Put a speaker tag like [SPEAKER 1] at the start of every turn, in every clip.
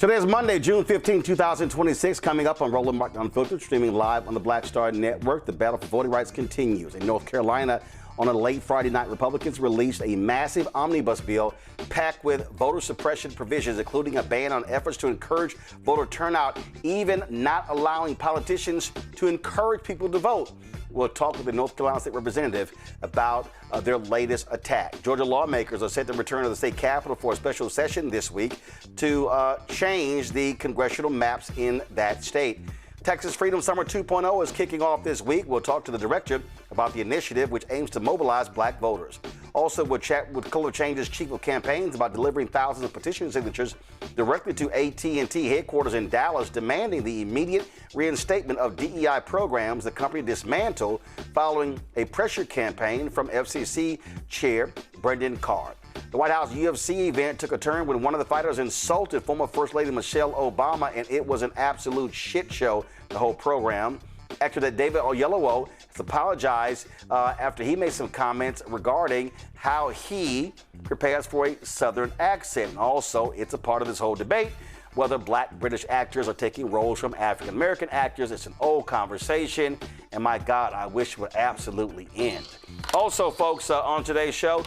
[SPEAKER 1] Today is Monday, June 15, 2026. Coming up on Roland Martin Unfiltered, streaming live on the Black Star Network. The battle for voting rights continues. In North Carolina, on a late Friday night, Republicans released a massive omnibus bill packed with voter suppression provisions, including a ban on efforts to encourage voter turnout, even not allowing politicians to encourage people to vote. We'll talk with the North Carolina State Representative about their latest attack. Georgia lawmakers are set to return to the state capitol for a special session this week to change the congressional maps in that state. Texas Freedom Summer 2.0 is kicking off this week. We'll talk to the director about the initiative, which aims to mobilize black voters. Also, we'll chat with Color Change's chief of campaigns about delivering thousands of petition signatures directly to AT&T headquarters in Dallas, demanding the immediate reinstatement of DEI programs the company dismantled following a pressure campaign from FCC Chair Brendan Carr. The White House UFC event took a turn when one of the fighters insulted former First Lady Michelle Obama, and it was an absolute shit show, the whole program. Actor that David Oyelowo has apologized after he made some comments regarding how he prepares for a Southern accent. Also, it's a part of this whole debate whether black British actors are taking roles from African-American actors. It's an old conversation, and my God, I wish it would absolutely end. Also, folks, on today's show,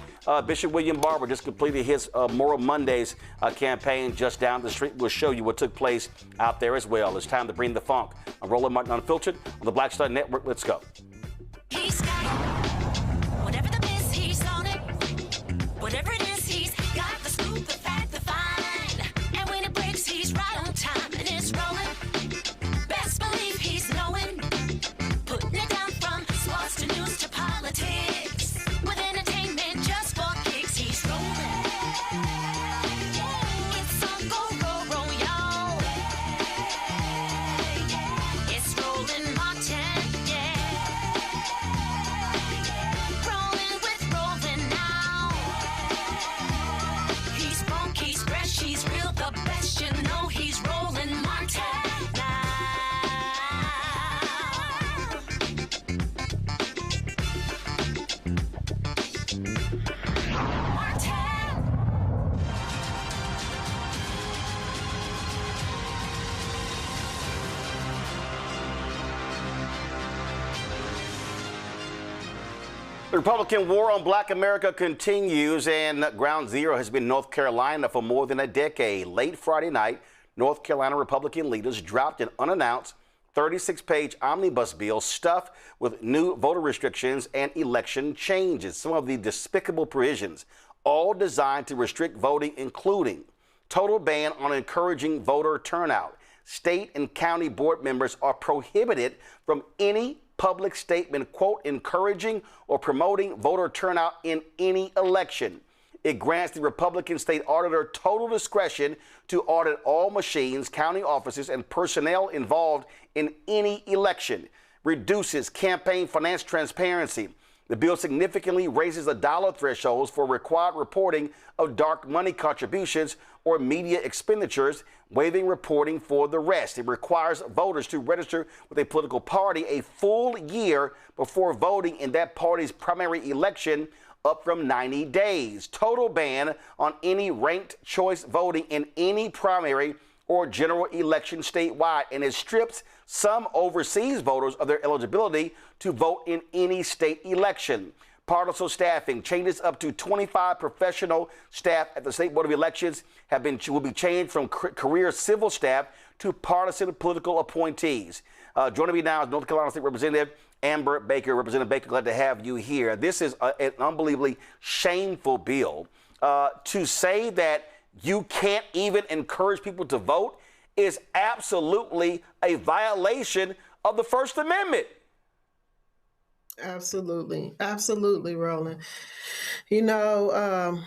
[SPEAKER 1] Bishop William Barber just completed his Moral Mondays campaign just down the street. We'll show you what took place out there as well. It's time to bring the funk. I'm Roland Martin Unfiltered on the Black Star Network. Let's go.
[SPEAKER 2] He's got it. Whatever the miss, he's on it. Whatever it is, he's got the scoop, the fact, the find. And when it breaks, he's right on time and it's rolling. Best believe he's knowing. Putting it down from sports to news to politics. With entertainment just for kicks, he's rolling. It's on go, y'all. It's Roland Martin, yeah. Rolling with Roland now. He's funk, he's fresh, he's real, the best, you know he's Roland Martin now. Martin.
[SPEAKER 1] The Republican war on black America continues, and ground zero has been North Carolina for more than a decade. Late Friday night, North Carolina Republican leaders dropped an unannounced 36-page omnibus bill stuffed with new voter restrictions and election changes. Some of the despicable provisions, all designed to restrict voting, including total ban on encouraging voter turnout. State and county board members are prohibited from any public statement, quote, encouraging or promoting voter turnout in any election. It grants the Republican state auditor total discretion to audit all machines, county offices, and personnel involved in any election. Reduces campaign finance transparency. The bill significantly raises the dollar thresholds for required reporting of dark money contributions or media expenditures, waiving reporting for the rest. It requires voters to register with a political party a full year before voting in that party's primary election, up from 90 days. Total ban on any ranked choice voting in any primary or general election statewide, and it strips some overseas voters of their eligibility to vote in any state election. Partisan staffing changes. Up to 25 professional staff at the State Board of Elections will be changed from career civil staff to partisan political appointees. Joining me now is North Carolina State Representative Amber Baker. Representative Baker, glad to have you here. This is an unbelievably shameful bill. To say that you can't even encourage people to vote is absolutely a violation of the First Amendment.
[SPEAKER 3] Absolutely. Absolutely, Roland. You know,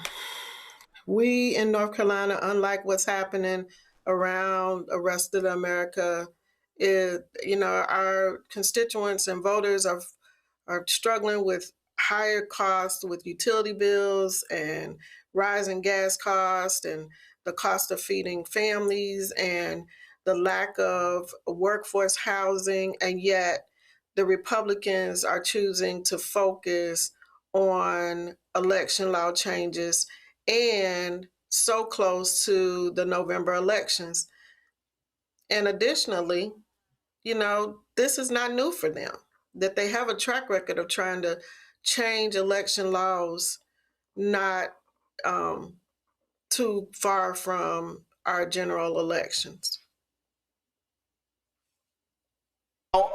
[SPEAKER 3] we in North Carolina, unlike what's happening around the rest of America, our constituents and voters are struggling with higher costs with utility bills and rising gas costs and the cost of feeding families and the lack of workforce housing. And yet the Republicans are choosing to focus on election law changes and so close to the November elections. And additionally, this is not new for them, that they have a track record of trying to change election laws not too far from our general elections.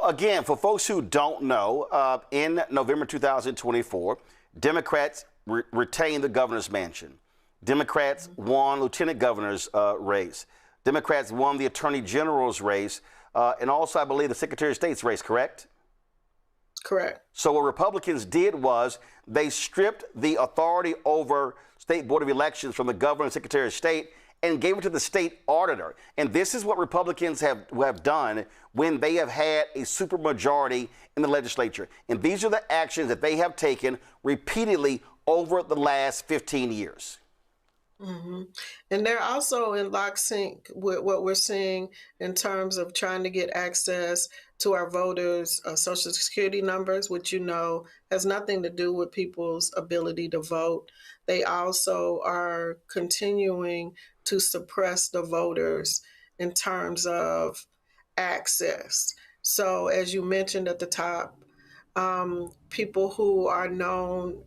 [SPEAKER 1] Again, for folks who don't know, in November 2024, Democrats retained the governor's mansion. Democrats won lieutenant governor's race. Democrats won the attorney general's race, and also, I believe, the secretary of state's race, correct?
[SPEAKER 3] Correct.
[SPEAKER 1] So what Republicans did was they stripped the authority over state board of elections from the governor and secretary of state and gave it to the state auditor. And this is what Republicans have done when they have had a supermajority in the legislature. And these are the actions that they have taken repeatedly over the last 15 years.
[SPEAKER 3] Mm-hmm. And they're also in lock-sync with what we're seeing in terms of trying to get access to our voters' social security numbers, which has nothing to do with people's ability to vote. They also are continuing to suppress the voters in terms of access. So as you mentioned at the top, people who are known,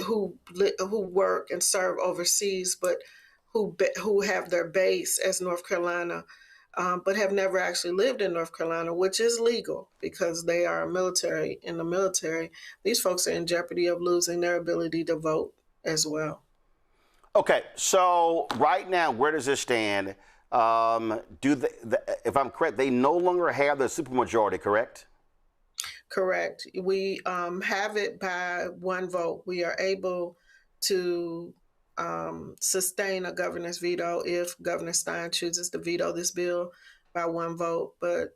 [SPEAKER 3] who work and serve overseas, but who have their base as North Carolina, but have never actually lived in North Carolina, which is legal because they are in the military. These folks are in jeopardy of losing their ability to vote as well.
[SPEAKER 1] Okay, so right now, where does this stand? If I'm correct, they no longer have the supermajority, correct?
[SPEAKER 3] Correct. We have it by one vote. We are able to sustain a governor's veto if Governor Stein chooses to veto this bill by one vote. But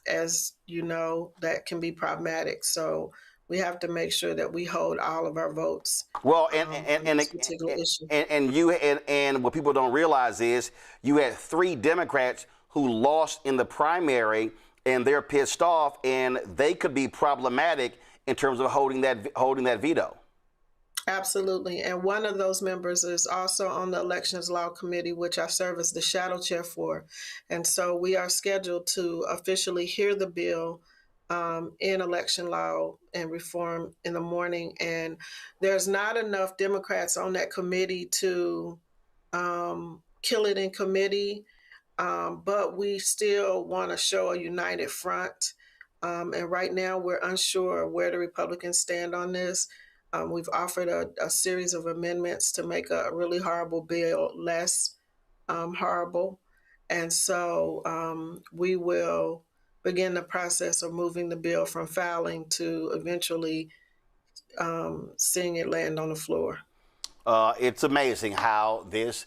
[SPEAKER 3] as you know, that can be problematic. So we have to make sure that we hold all of our votes.
[SPEAKER 1] Well,
[SPEAKER 3] on this particular issue.
[SPEAKER 1] And what people don't realize is you had 3 Democrats who lost in the primary, and they're pissed off, and they could be problematic in terms of holding that veto.
[SPEAKER 3] Absolutely. And one of those members is also on the Elections Law Committee, which I serve as the shadow chair for. And so we are scheduled to officially hear the bill in election law and reform in the morning. And there's not enough Democrats on that committee to kill it in committee. But we still want to show a united front. And right now we're unsure where the Republicans stand on this. We've offered a series of amendments to make a really horrible bill less horrible. And so we will begin the process of moving the bill from filing to eventually seeing it land on the floor.
[SPEAKER 1] It's amazing how this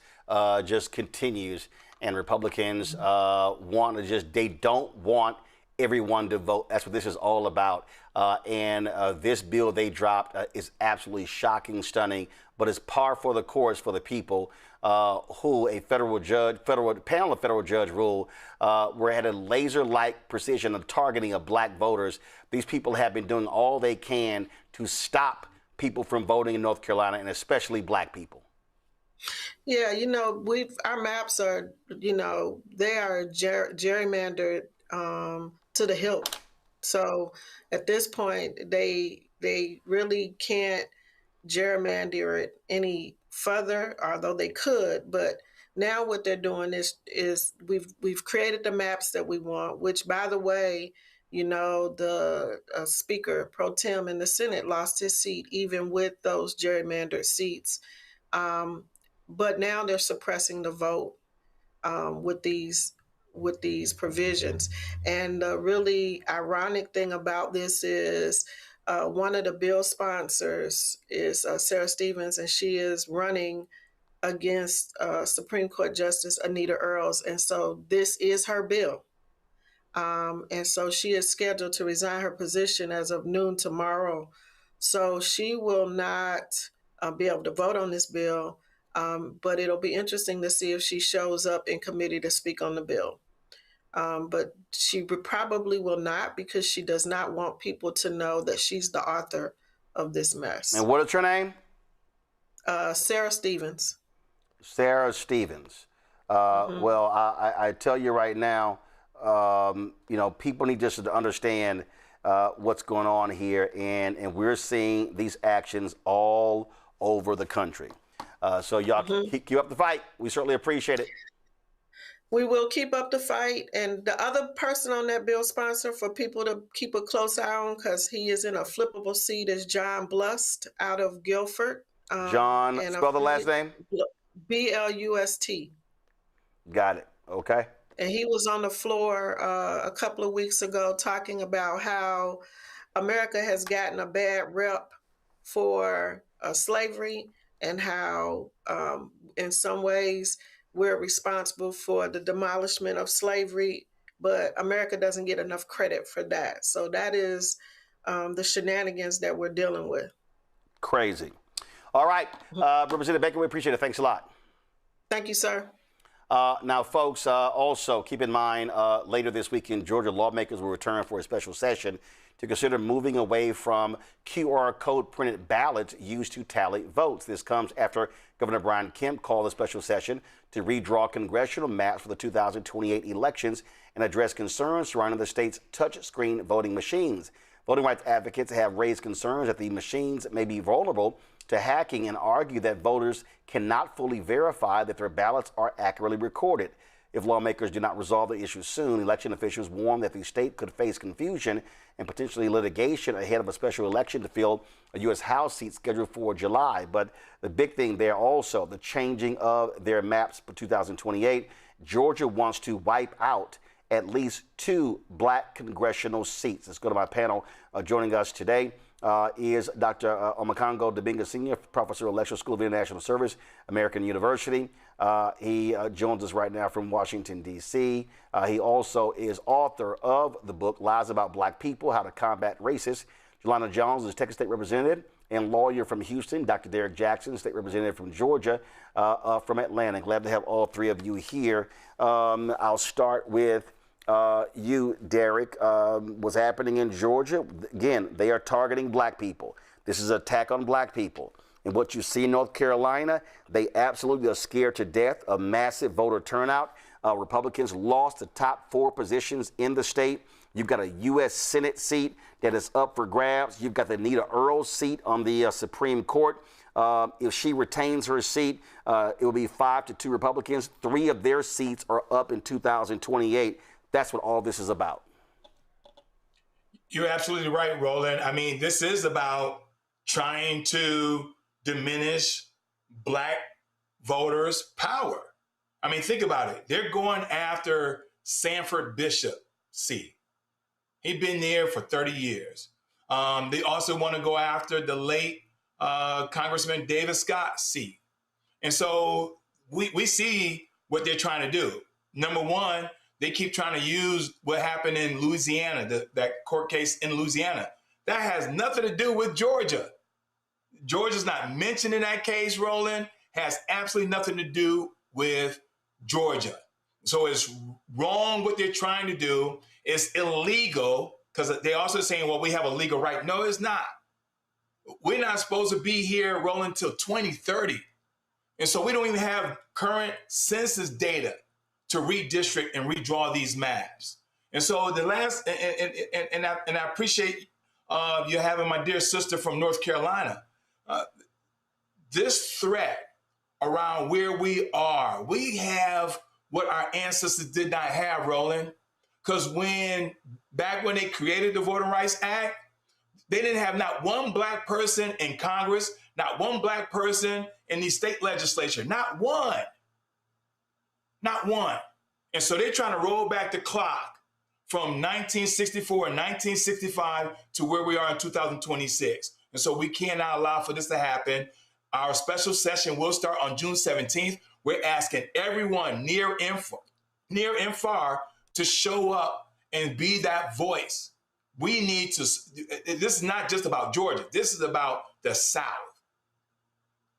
[SPEAKER 1] just continues, and Republicans they don't want everyone to vote. That's what this is all about. And this bill they dropped is absolutely shocking, stunning, but it's par for the course for the people who a federal panel of federal judge ruled were at a laser-like precision of targeting of black voters. These people have been doing all they can to stop people from voting in North Carolina, and especially black people.
[SPEAKER 3] Yeah, our maps are, they are gerrymandered to the hilt. So at this point, they really can't gerrymander it any further, although they could. But now what they're doing is we've created the maps that we want, which, by the way, the Speaker pro tem in the Senate lost his seat even with those gerrymandered seats. But now they're suppressing the vote with these provisions. And the really ironic thing about this is one of the bill sponsors is Sarah Stevens, and she is running against Supreme Court Justice Anita Earls. And so this is her bill. And so she is scheduled to resign her position as of noon tomorrow. So she will not be able to vote on this bill. But it'll be interesting to see if she shows up in committee to speak on the bill. But she probably will not, because she does not want people to know that she's the author of this mess.
[SPEAKER 1] And what is her name?
[SPEAKER 3] Sarah Stevens.
[SPEAKER 1] Sarah Stevens. Well, I tell you right now, people need just to understand what's going on here, and we're seeing these actions all over the country. So y'all keep up the fight. We certainly appreciate it.
[SPEAKER 3] We will keep up the fight. And the other person on that bill sponsor for people to keep a close eye on, because he is in a flippable seat, is John Blust out of Guilford.
[SPEAKER 1] John, spell the last name?
[SPEAKER 3] Blust.
[SPEAKER 1] Got it. Okay.
[SPEAKER 3] And he was on the floor a couple of weeks ago talking about how America has gotten a bad rep for slavery, and how in some ways we're responsible for the demolishment of slavery, but America doesn't get enough credit for that. So that is the shenanigans that we're dealing with.
[SPEAKER 1] Crazy. All right. Representative Baker, we appreciate it. Thanks a lot.
[SPEAKER 3] Thank you, sir.
[SPEAKER 1] Now, folks, also keep in mind, later this week in Georgia, lawmakers will return for a special session to consider moving away from QR code printed ballots used to tally votes. This comes after Governor Brian Kemp called a special session to redraw congressional maps for the 2028 elections and address concerns surrounding the state's touchscreen voting machines. Voting rights advocates have raised concerns that the machines may be vulnerable to hacking and argue that voters cannot fully verify that their ballots are accurately recorded. If lawmakers do not resolve the issue soon, election officials warn that the state could face confusion and potentially litigation ahead of a special election to fill a U.S. House seat scheduled for July. But the big thing there also, the changing of their maps for 2028. Georgia wants to wipe out at least 2 black congressional seats. Let's go to my panel. Joining us today is Dr. Omekongo Dibinga Sr., Professor of Electoral School of International Service, American University. He joins us right now from Washington, D.C. He also is author of the book, Lies About Black People, How to Combat Racists. Jelana Jones is Texas State Representative and lawyer from Houston. Dr. Derek Jackson, State Representative from Georgia, from Atlanta. Glad to have all 3 of you here. I'll start with you, Derek. What's happening in Georgia? Again, they are targeting black people. This is an attack on black people. And what you see in North Carolina, they absolutely are scared to death of massive voter turnout. Republicans lost the top 4 positions in the state. You've got a U.S. Senate seat that is up for grabs. You've got the Anita Earls seat on the Supreme Court. If she retains her seat, it will be 5-2 Republicans. 3 of their seats are up in 2028. That's what all this is about.
[SPEAKER 4] You're absolutely right, Roland. I mean, this is about trying to diminish black voters' power. I mean, think about it. They're going after Sanford Bishop's seat. He'd been there for 30 years. They also want to go after the late Congressman David Scott's seat. And so we see what they're trying to do. Number one, they keep trying to use what happened in Louisiana, that court case in Louisiana. That has nothing to do with Georgia. Georgia's not mentioned in that case, Roland, has absolutely nothing to do with Georgia. So it's wrong what they're trying to do. It's illegal because they're also saying, well, we have a legal right. No, it's not. We're not supposed to be here, Roland, until 2030. And so we don't even have current census data to redistrict and redraw these maps. And so the last, and I appreciate you having my dear sister from North Carolina. This threat around where we are, we have what our ancestors did not have, Roland. Because back when they created the Voting Rights Act, they didn't have not one black person in Congress, not one black person in the state legislature, not one. Not one. And so they're trying to roll back the clock from 1964 and 1965 to where we are in 2026. And so we cannot allow for this to happen. Our special session will start on June 17th. We're asking everyone near and far to show up and be that voice. We need to, this is not just about Georgia. This is about the South.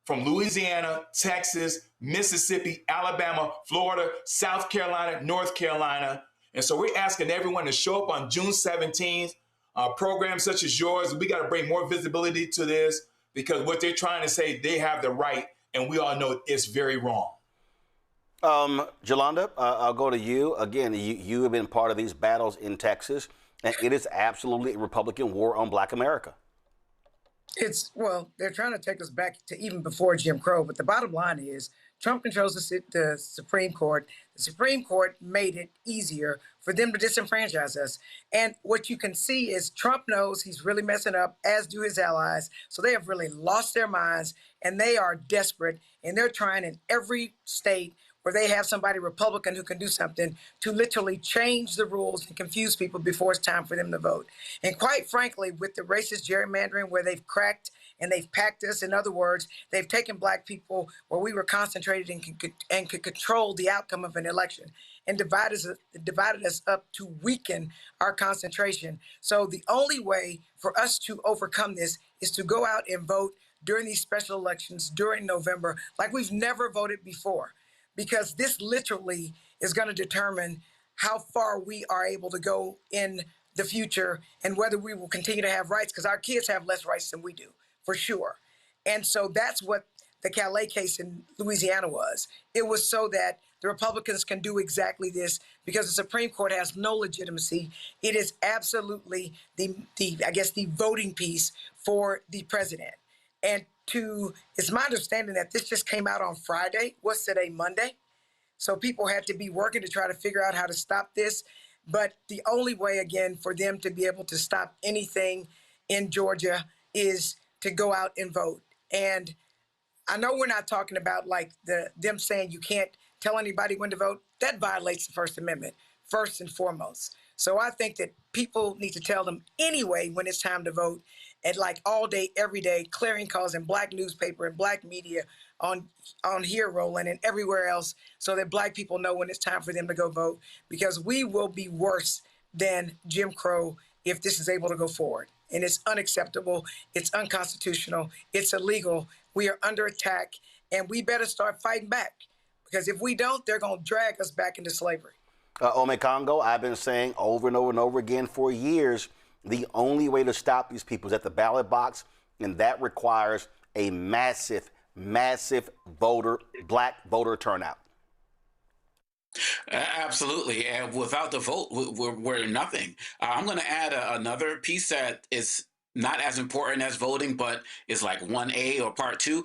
[SPEAKER 4] From Louisiana, Texas, Mississippi, Alabama, Florida, South Carolina, North Carolina. And so we're asking everyone to show up on June 17th. Programs such as yours, we got to bring more visibility to this because what they're trying to say, they have the right, and we all know it's very wrong.
[SPEAKER 1] Jolanda, I'll go to you. Again, you have been part of these battles in Texas, and it is absolutely a Republican war on Black America.
[SPEAKER 5] Well, they're trying to take us back to even before Jim Crow, but the bottom line is Trump controls the Supreme Court. The Supreme Court made it easier for them to disenfranchise us. And what you can see is Trump knows he's really messing up, as do his allies. So they have really lost their minds, and they are desperate, and they're trying in every state where they have somebody Republican who can do something to literally change the rules and confuse people before it's time for them to vote. And quite frankly, with the racist gerrymandering where they've cracked and they've packed us, in other words, they've taken Black people where we were concentrated and could control the outcome of an election and divided us up to weaken our concentration. So the only way for us to overcome this is to go out and vote during these special elections during November like we've never voted before, because this literally is going to determine how far we are able to go in the future and whether we will continue to have rights, because our kids have less rights than we do, for sure. And so that's what the Calais case in Louisiana was. It was so that the Republicans can do exactly this, because the Supreme Court has no legitimacy. It is absolutely the voting piece for the president. And it's my understanding that this just came out on Friday. What's today, Monday? So people had to be working to try to figure out how to stop this. But the only way, again, for them to be able to stop anything in Georgia is to go out and vote. And I know we're not talking about like them saying you can't tell anybody when to vote. That violates the First Amendment, first and foremost. So I think that people need to tell them anyway when it's time to vote, and like all day, every day, clearing calls in Black newspaper and Black media on here rolling and everywhere else, so that Black people know when it's time for them to go vote, because we will be worse than Jim Crow if this is able to go forward. And it's unacceptable. It's unconstitutional. It's illegal. We are under attack, and we better start fighting back, because if we don't, they're going to drag us back into slavery.
[SPEAKER 1] Ome Congo, I've been saying over and over and over again for years, the only way to stop these people is at the ballot box, and that requires a massive, massive Black voter turnout.
[SPEAKER 6] Absolutely. And without the vote, we're nothing. I'm going to add another piece that is not as important as voting, but is like 1A or part 2.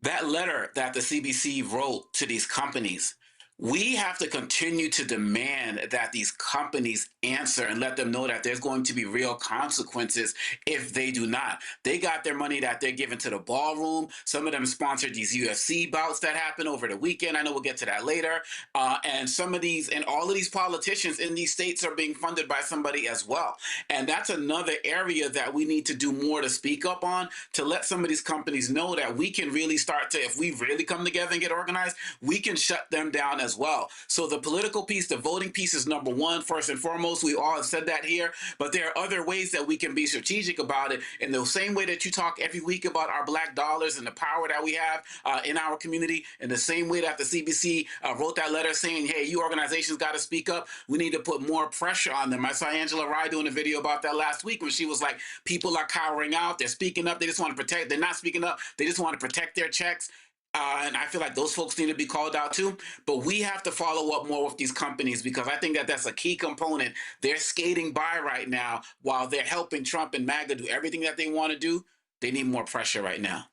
[SPEAKER 6] That letter that the CBC wrote to these companies, we have to continue to demand that these companies answer and let them know that there's going to be real consequences if they do not. They got their money that they're giving to the ballroom. Some of them sponsored these UFC bouts that happened over the weekend. I know we'll get to that later. And some of these and all of these politicians in these states are being funded by somebody as well. And that's another area that we need to do more to speak up on, to let some of these companies know that we can really start to, if we really come together and get organized, we can shut them down as well. So the political piece, the voting piece is number one, first and foremost. We all have said that here, but there are other ways that we can be strategic about it. In the same way that you talk every week about our Black dollars and the power that we have in our community, in the same way that the CBC wrote that letter saying, hey, you organizations got to speak up, we need to put more pressure on them. I saw Angela Rye doing a video about that last week when she was like, people are cowering out, they're speaking up, they just want to protect, they're not speaking up, they just want to protect their checks. And I feel like those folks need to be called out too. But we have to follow up more with these companies, because I think that that's a key component. They're skating by right now while they're helping Trump and MAGA do everything that they want to do. They need more pressure right now.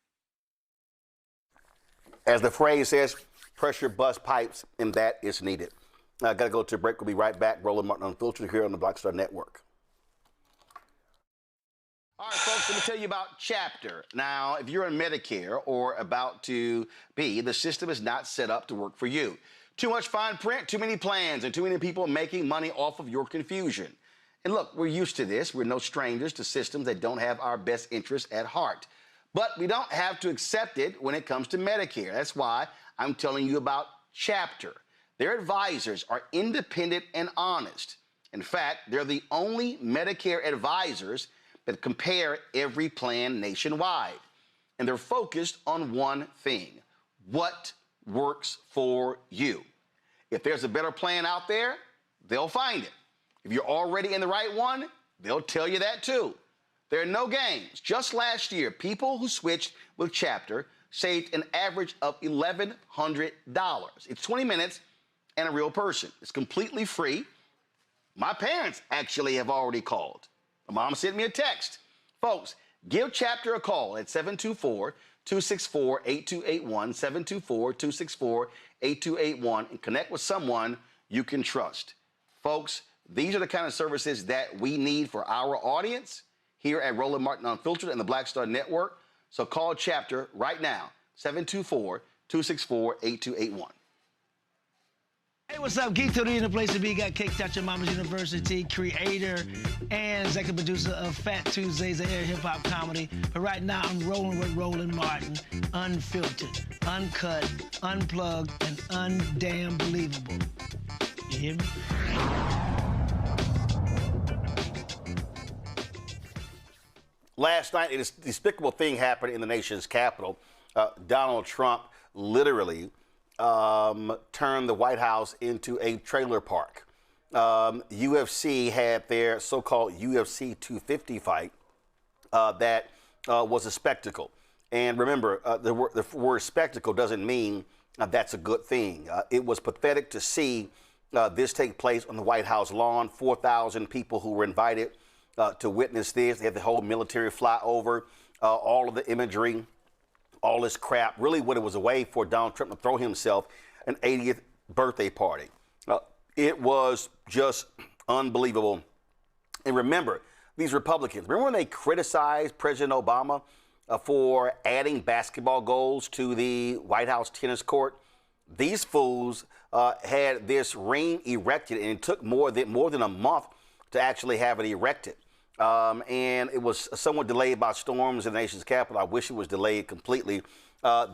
[SPEAKER 1] As the phrase says, pressure bust pipes, and that is needed. I got to go to a break. We'll be right back. Roland Martin Unfiltered here on the Black Star Network. All right, folks, let me tell you about Chapter. Now, if you're on Medicare or about to be, the system is not set up to work for you. Too much fine print, too many plans, and too many people making money off of your confusion. And look, we're used to this. We're no strangers to systems that don't have our best interests at heart. But we don't have to accept it when it comes to Medicare. That's why I'm telling you about Chapter. Their advisors are independent and honest. In fact, they're the only Medicare advisors that compare every plan nationwide. And they're focused on one thing: what works for you. If there's a better plan out there, they'll find it. If you're already in the right one, they'll tell you that too. There are no games. Just last year, people who switched with Chapter saved an average of $1,100. It's 20 minutes and a real person. It's completely free. My parents actually have already called. My mom sent me a text. Folks, give Chapter a call at 724-264-8281, 724-264-8281, and connect with someone you can trust. Folks, these are the kind of services that we need for our audience here at Roland Martin Unfiltered and the Black Star Network. So call Chapter right now, 724-264-8281.
[SPEAKER 7] Hey, what's up? Geek Tony in the place to be. Got Kicked Out Your Mama's University, creator and executive producer of Fat Tuesdays, an air hip-hop comedy. But right now, I'm rolling with Roland Martin, unfiltered, uncut, unplugged, and undamn believable. You hear me?
[SPEAKER 1] Last night, a despicable thing happened in the nation's capital. Donald Trump literally turned the White House into a trailer park. UFC had their so-called UFC 250 fight that was a spectacle. And remember, the word spectacle doesn't mean that's a good thing. It was pathetic to see this take place on the White House lawn. 4,000 people who were invited to witness this. They had the whole military flyover, all of the imagery, all this crap. Really, what it was a way for Donald Trump to throw himself an 80th birthday party. It was just unbelievable. And remember, these Republicans, remember when they criticized President Obama for adding basketball goals to the White House tennis court? These fools had this ring erected, and it took more than a month to actually have it erected. And it was somewhat delayed by storms in the nation's capital. I wish it was delayed completely. Now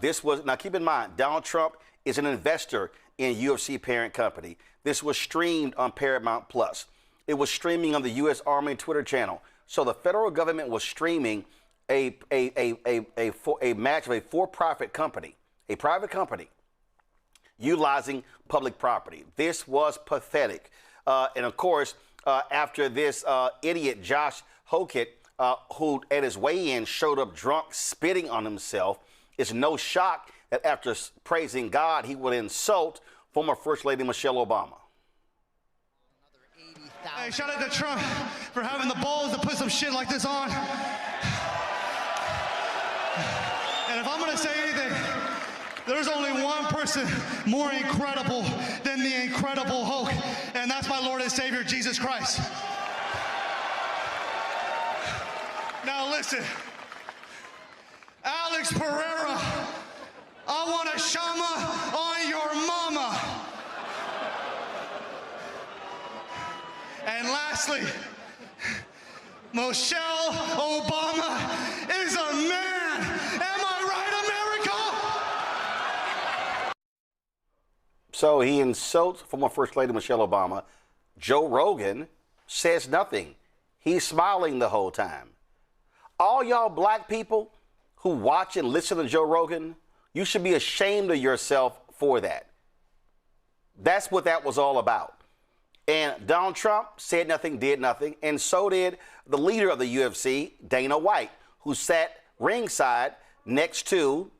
[SPEAKER 1] keep in mind, Donald Trump is an investor in UFC parent company. This was streamed on Paramount Plus. It was streaming on the U.S. Army Twitter channel. So the federal government was streaming a match of a for-profit company, a private company, utilizing public property. This was pathetic. And of course, after this idiot Josh Hokett, who at his weigh-in showed up drunk, spitting on himself, it's no shock that after praising God, he would insult former First Lady Michelle Obama.
[SPEAKER 8] Hey, shout out to Trump for having the balls to put some shit like this on. And if I'm gonna say anything, there's only one person more incredible than the Incredible Hulk, and that's my Lord and Savior, Jesus Christ. Now listen, Alex Pereira, I want a shama on your mama. And lastly, Michelle Obama is a man. Am I right, America?
[SPEAKER 1] So he insults former First Lady Michelle Obama. Joe Rogan says nothing. He's smiling the whole time. All y'all black people who watch and listen to Joe Rogan, you should be ashamed of yourself for that. That's what that was all about. And Donald Trump said nothing, did nothing, and so did the leader of the UFC, Dana White, who sat ringside next to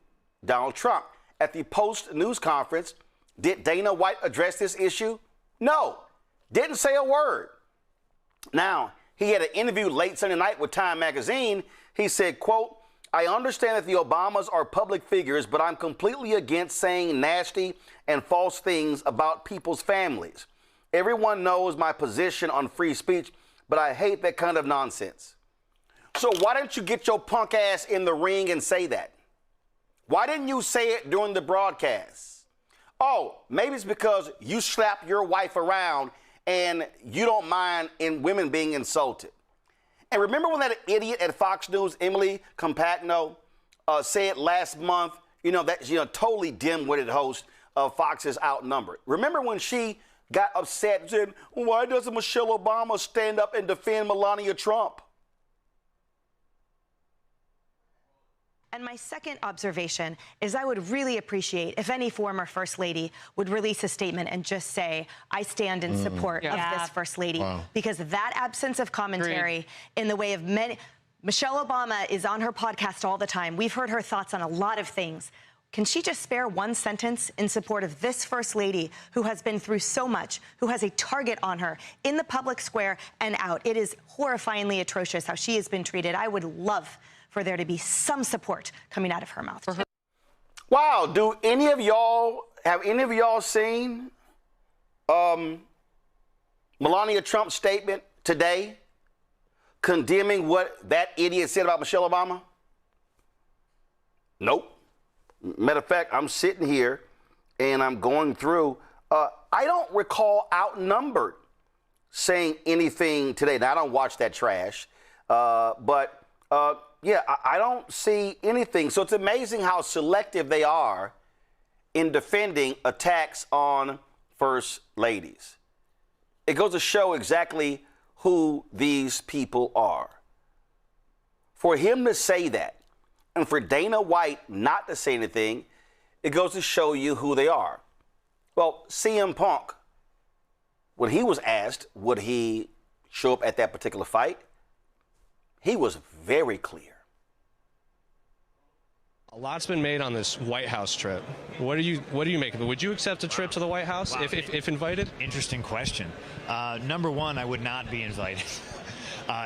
[SPEAKER 1] Donald Trump. At the post-news conference, did Dana White address this issue? No, didn't say a word. Now, he had an interview late Sunday night with Time Magazine. He said, quote, I understand that the Obamas are public figures, but I'm completely against saying nasty and false things about people's families. Everyone knows my position on free speech, but I hate that kind of nonsense. So why didn't you get your punk ass in the ring and say that? Why didn't you say it during the broadcast? Oh, maybe it's because you slap your wife around and you don't mind in women being insulted. And remember when that idiot at Fox News, Emily Compagno, said last month, that totally dim-witted host of Fox is outnumbered. Remember when she got upset and said, why doesn't Michelle Obama stand up and defend Melania Trump?
[SPEAKER 9] And my second observation is I would really appreciate if any former First Lady would release a statement and just say, I stand in support of this First Lady. Wow. Because that absence of commentary in the way of Michelle Obama is on her podcast all the time. We've heard her thoughts on a lot of things. Can she just spare one sentence in support of this First Lady who has been through so much, who has a target on her in the public square and out? It is horrifyingly atrocious how she has been treated. I would love for there to be some support coming out of her mouth.
[SPEAKER 1] Wow, have any of y'all seen Melania Trump's statement today condemning what that idiot said about Michelle Obama? Nope. Matter of fact, I'm sitting here and I'm going through. I don't recall Outnumbered saying anything today. Now, I don't watch that trash, but yeah, I don't see anything. So it's amazing how selective they are in defending attacks on first ladies. It goes to show exactly who these people are. For him to say that, and for Dana White not to say anything, it goes to show you who they are. Well, CM Punk, when he was asked would he show up at that particular fight, he was very clear.
[SPEAKER 10] A lot's been made on this White House trip. What do you make of it? Would you accept a trip to the White House if invited?
[SPEAKER 11] Interesting question. Number one, I would not be invited.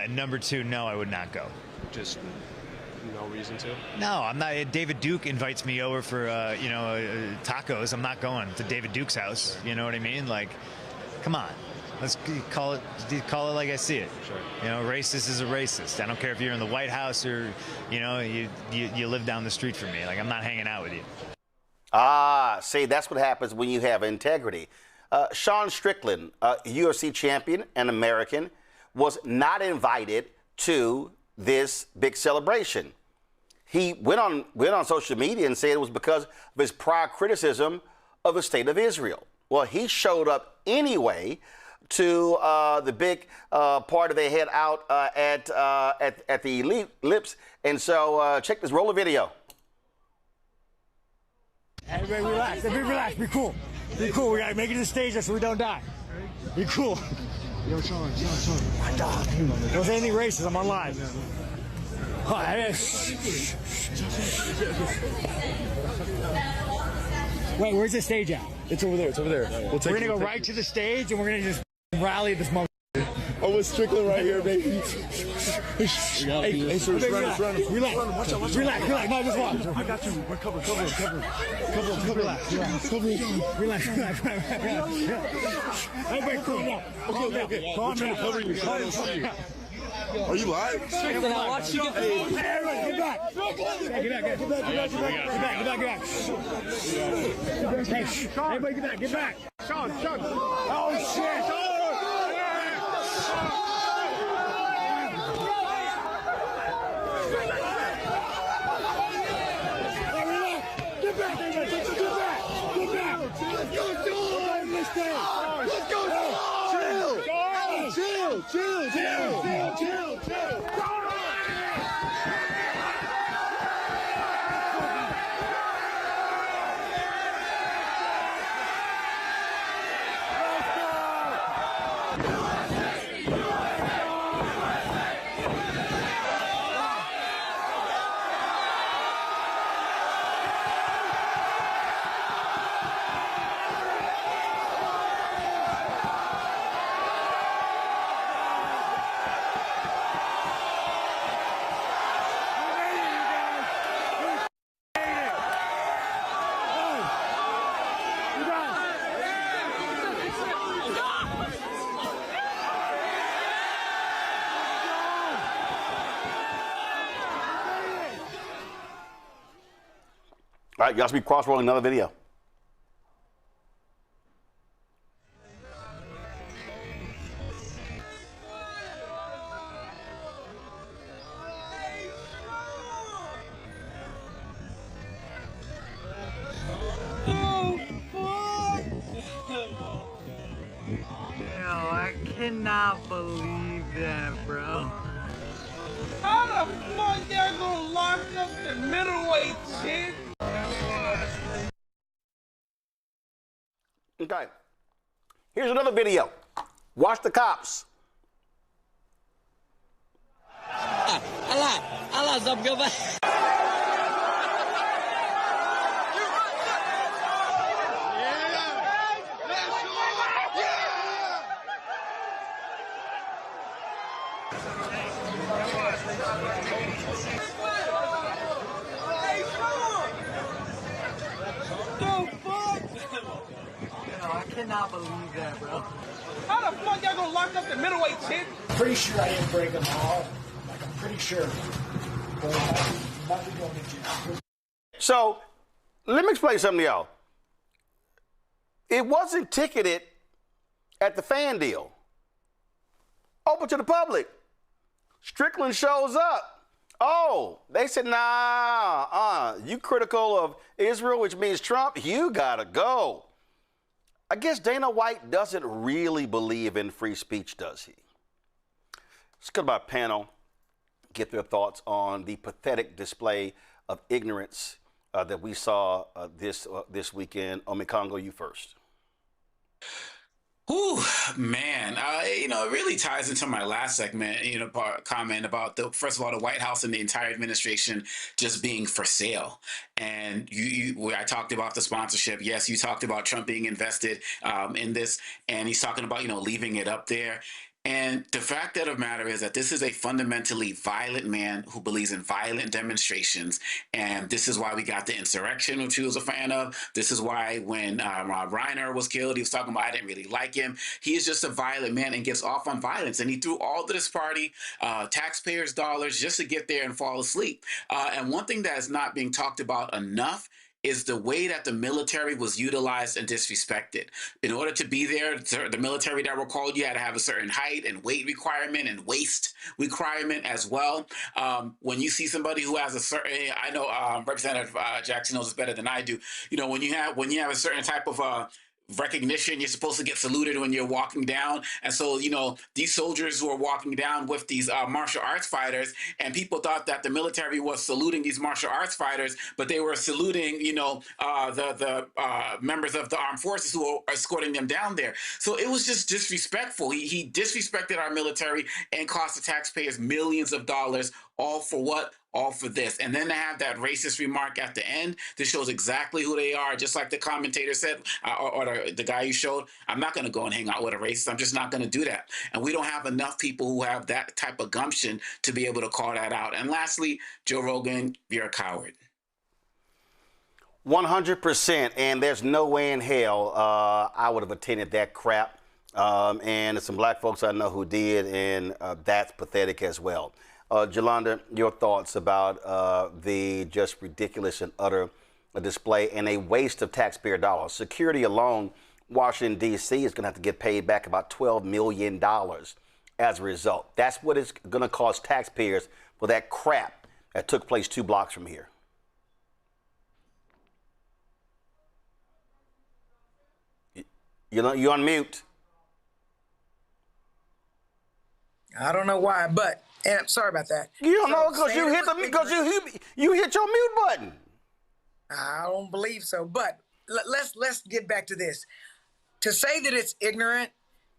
[SPEAKER 11] Number two, no, I would not go.
[SPEAKER 10] Just no reason to?
[SPEAKER 11] No, I'm not. David Duke invites me over for tacos. I'm not going to David Duke's house. You know what I mean? Like, come on. Let's call it like I see it.
[SPEAKER 10] Sure.
[SPEAKER 11] You know, racist is a racist. I don't care if you're in the White House or, you live down the street from me. Like, I'm not hanging out with you.
[SPEAKER 1] See, that's what happens when you have integrity. Sean Strickland, UFC champion and American, was not invited to this big celebration. He went on social media and said it was because of his prior criticism of the state of Israel. Well, he showed up anyway to the big party they had out at the Lips. And so check this, roll of video.
[SPEAKER 12] Everybody relax. Everybody relax. Be cool. Be cool. We got to make it to the stage so we don't die. Be cool. Yo, Sean. My dog. Don't say anything racist. I'm on live. Wait, where's the stage at?
[SPEAKER 13] It's over there. It's over there.
[SPEAKER 12] We're going to go right to the stage and we're going to just rally this mother.
[SPEAKER 13] Oh, it's Strickland right here, baby.
[SPEAKER 12] Hey, sir, relax. Watch out. Relax. No, just watch. I got you. We're covered. Relax. Everybody cool now. Okay.
[SPEAKER 13] I'm trying to cover you. Are you live?
[SPEAKER 12] Watch you get everybody, get back. Hey, everybody get back. Sean. Oh, shit. Chill.
[SPEAKER 1] All right, you guys be cross-rolling another video.
[SPEAKER 14] I cannot believe that, bro.
[SPEAKER 15] How the fuck y'all gonna lock up the middleweight shit?
[SPEAKER 1] Okay. Here's another video. Watch the cops.
[SPEAKER 16] Allah dập cơ vậy.
[SPEAKER 14] I cannot believe that, bro.
[SPEAKER 15] How the fuck y'all gonna lock up the middleweight chick?
[SPEAKER 12] Pretty sure I didn't break them all. Like, I'm pretty sure. But might be going to jail.
[SPEAKER 1] So, let me explain something to y'all. It wasn't ticketed at the fan deal. Open to the public. Strickland shows up. Oh, they said, nah, you critical of Israel, which means Trump, you gotta go. I guess Dana White doesn't really believe in free speech, does he? Let's go to my panel, get their thoughts on the pathetic display of ignorance that we saw this weekend. Omekongo, you first.
[SPEAKER 6] Ooh, man, it really ties into my last segment, comment about first of all, the White House and the entire administration just being for sale. And I talked about the sponsorship. Yes, you talked about Trump being invested in this, and he's talking about, leaving it up there. And the fact of the matter is that this is a fundamentally violent man who believes in violent demonstrations. And this is why we got the insurrection, which he was a fan of. This is why when Rob Reiner was killed, he was talking about, I didn't really like him. He is just a violent man and gets off on violence. And he threw all to this party, taxpayers' dollars, just to get there and fall asleep. And one thing that is not being talked about enough is the way that the military was utilized and disrespected. In order to be there, the military that were called, you had to have a certain height and weight requirement and waist requirement as well. When you see somebody who has a certain, I know Representative Jackson knows this better than I do. When you have a certain type of recognition, you're supposed to get saluted when you're walking down. And so, these soldiers who are walking down with these martial arts fighters, and people thought that the military was saluting these martial arts fighters, but they were saluting, the members of the armed forces who were escorting them down there. So it was just disrespectful. He disrespected our military and cost the taxpayers millions of dollars, all for what? All for this. And then to have that racist remark at the end, this shows exactly who they are. Just like the commentator said, or the guy you showed, I'm not going to go and hang out with a racist. I'm just not going to do that. And we don't have enough people who have that type of gumption to be able to call that out. And lastly, Joe Rogan, you're a coward.
[SPEAKER 1] 100%. And there's no way in hell I would have attended that crap. And there's some black folks I know who did, and that's pathetic as well. Jolanda, your thoughts about the just ridiculous and utter display and a waste of taxpayer dollars. Security alone, Washington, D.C. is going to have to get paid back about $12 million as a result. That's what it's going to cost taxpayers for that crap that took place 2 blocks from here. You're on mute.
[SPEAKER 5] I don't know why, but... And I'm sorry about that.
[SPEAKER 1] You don't know because you hit your mute button.
[SPEAKER 5] I don't believe so. But let's get back to this. To say that it's ignorant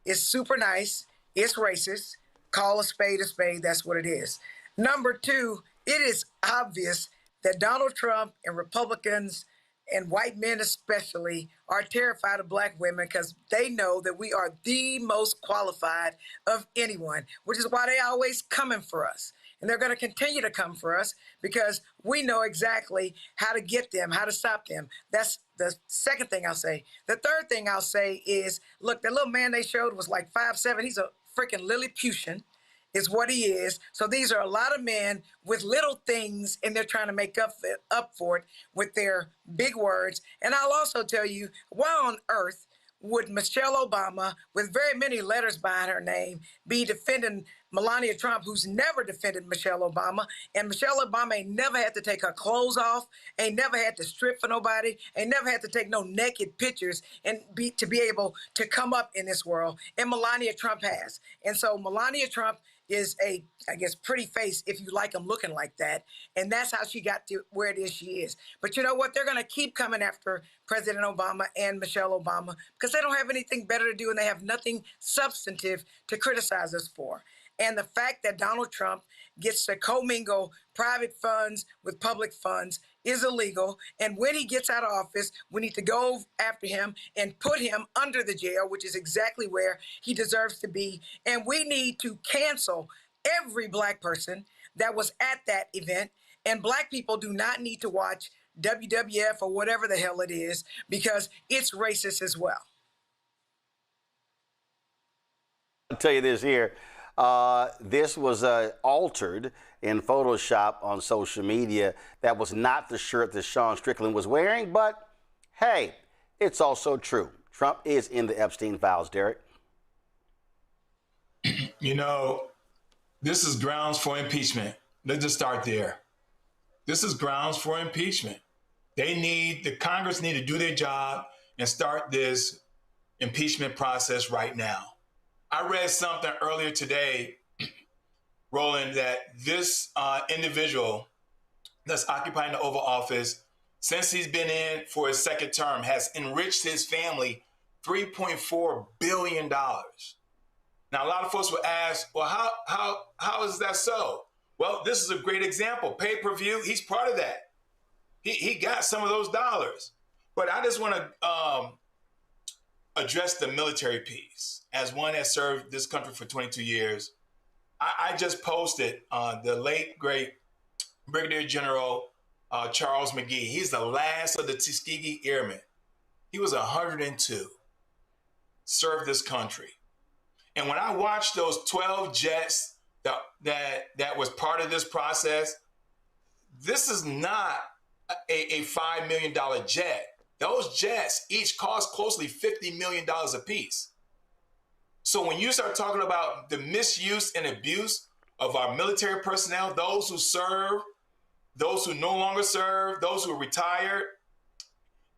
[SPEAKER 5] is super nice. It's racist. Call a spade a spade. That's what it is. Number 2, it is obvious that Donald Trump and Republicans and white men especially are terrified of black women because they know that we are the most qualified of anyone, which is why they always coming for us. And they're going to continue to come for us because we know exactly how to get them, how to stop them. That's the second thing I'll say. The third thing I'll say is, look, the little man they showed was like 5'7". He's a freaking Lilliputian. Is what he is. So these are a lot of men with little things, and they're trying to make up for it with their big words. And I'll also tell you, why on earth would Michelle Obama, with very many letters behind her name, be defending Melania Trump, who's never defended Michelle Obama? And Michelle Obama ain't never had to take her clothes off, ain't never had to strip for nobody, ain't never had to take no naked pictures and be able to come up in this world. And Melania Trump has. And so Melania Trump is a, I guess, pretty face if you like them looking like that. And that's how she got to where it is she is. But you know what? They're going to keep coming after President Obama and Michelle Obama because they don't have anything better to do and they have nothing substantive to criticize us for. And the fact that Donald Trump gets to commingle private funds with public funds is illegal. And when he gets out of office, we need to go after him and put him under the jail, which is exactly where he deserves to be. And we need to cancel every black person that was at that event. And black people do not need to watch WWF or whatever the hell it is, because it's racist as well.
[SPEAKER 1] I'll tell you this here. This was altered in Photoshop on social media. That was not the shirt that Sean Strickland was wearing, but hey, it's also true. Trump is in the Epstein files, Derek.
[SPEAKER 4] You know, this is grounds for impeachment. Let's just start there. This is grounds for impeachment. The Congress need to do their job and start this impeachment process right now. I read something earlier today, Roland, that this individual that's occupying the Oval Office, since he's been in for his second term, has enriched his family $3.4 billion. Now, a lot of folks will ask, well, how is that so? Well, this is a great example. Pay-per-view, he's part of that. He got some of those dollars. But I just want to address the military piece. As one that served this country for 22 years, I just posted the late, great Brigadier General Charles McGee. He's the last of the Tuskegee Airmen. He was 102, served this country. And when I watched those 12 jets that was part of this process, this is not a $5 million jet. Those jets each cost closely $50 million apiece. So when you start talking about the misuse and abuse of our military personnel, those who serve, those who no longer serve, those who are retired,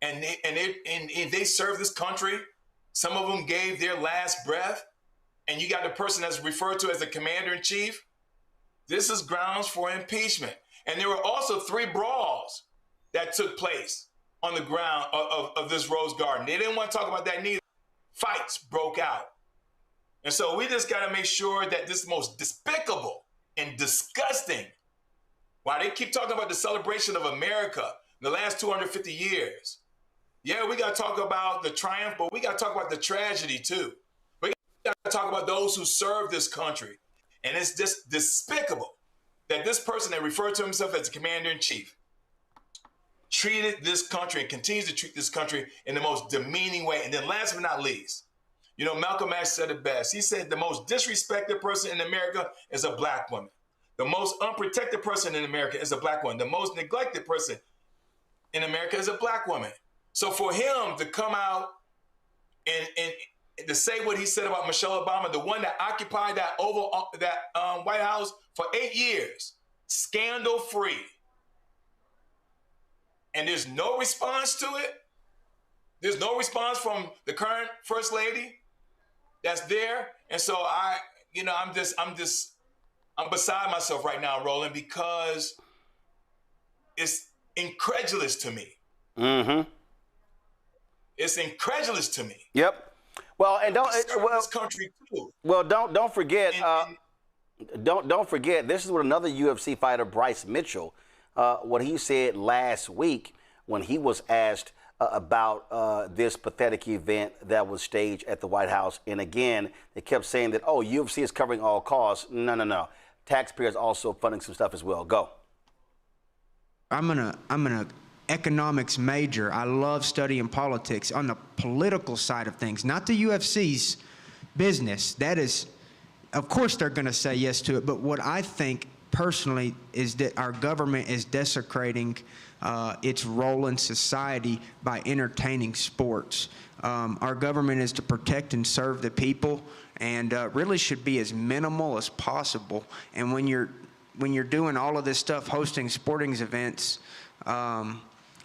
[SPEAKER 4] and they serve this country, some of them gave their last breath, and you got the person that's referred to as the commander-in-chief, this is grounds for impeachment. And there were also 3 brawls that took place on the ground of this Rose Garden. They didn't want to talk about that neither. Fights broke out. And so we just got to make sure that this most despicable and disgusting, while they keep talking about the celebration of America in the last 250 years, yeah, we got to talk about the triumph, but we got to talk about the tragedy too. We got to talk about those who serve this country. And it's just despicable that this person that referred to himself as the commander-in-chief treated this country and continues to treat this country in the most demeaning way. And then last but not least, you know, Malcolm X said it best. He said the most disrespected person in America is a black woman. The most unprotected person in America is a black woman. The most neglected person in America is a black woman. So for him to come out and to say what he said about Michelle Obama, the one that occupied that White House for 8 years, scandal-free, and there's no response to it. There's no response from the current First Lady that's there. And so I'm beside myself right now, Roland, because it's incredulous to me. Mm-hmm. It's incredulous to me.
[SPEAKER 1] Yep. Well, and
[SPEAKER 4] this country too.
[SPEAKER 1] Well, don't forget. Don't forget. This is what another UFC fighter, Bryce Mitchell, what he said last week when he was asked about this pathetic event that was staged at the White House. And again, they kept saying that, oh, UFC is covering all costs. No. Taxpayers also funding some stuff as well. Go.
[SPEAKER 16] I'm an economics major. I love studying politics on the political side of things, not the UFC's business. That is, of course, they're going to say yes to it. But what I think personally is that our government is desecrating its role in society by entertaining sports. Our government is to protect and serve the people, and really should be as minimal as possible. And when you're doing all of this stuff, hosting sporting events,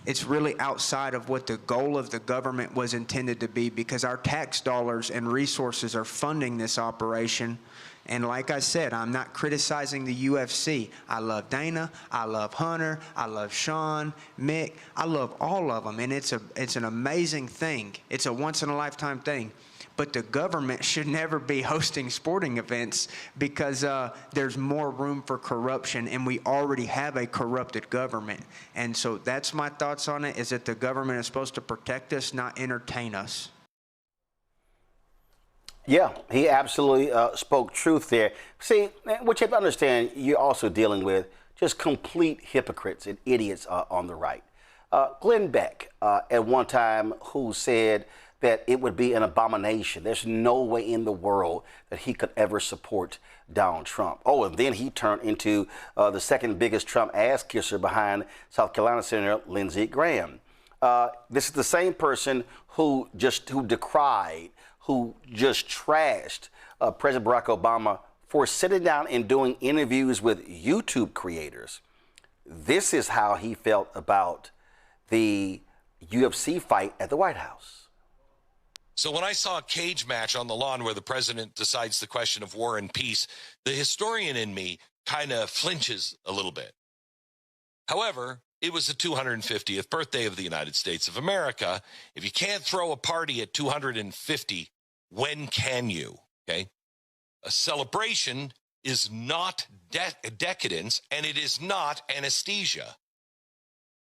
[SPEAKER 16] it's really outside of what the goal of the government was intended to be, because our tax dollars and resources are funding this operation. And like I said, I'm not criticizing the UFC. I love Dana, I love Hunter, I love Sean, Mick, I love all of them, and it's an amazing thing. It's a once-in-a-lifetime thing. but the government should never be hosting sporting events because there's more room for corruption, and we already have a corrupted government. And so that's my thoughts on it, is that the government is supposed to protect us, not entertain us.
[SPEAKER 1] Yeah, he absolutely spoke truth there. See, what you have to understand, you're also dealing with just complete hypocrites and idiots on the right. Glenn Beck, at one time, who said that it would be an abomination. There's no way in the world that he could ever support Donald Trump. Oh, and then he turned into the second biggest Trump ass kisser behind South Carolina Senator Lindsey Graham. This is the same person who decried, who just trashed President Barack Obama for sitting down and doing interviews with YouTube creators. This is how he felt about the UFC fight at the White House.
[SPEAKER 17] So when I saw a cage match on the lawn where the president decides the question of war and peace, the historian in me kind of flinches a little bit. However, it was the 250th birthday of the United States of America. If you can't throw a party at 250, when can you? Okay. A celebration is not decadence, and it is not anesthesia.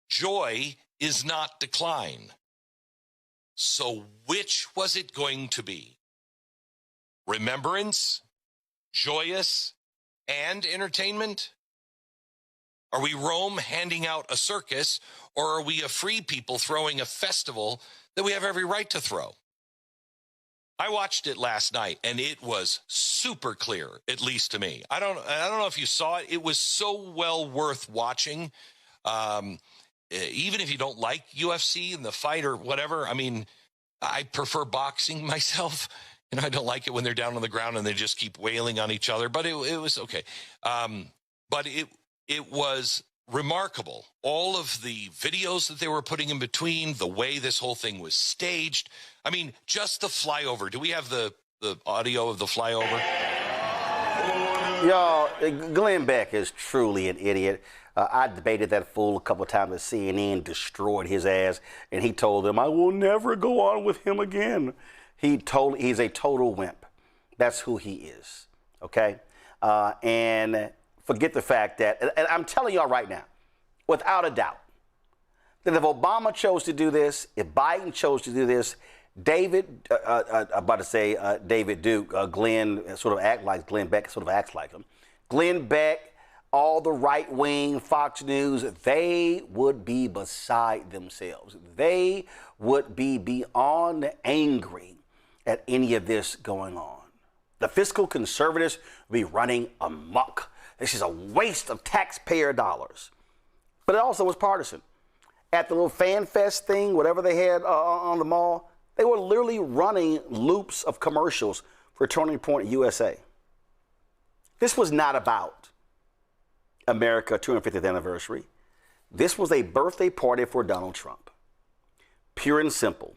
[SPEAKER 17] Joy is not decline. So which was it going to be? Remembrance, joyous, and entertainment? Are we Rome handing out a circus, or are we a free people throwing a festival that we have every right to throw? I watched it last night, and it was super clear, at least to me. I don't know if you saw it. It was so well worth watching. Even if you don't like UFC and the fight or whatever, I mean, I prefer boxing myself. And I don't like it when they're down on the ground and they just keep wailing on each other. But it was okay. But it was remarkable. All of the videos that they were putting in between, the way this whole thing was staged. I mean, just the flyover. Do we have the audio of the flyover?
[SPEAKER 1] Y'all, Glenn Beck is truly an idiot. I debated that fool a couple of times at CNN, destroyed his ass, and he told them, I will never go on with him again. He's a total wimp. That's who he is, okay? And forget the fact that, and I'm telling y'all right now, without a doubt, that if Obama chose to do this, if Biden chose to do this, David Duke, Glenn sort of act like Glenn Beck sort of acts like him. Glenn Beck, all the right-wing Fox News, they would be beside themselves. They would be beyond angry at any of this going on. The fiscal conservatives would be running amok. This is a waste of taxpayer dollars. But it also was partisan. At the little fan fest thing, whatever they had on the mall, they were literally running loops of commercials for Turning Point USA. This was not about America 250th anniversary. This was a birthday party for Donald Trump. Pure and simple.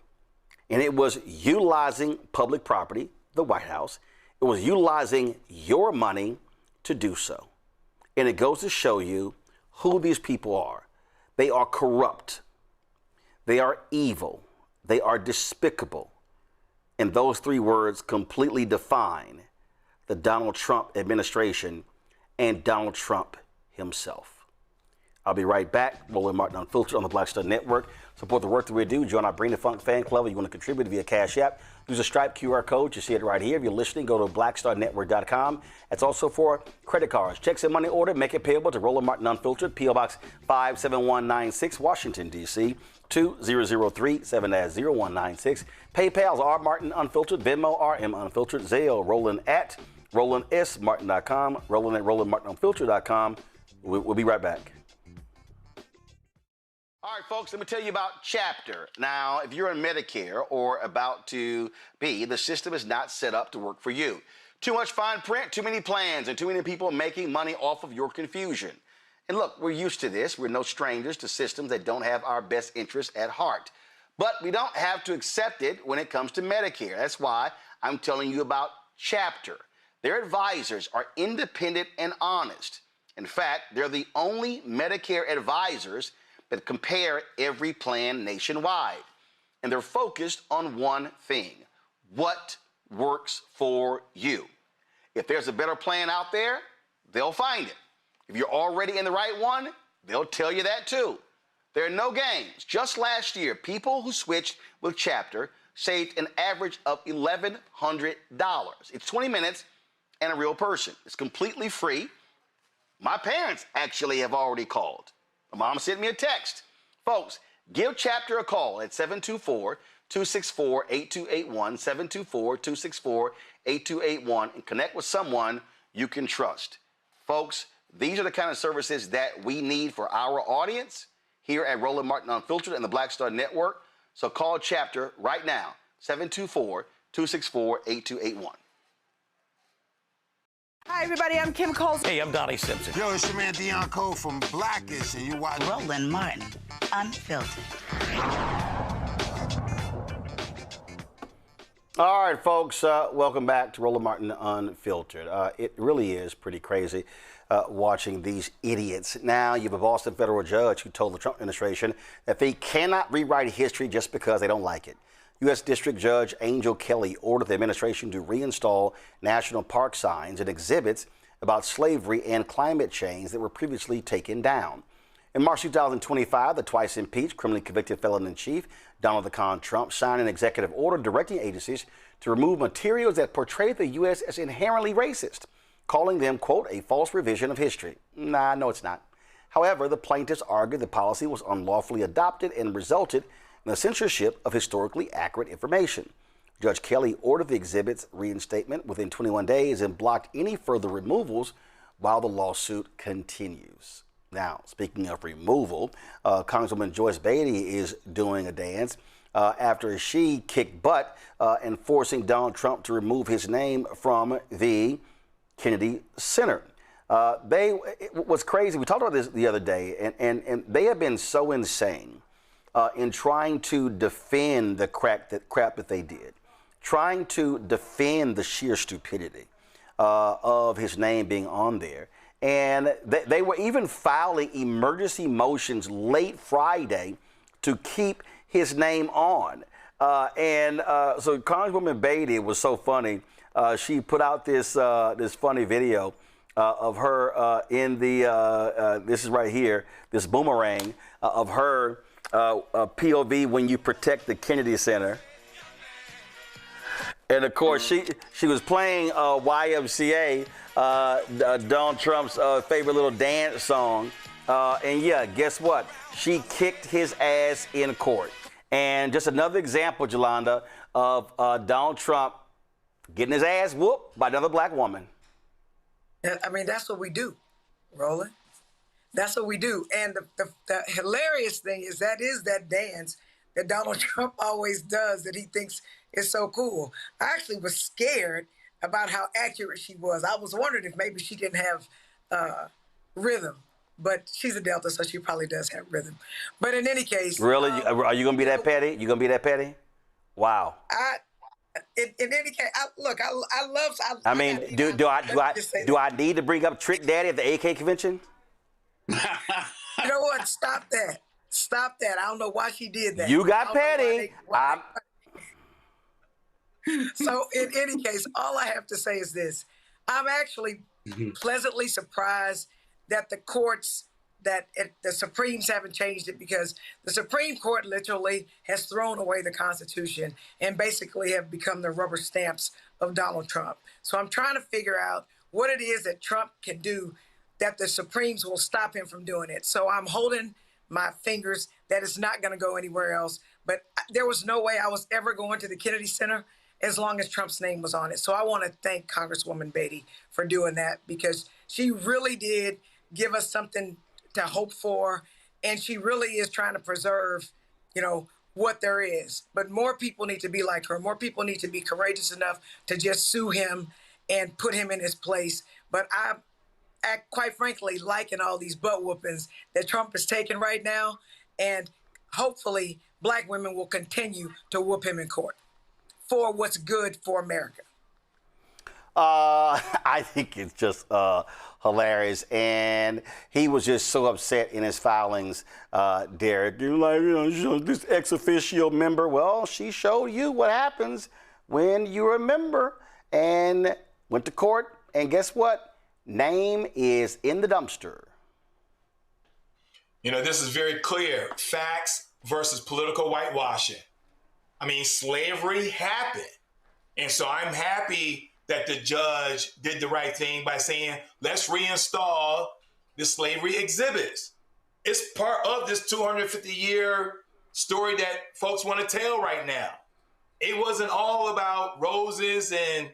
[SPEAKER 1] And it was utilizing public property, the White House. It was utilizing your money to do so. And it goes to show you who these people are. They are corrupt. They are evil. They are despicable. And those three words completely define the Donald Trump administration and Donald Trump himself. I'll be right back. Roland Martin Unfiltered on the Black Star Network. Support the work that we do. Join our Bring the Funk fan club. If you want to contribute via Cash App, use a Stripe QR code. You see it right here. If you're listening, go to blackstarnetwork.com. It's also for credit cards. Checks and money order. Make it payable to Roland Martin Unfiltered, P.O. Box 57196, Washington, D.C. 2003-7-0196. PayPal's R Martin Unfiltered, Venmo RM Unfiltered, Zelle Roland at RolandSMartin.com, Roland at RolandMartinUnfiltered.com. We'll be right back. All right, folks, let me tell you about Chapter. Now, if you're on Medicare or about to be, the system is not set up to work for you. Too much fine print, too many plans, and too many people making money off of your confusion. And look, we're used to this. We're no strangers to systems that don't have our best interests at heart. But we don't have to accept it when it comes to Medicare. That's why I'm telling you about Chapter. Their advisors are independent and honest. In fact, they're the only Medicare advisors that compare every plan nationwide. And they're focused on one thing: what works for you. If there's a better plan out there, they'll find it. If you're already in the right one, they'll tell you that too. There are no games. Just last year, people who switched with Chapter saved an average of $1,100. It's 20 minutes and a real person. It's completely free. My parents actually have already called. My mom sent me a text. Folks, give Chapter a call at 724-264-8281, 724-264-8281, and connect with someone you can trust. Folks, these are the kind of services that we need for our audience here at Roland Martin Unfiltered and the Black Star Network. So call Chapter right now, 724-264-8281.
[SPEAKER 18] Hi, everybody. I'm Kim Coles.
[SPEAKER 19] Hey, I'm Donnie Simpson.
[SPEAKER 20] Yo, it's your man Deion Cole from Blackish, and you watch
[SPEAKER 21] Roland Martin Unfiltered.
[SPEAKER 1] All right, folks, welcome back to Roland Martin Unfiltered. It really is pretty crazy watching these idiots. Now, you have a Boston federal judge who told the Trump administration that they cannot rewrite history just because they don't like it. U.S. District Judge Angel Kelly ordered the administration to reinstall national park signs and exhibits about slavery and climate change that were previously taken down. In March 2025, the twice impeached, criminally convicted felon-in-chief Donald the Con Trump signed an executive order directing agencies to remove materials that portray the U.S. as inherently racist, calling them, quote, a false revision of history. Nah, no, it's not. However, the plaintiffs argued the policy was unlawfully adopted and resulted in the censorship of historically accurate information. Judge Kelly ordered the exhibit's reinstatement within 21 days and blocked any further removals while the lawsuit continues. Now, speaking of removal, Congresswoman Joyce Beatty is doing a dance after she kicked butt in forcing Donald Trump to remove his name from the Kennedy Center. It was crazy. We talked about this the other day, and they have been so insane in trying to defend the crap that they did, trying to defend the sheer stupidity of his name being on there. And they were even filing emergency motions late Friday to keep his name on. So Congresswoman Beatty was so funny. She put out this funny video of her in the, this is right here, this boomerang of her POV when you protect the Kennedy Center. And of course, she was playing YMCA, Donald Trump's favorite little dance song. And yeah, guess what? She kicked his ass in court. And just another example, Jolanda, of Donald Trump getting his ass whooped by another black woman.
[SPEAKER 5] I mean, that's what we do, Roland. That's what we do. And the hilarious thing is that dance that Donald Trump always does that he thinks is so cool. I actually was scared about how accurate she was. I was wondering if maybe she didn't have rhythm, but she's a Delta, so she probably does have rhythm. But in any case.
[SPEAKER 1] Really? Are you going to be that petty? You going to be that petty? Wow.
[SPEAKER 5] In any case, I love.
[SPEAKER 1] I mean, do I need to bring up Trick Daddy at the AK convention?
[SPEAKER 5] You know what? Stop that. Stop that. I don't know why she did that.
[SPEAKER 1] You got petty.
[SPEAKER 5] So in any case, all I have to say is this. I'm actually pleasantly surprised that the courts, the Supremes haven't changed it, because the Supreme Court literally has thrown away the Constitution and basically have become the rubber stamps of Donald Trump. So I'm trying to figure out what it is that Trump can do that the Supremes will stop him from doing it. So I'm holding my fingers that it's not going to go anywhere else. But there was no way I was ever going to the Kennedy Center as long as Trump's name was on it. So I want to thank Congresswoman Beatty for doing that, because she really did give us something to hope for. And she really is trying to preserve, what there is. But more people need to be like her. More people need to be courageous enough to just sue him and put him in his place. But I'm quite frankly liking all these butt whoopings that Trump is taking right now. And hopefully black women will continue to whoop him in court for what's good for America.
[SPEAKER 1] I think it's just hilarious. And he was just so upset in his filings, Derek. You're like, this ex officio member. Well, she showed you what happens when you were a member and went to court, and guess what? Name is in the dumpster.
[SPEAKER 4] You know, this is very clear. Facts versus political whitewashing. I mean, slavery happened. And so I'm happy that the judge did the right thing by saying, let's reinstall the slavery exhibits. It's part of this 250-year story that folks want to tell right now. It wasn't all about roses and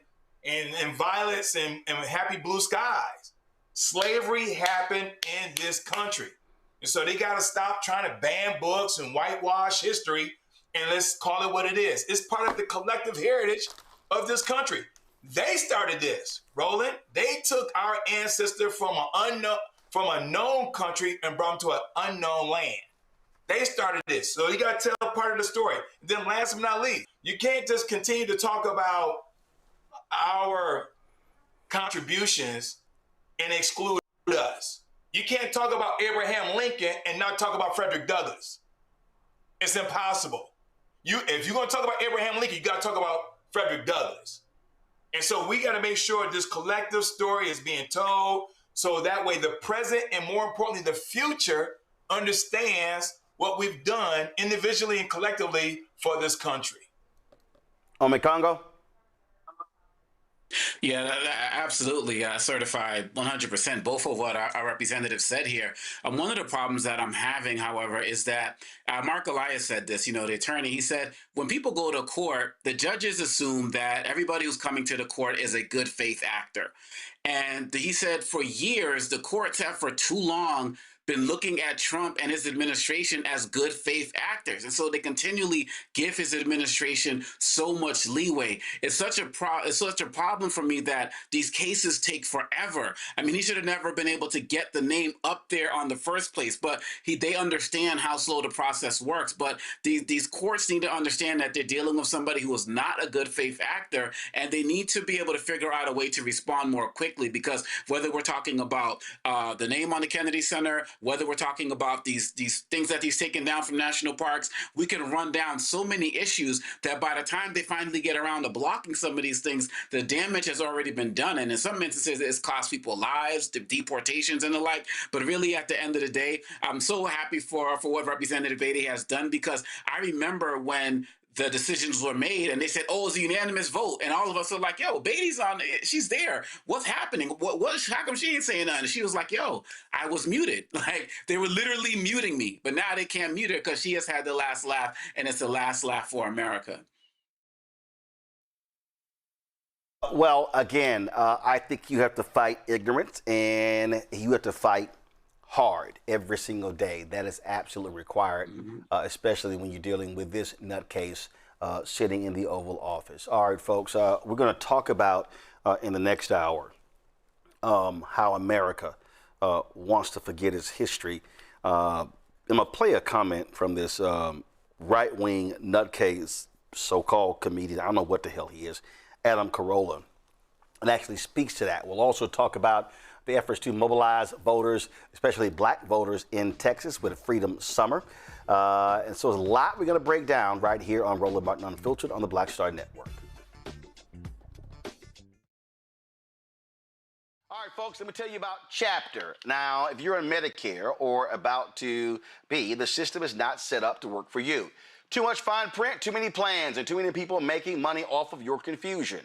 [SPEAKER 4] violets and happy blue skies. Slavery happened in this country. And so they got to stop trying to ban books and whitewash history, and let's call it what it is. It's part of the collective heritage of this country. They started this, Roland. They took our ancestor from a known country and brought them to an unknown land. They started this. So you got to tell part of the story. And then last but not least, you can't just continue to talk about our contributions and exclude us. You can't talk about Abraham Lincoln and not talk about Frederick Douglass. It's impossible. If you're going to talk about Abraham Lincoln, you got to talk about Frederick Douglass. And so we got to make sure this collective story is being told so that way the present and more importantly, the future understands what we've done individually and collectively for this country.
[SPEAKER 1] Congo?
[SPEAKER 6] Yeah, absolutely. Certified 100%. Both of what our representative said here. One of the problems that I'm having, however, is that Mark Elias said this, the attorney, he said, when people go to court, the judges assume that everybody who's coming to the court is a good faith actor. And he said for years, the courts have for too long been looking at Trump and his administration as good faith actors. And so they continually give his administration so much leeway. It's such a problem for me that these cases take forever. I mean, he should have never been able to get the name up there on the first place, but they understand how slow the process works. But these courts need to understand that they're dealing with somebody who is not a good faith actor, and they need to be able to figure out a way to respond more quickly, because whether we're talking about the name on the Kennedy Center, whether we're talking about these things that he's taken down from national parks, we can run down so many issues that by the time they finally get around to blocking some of these things, the damage has already been done. And in some instances, it's cost people lives, deportations and the like. But really, at the end of the day, I'm so happy for what Representative Beatty has done, because I remember when the decisions were made and they said, oh, it's a unanimous vote. And all of us are like, yo, Beatty's on it. She's there. What's happening? How come she ain't saying nothing? She was like, yo, I was muted. Like, they were literally muting me. But now they can't mute her because she has had the last laugh, and it's the last laugh for America.
[SPEAKER 1] Well, again, I think you have to fight ignorance, and you have to fight hard every single day. That is absolutely required, especially when you're dealing with this nutcase sitting in the Oval Office. All right, folks, we're going to talk about in the next hour how America wants to forget its history. I'm going to play a comment from this right-wing nutcase so-called comedian. I don't know what the hell he is, Adam Carolla, and actually speaks to that. We'll also talk about the efforts to mobilize voters, especially black voters in Texas with a Freedom Summer. And so there's a lot we're going to break down right here on Roland Martin Unfiltered on the Black Star Network. All right, folks, let me tell you about Chapter. Now, if you're on Medicare or about to be, the system is not set up to work for you. Too much fine print, too many plans, and too many people making money off of your confusion.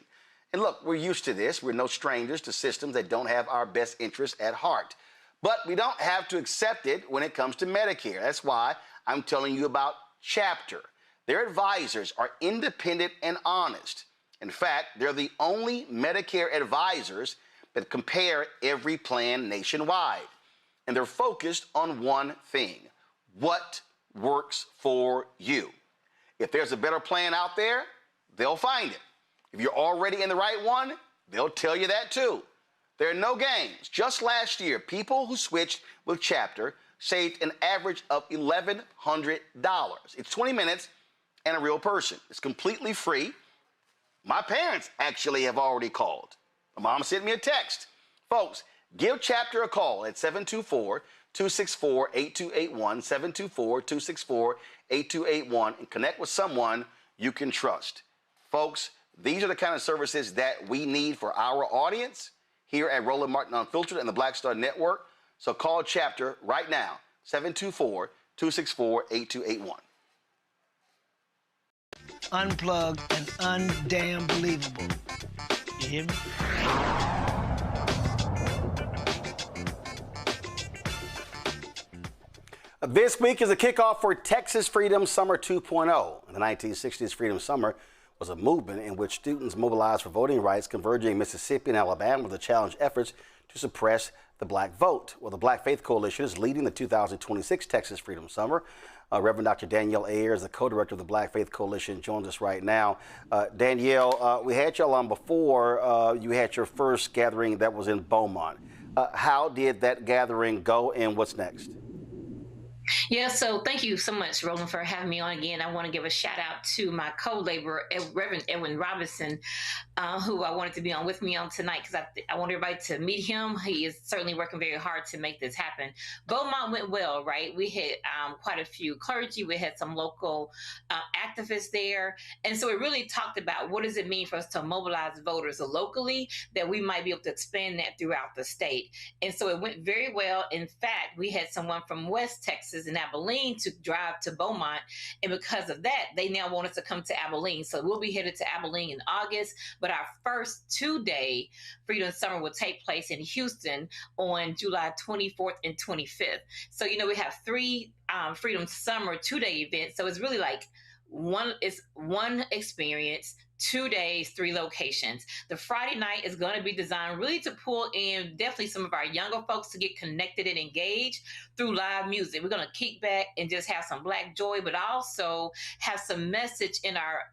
[SPEAKER 1] And look, we're used to this. We're no strangers to systems that don't have our best interests at heart. But we don't have to accept it when it comes to Medicare. That's why I'm telling you about Chapter. Their advisors are independent and honest. In fact, they're the only Medicare advisors that compare every plan nationwide. And they're focused on one thing: what works for you. If there's a better plan out there, they'll find it. If you're already in the right one, they'll tell you that too. There are no games. Just last year, people who switched with Chapter saved an average of $1,100. It's 20 minutes and a real person. It's completely free. My parents actually have already called. My mom sent me a text. Folks, give Chapter a call at 724-264-8281, 724-264-8281, and connect with someone you can trust. Folks, These are the kind of services that we need for our audience here at Roland Martin Unfiltered and the Black Star Network. So call Chapter right now, 724-264-8281.
[SPEAKER 7] Unplugged and undamn believable. You hear me?
[SPEAKER 1] This week is a kickoff for Texas Freedom Summer 2.0. In the 1960s, Freedom Summer was a movement in which students mobilized for voting rights converging in Mississippi and Alabama to challenge efforts to suppress the black vote. Well, the Black Faith Coalition is leading the 2026 Texas Freedom Summer. Reverend Dr. Danielle Ayers, the co-director of the Black Faith Coalition, joins us right now. Danielle, we had y'all on before. You had your first gathering that was in Beaumont. How did that gathering go, and what's next?
[SPEAKER 19] Yeah, so thank you so much, Roland, for having me on again. I want to give a shout out to my co-laborer, Reverend Edwin Robinson, who I wanted to be on with me on tonight because I want everybody to meet him. He is certainly working very hard to make this happen. Beaumont went well, right? We had quite a few clergy. We had some local activists there. And so it really talked about what does it mean for us to mobilize voters locally, that we might be able to expand that throughout the state. And so it went very well. In fact, we had someone from West Texas in Abilene to drive to Beaumont. And because of that, they now want us to come to Abilene. So we'll be headed to Abilene in August. But our first 2-day Freedom Summer will take place in Houston on July 24th and 25th. So, you know, we have 3 Freedom Summer 2-day events. So it's really like one experience, 2 days, 3 locations. The Friday night is going to be designed really to pull in definitely some of our younger folks to get connected and engaged through live music. We're going to kick back and just have some Black joy, but also have some message in our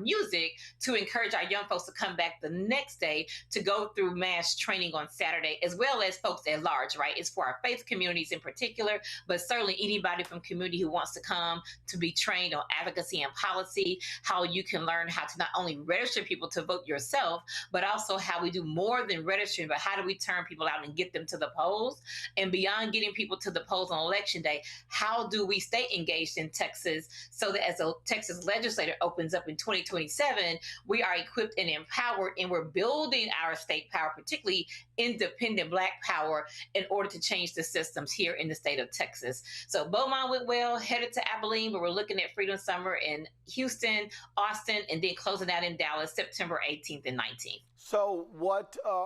[SPEAKER 19] music to encourage our young folks to come back the next day to go through mass training on Saturday, as well as folks at large, right? It's for our faith communities in particular, but certainly anybody from community who wants to come to be trained on advocacy and policy, how you can learn how to not only register people to vote yourself, but also how we do more than registering, but how do we turn people out and get them to the polls? And beyond getting people to the polls on election day, how do we stay engaged in Texas so that as a Texas legislature opens up in 2027, we are equipped and empowered, and we're building our state power, particularly independent Black power, in order to change the systems here in the state of Texas. So Beaumont went well, headed to Abilene, but we're looking at Freedom Summer in Houston, Austin, and then closing out in Dallas, September 18th and 19th.
[SPEAKER 1] So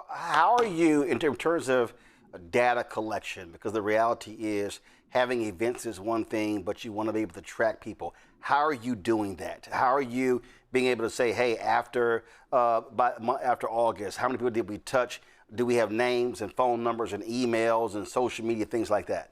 [SPEAKER 1] how are you in terms of data collection? Because the reality is having events is one thing, but you want to be able to track people. How are you doing that? How are you being able to say, hey, after August, how many people did we touch? Do we have names and phone numbers and emails and social media, things like that?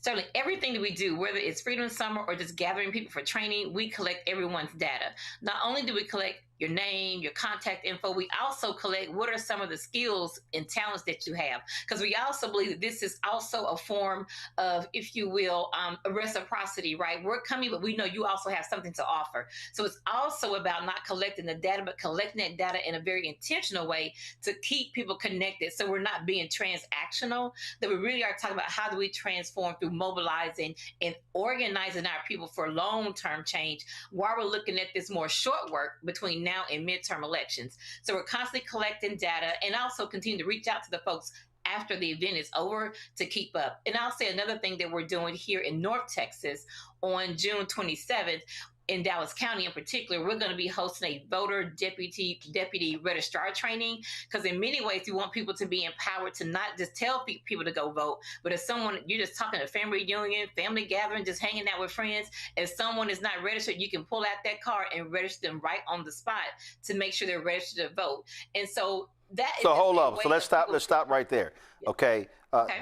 [SPEAKER 19] Certainly, everything that we do, whether it's Freedom Summer or just gathering people for training, we collect everyone's data. Not only do we collect your name, your contact info, we also collect what are some of the skills and talents that you have. Because we also believe that this is also a form of, if you will, a reciprocity, right? We're coming, but we know you also have something to offer. So it's also about not collecting the data, but collecting that data in a very intentional way to keep people connected. So we're not being transactional, that we really are talking about how do we transform through mobilizing and organizing our people for long-term change, while we're looking at this more short work between now and midterm elections. So we're constantly collecting data and also continue to reach out to the folks after the event is over to keep up. And I'll say another thing that we're doing here in North Texas on June 27th, in Dallas County in particular, we're going to be hosting a voter deputy registrar training, because in many ways we want people to be empowered to not just tell people to go vote, but if someone, you're just talking to a family reunion, family gathering, just hanging out with friends, if someone is not registered, you can pull out that card and register them right on the spot to make sure they're registered to vote. And so that is
[SPEAKER 1] hold up. So let's stop right there. Yeah. Okay.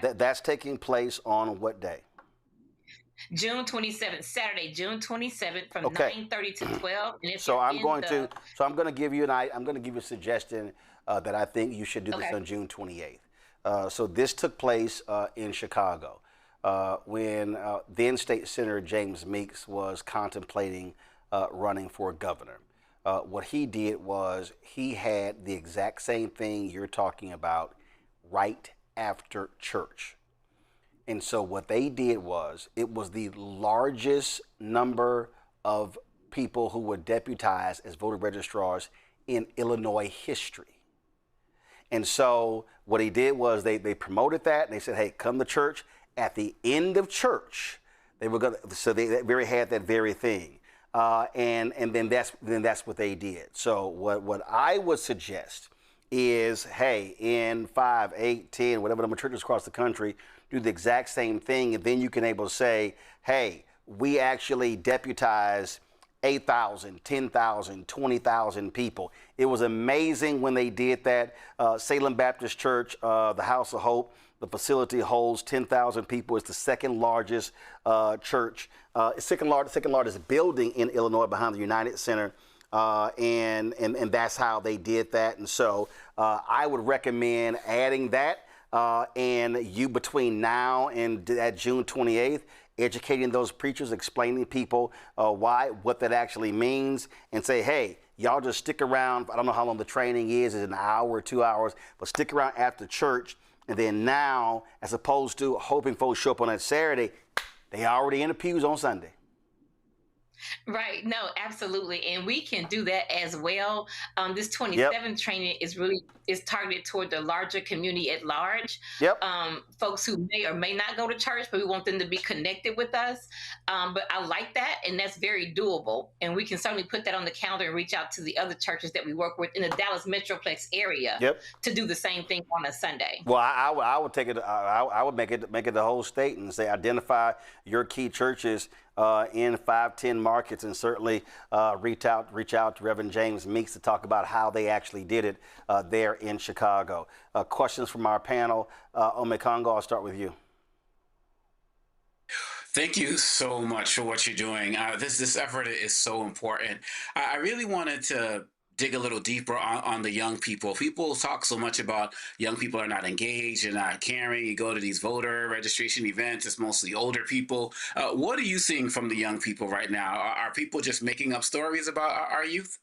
[SPEAKER 1] That's taking place on what day?
[SPEAKER 19] June 27th, Saturday, June 27th, from 9:30 to 12. And
[SPEAKER 1] so I'm going to give you a suggestion that I think you should do this on June 28th. So this took place in Chicago when then State Senator James Meeks was contemplating running for governor. What he did was he had the exact same thing you're talking about right after church. And so what they did was, it was the largest number of people who were deputized as voter registrars in Illinois history. And so what he did was they promoted that, and they said, hey, come to church. At the end of church, they were going to, so they had that very thing. And then that's what they did. So what I would suggest is, hey, in 5, 8, 10, whatever number of churches across the country, do the exact same thing, and then you can able to say, hey, we actually deputize 8,000, 10,000, 20,000 people. It was amazing when they did that. Salem Baptist Church, the House of Hope, the facility holds 10,000 people. It's the second largest church, second largest building in Illinois behind the United Center. And that's how they did that. And so I would recommend adding that. And you, between now and that June 28th, educating those preachers, explaining to people what that actually means, and say, hey, y'all just stick around. I don't know how long the training is an hour or 2 hours, but stick around after church. And then now, as opposed to hoping folks show up on that Saturday, they already in the pews on Sunday.
[SPEAKER 19] Right. No, absolutely. And we can do that as well. This 27 training is targeted toward the larger community at large. Folks who may or may not go to church, but we want them to be connected with us. But I like that, and that's very doable. And we can certainly put that on the calendar and reach out to the other churches that we work with in the Dallas Metroplex area to do the same thing on a Sunday.
[SPEAKER 1] Well, I would take it. I would make it the whole state and say identify your key churches in 5, 10 markets, and certainly reach out to Reverend James Meeks to talk about how they actually did it there in Chicago. Questions from our panel. Omekongo, I'll start with you.
[SPEAKER 6] Thank you so much for what you're doing. This effort is so important. I really wanted to dig a little deeper on the young people. People talk so much about young people are not engaged and not caring. You go to these voter registration events, it's mostly older people. What are you seeing from the young people right now? Are people just making up stories about our youth?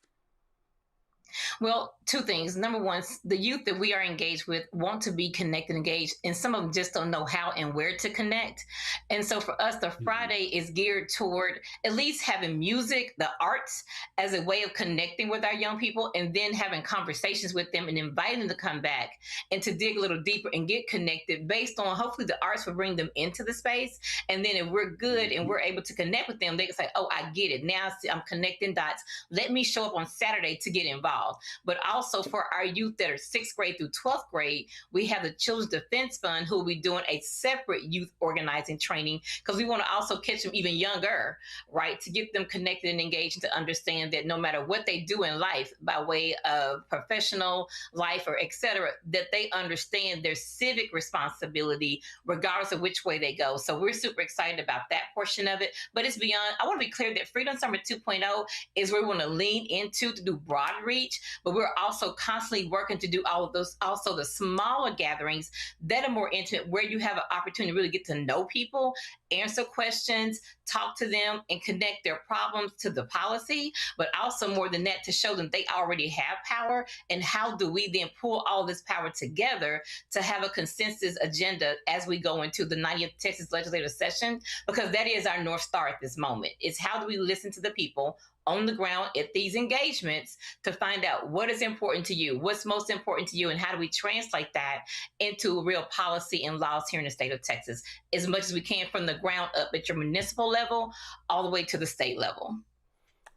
[SPEAKER 19] Well, two things. Number one, the youth that we are engaged with want to be connected, engaged, and some of them just don't know how and where to connect. And so for us, the Friday is geared toward at least having music, the arts, as a way of connecting with our young people, and then having conversations with them and inviting them to come back and to dig a little deeper and get connected based on, hopefully the arts will bring them into the space. And then if we're good and we're able to connect with them, they can say, oh, I get it. Now I'm connecting dots. Let me show up on Saturday to get involved. But also for our youth that are 6th grade through 12th grade, we have the Children's Defense Fund who will be doing a separate youth organizing training, because we want to also catch them even younger, right? To get them connected and engaged, and to understand that no matter what they do in life by way of professional life or et cetera, that they understand their civic responsibility regardless of which way they go. So we're super excited about that portion of it. But it's beyond. I want to be clear that Freedom Summer 2.0 is where we want to lean into to do broad reach. But we're also constantly working to do all of those, also the smaller gatherings that are more intimate, where you have an opportunity to really get to know people, answer questions, talk to them, and connect their problems to the policy, but also more than that, to show them they already have power, and how do we then pull all this power together to have a consensus agenda as we go into the 90th Texas legislative session, because that is our North Star at this moment. It's how do we listen to the people on the ground at these engagements to find out what is important to you, what's most important to you, and how do we translate that into real policy and laws here in the state of Texas, as much as we can from the ground up at your municipal level all the way to the state level.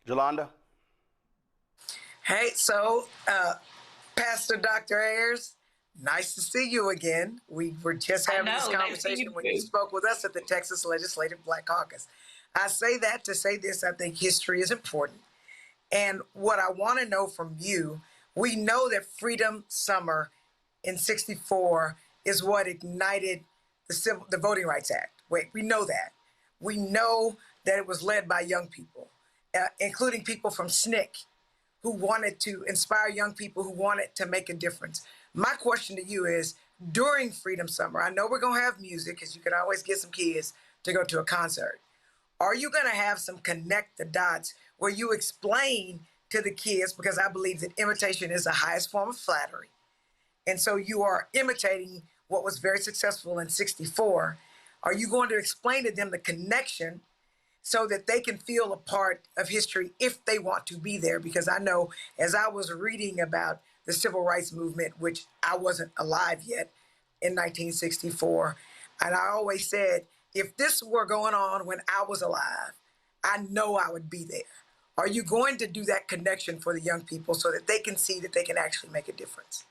[SPEAKER 1] Jolanda?
[SPEAKER 5] Hey, so Pastor Dr. Ayers, nice to see you again. We were just having this conversation when you spoke with us at the Texas Legislative Black Caucus. I say that to say this: I think history is important. And what I want to know from you, we know that Freedom Summer in '64 is what ignited the Voting Rights Act. We know that. We know that it was led by young people, including people from SNCC, who wanted to inspire young people, who wanted to make a difference. My question to you is, during Freedom Summer, I know we're going to have music, because you can always get some kids to go to a concert. Are you going to have some connect the dots where you explain to the kids, because I believe that imitation is the highest form of flattery. And so you are imitating what was very successful in '64. Are you going to explain to them the connection so that they can feel a part of history if they want to be there. Because I know as I was reading about the civil rights movement, which I wasn't alive yet in 1964, and I always said, if this were going on when I was alive, I know I would be there. Are you going to do that connection for the young people so that they can see that they can actually make a difference?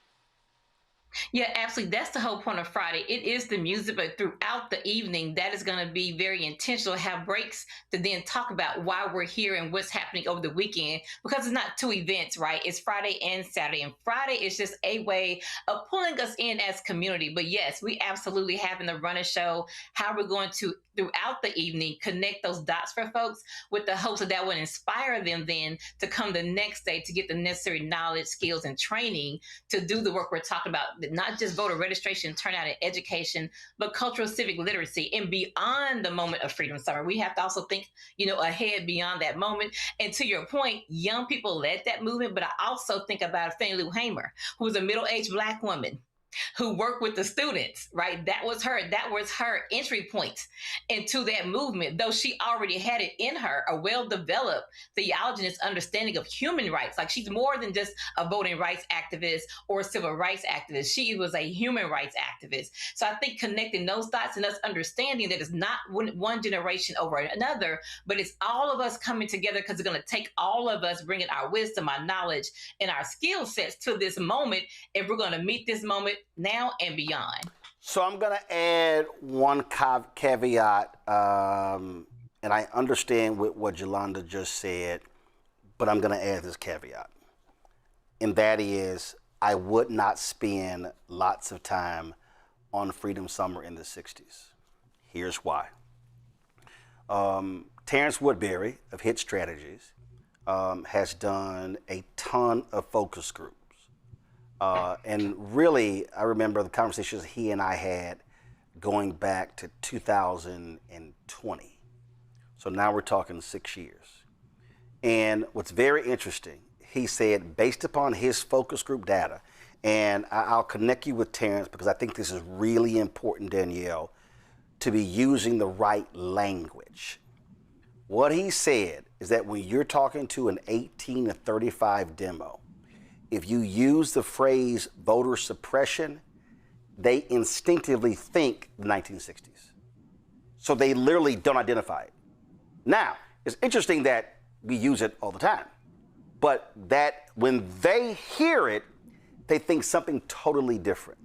[SPEAKER 19] Yeah, absolutely. That's the whole point of Friday. It is the music, but throughout the evening, that is going to be very intentional. Have breaks to then talk about why we're here and what's happening over the weekend, because it's not two events, right? It's Friday and Saturday. And Friday is just a way of pulling us in as community. But yes, we absolutely have in the running show how we're going to, throughout the evening, connect those dots for folks with the hopes that would inspire them then to come the next day to get the necessary knowledge, skills, and training to do the work we're talking about. Not just voter registration, turnout, and education, but cultural civic literacy and beyond the moment of Freedom Summer. We have to also think, ahead beyond that moment. And to your point, young people led that movement, but I also think about Fannie Lou Hamer, who was a middle-aged Black woman who worked with the students, right? That was her entry point into that movement, though she already had it in her, a well-developed theologianist understanding of human rights. Like, she's more than just a voting rights activist or a civil rights activist. She was a human rights activist. So I think connecting those dots and us understanding that it's not one generation over another, but it's all of us coming together, because it's going to take all of us bringing our wisdom, our knowledge, and our skill sets to this moment if we're going to meet this moment now and beyond.
[SPEAKER 1] So I'm going to add one caveat, and I understand what Yolanda just said, but I'm going to add this caveat. And that is, I would not spend lots of time on Freedom Summer in the 60s. Here's why. Terrence Woodbury of Hit Strategies has done a ton of focus groups. And really, I remember the conversations he and I had going back to 2020. So now we're talking 6 years. And what's very interesting, he said, based upon his focus group data, and I'll connect you with Terrence because I think this is really important, Danielle, to be using the right language. What he said is that when you're talking to an 18 to 35 demo, if you use the phrase voter suppression, they instinctively think the 1960s. So they literally don't identify it. Now, it's interesting that we use it all the time, but that when they hear it, they think something totally different.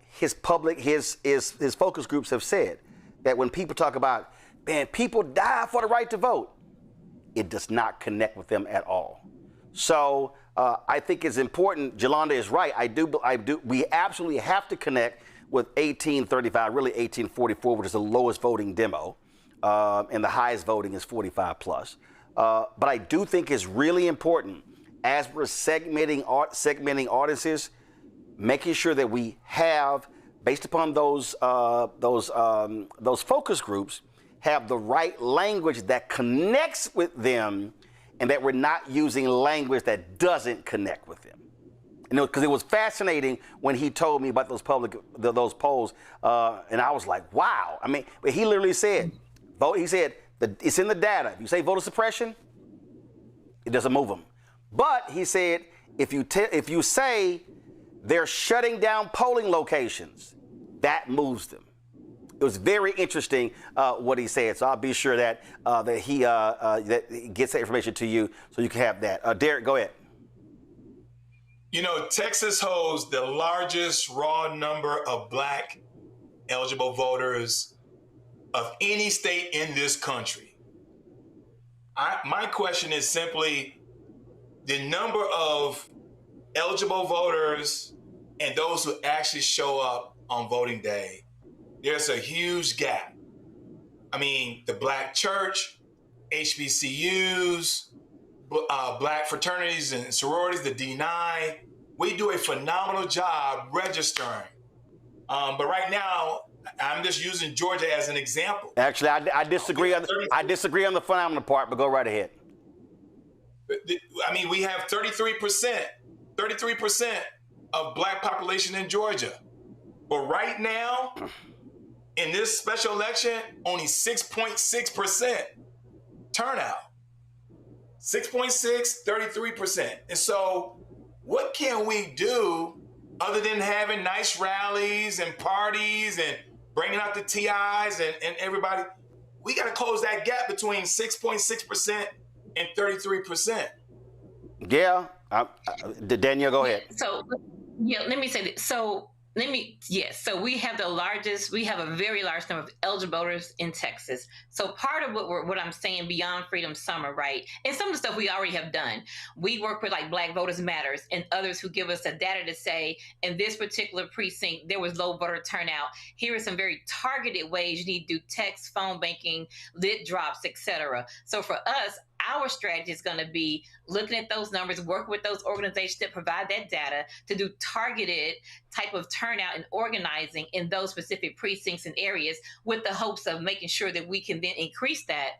[SPEAKER 1] His focus groups have said that when people talk about, man, people die for the right to vote, it does not connect with them at all. So I think it's important. Yolanda is right. I do. We absolutely have to connect with 1835, really 1844, which is the lowest voting demo, and the highest voting is 45 plus. But I do think it's really important as we're segmenting audiences, making sure that we have, based upon those focus groups, have the right language that connects with them, and that we're not using language that doesn't connect with them. Because it was fascinating when he told me about those polls, and I was like, wow. I mean, but he literally said, he said, it's in the data. If you say voter suppression, it doesn't move them. But he said, if you say they're shutting down polling locations, that moves them. It was very interesting what he said. So I'll be sure that he gets that information to you so you can have that. Derek, go ahead.
[SPEAKER 4] Texas holds the largest raw number of Black eligible voters of any state in this country. My question is simply the number of eligible voters and those who actually show up on voting day. There's a huge gap. I mean, the Black church, HBCUs, Black fraternities and sororities, the D9, we do a phenomenal job registering. But right now, I'm just using Georgia as an example.
[SPEAKER 1] Actually, I disagree. I disagree on the phenomenal part, but go right ahead.
[SPEAKER 4] I mean, we have 33% of Black population in Georgia. But right now, In this special election, only 6.6% turnout. 6.6, 33%. And so what can we do other than having nice rallies and parties and bringing out the TIs and everybody? We got to close that gap between 6.6% and 33%.
[SPEAKER 1] Yeah. Danielle, go ahead.
[SPEAKER 19] So, yeah, let me say that. So we have a very large number of eligible voters in Texas. So part of what I'm saying beyond Freedom Summer, right? And some of the stuff we already have done. We work with like Black Voters Matters and others who give us the data to say, in this particular precinct, there was low voter turnout. Here are some very targeted ways you need to do text, phone banking, lit drops, etc. So for us, our strategy is going to be looking at those numbers, working with those organizations that provide that data to do targeted type of turnout and organizing in those specific precincts and areas with the hopes of making sure that we can then increase that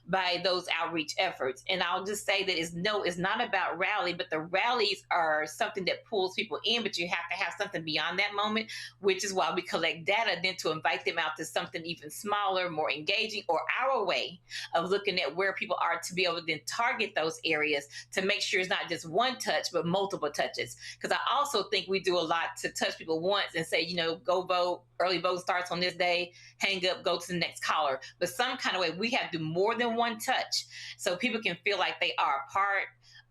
[SPEAKER 19] by those outreach efforts. And I'll just say that it's not about rally, but the rallies are something that pulls people in, but you have to have something beyond that moment, which is why we collect data then to invite them out to something even smaller, more engaging, or our way of looking at where people are to be able to then target those areas to make sure it's not just one touch, but multiple touches. Because I also think we do a lot to touch people once and say, go vote, early vote starts on this day, hang up, go to the next caller. But some kind of way we have to do more than one touch so people can feel like they are a part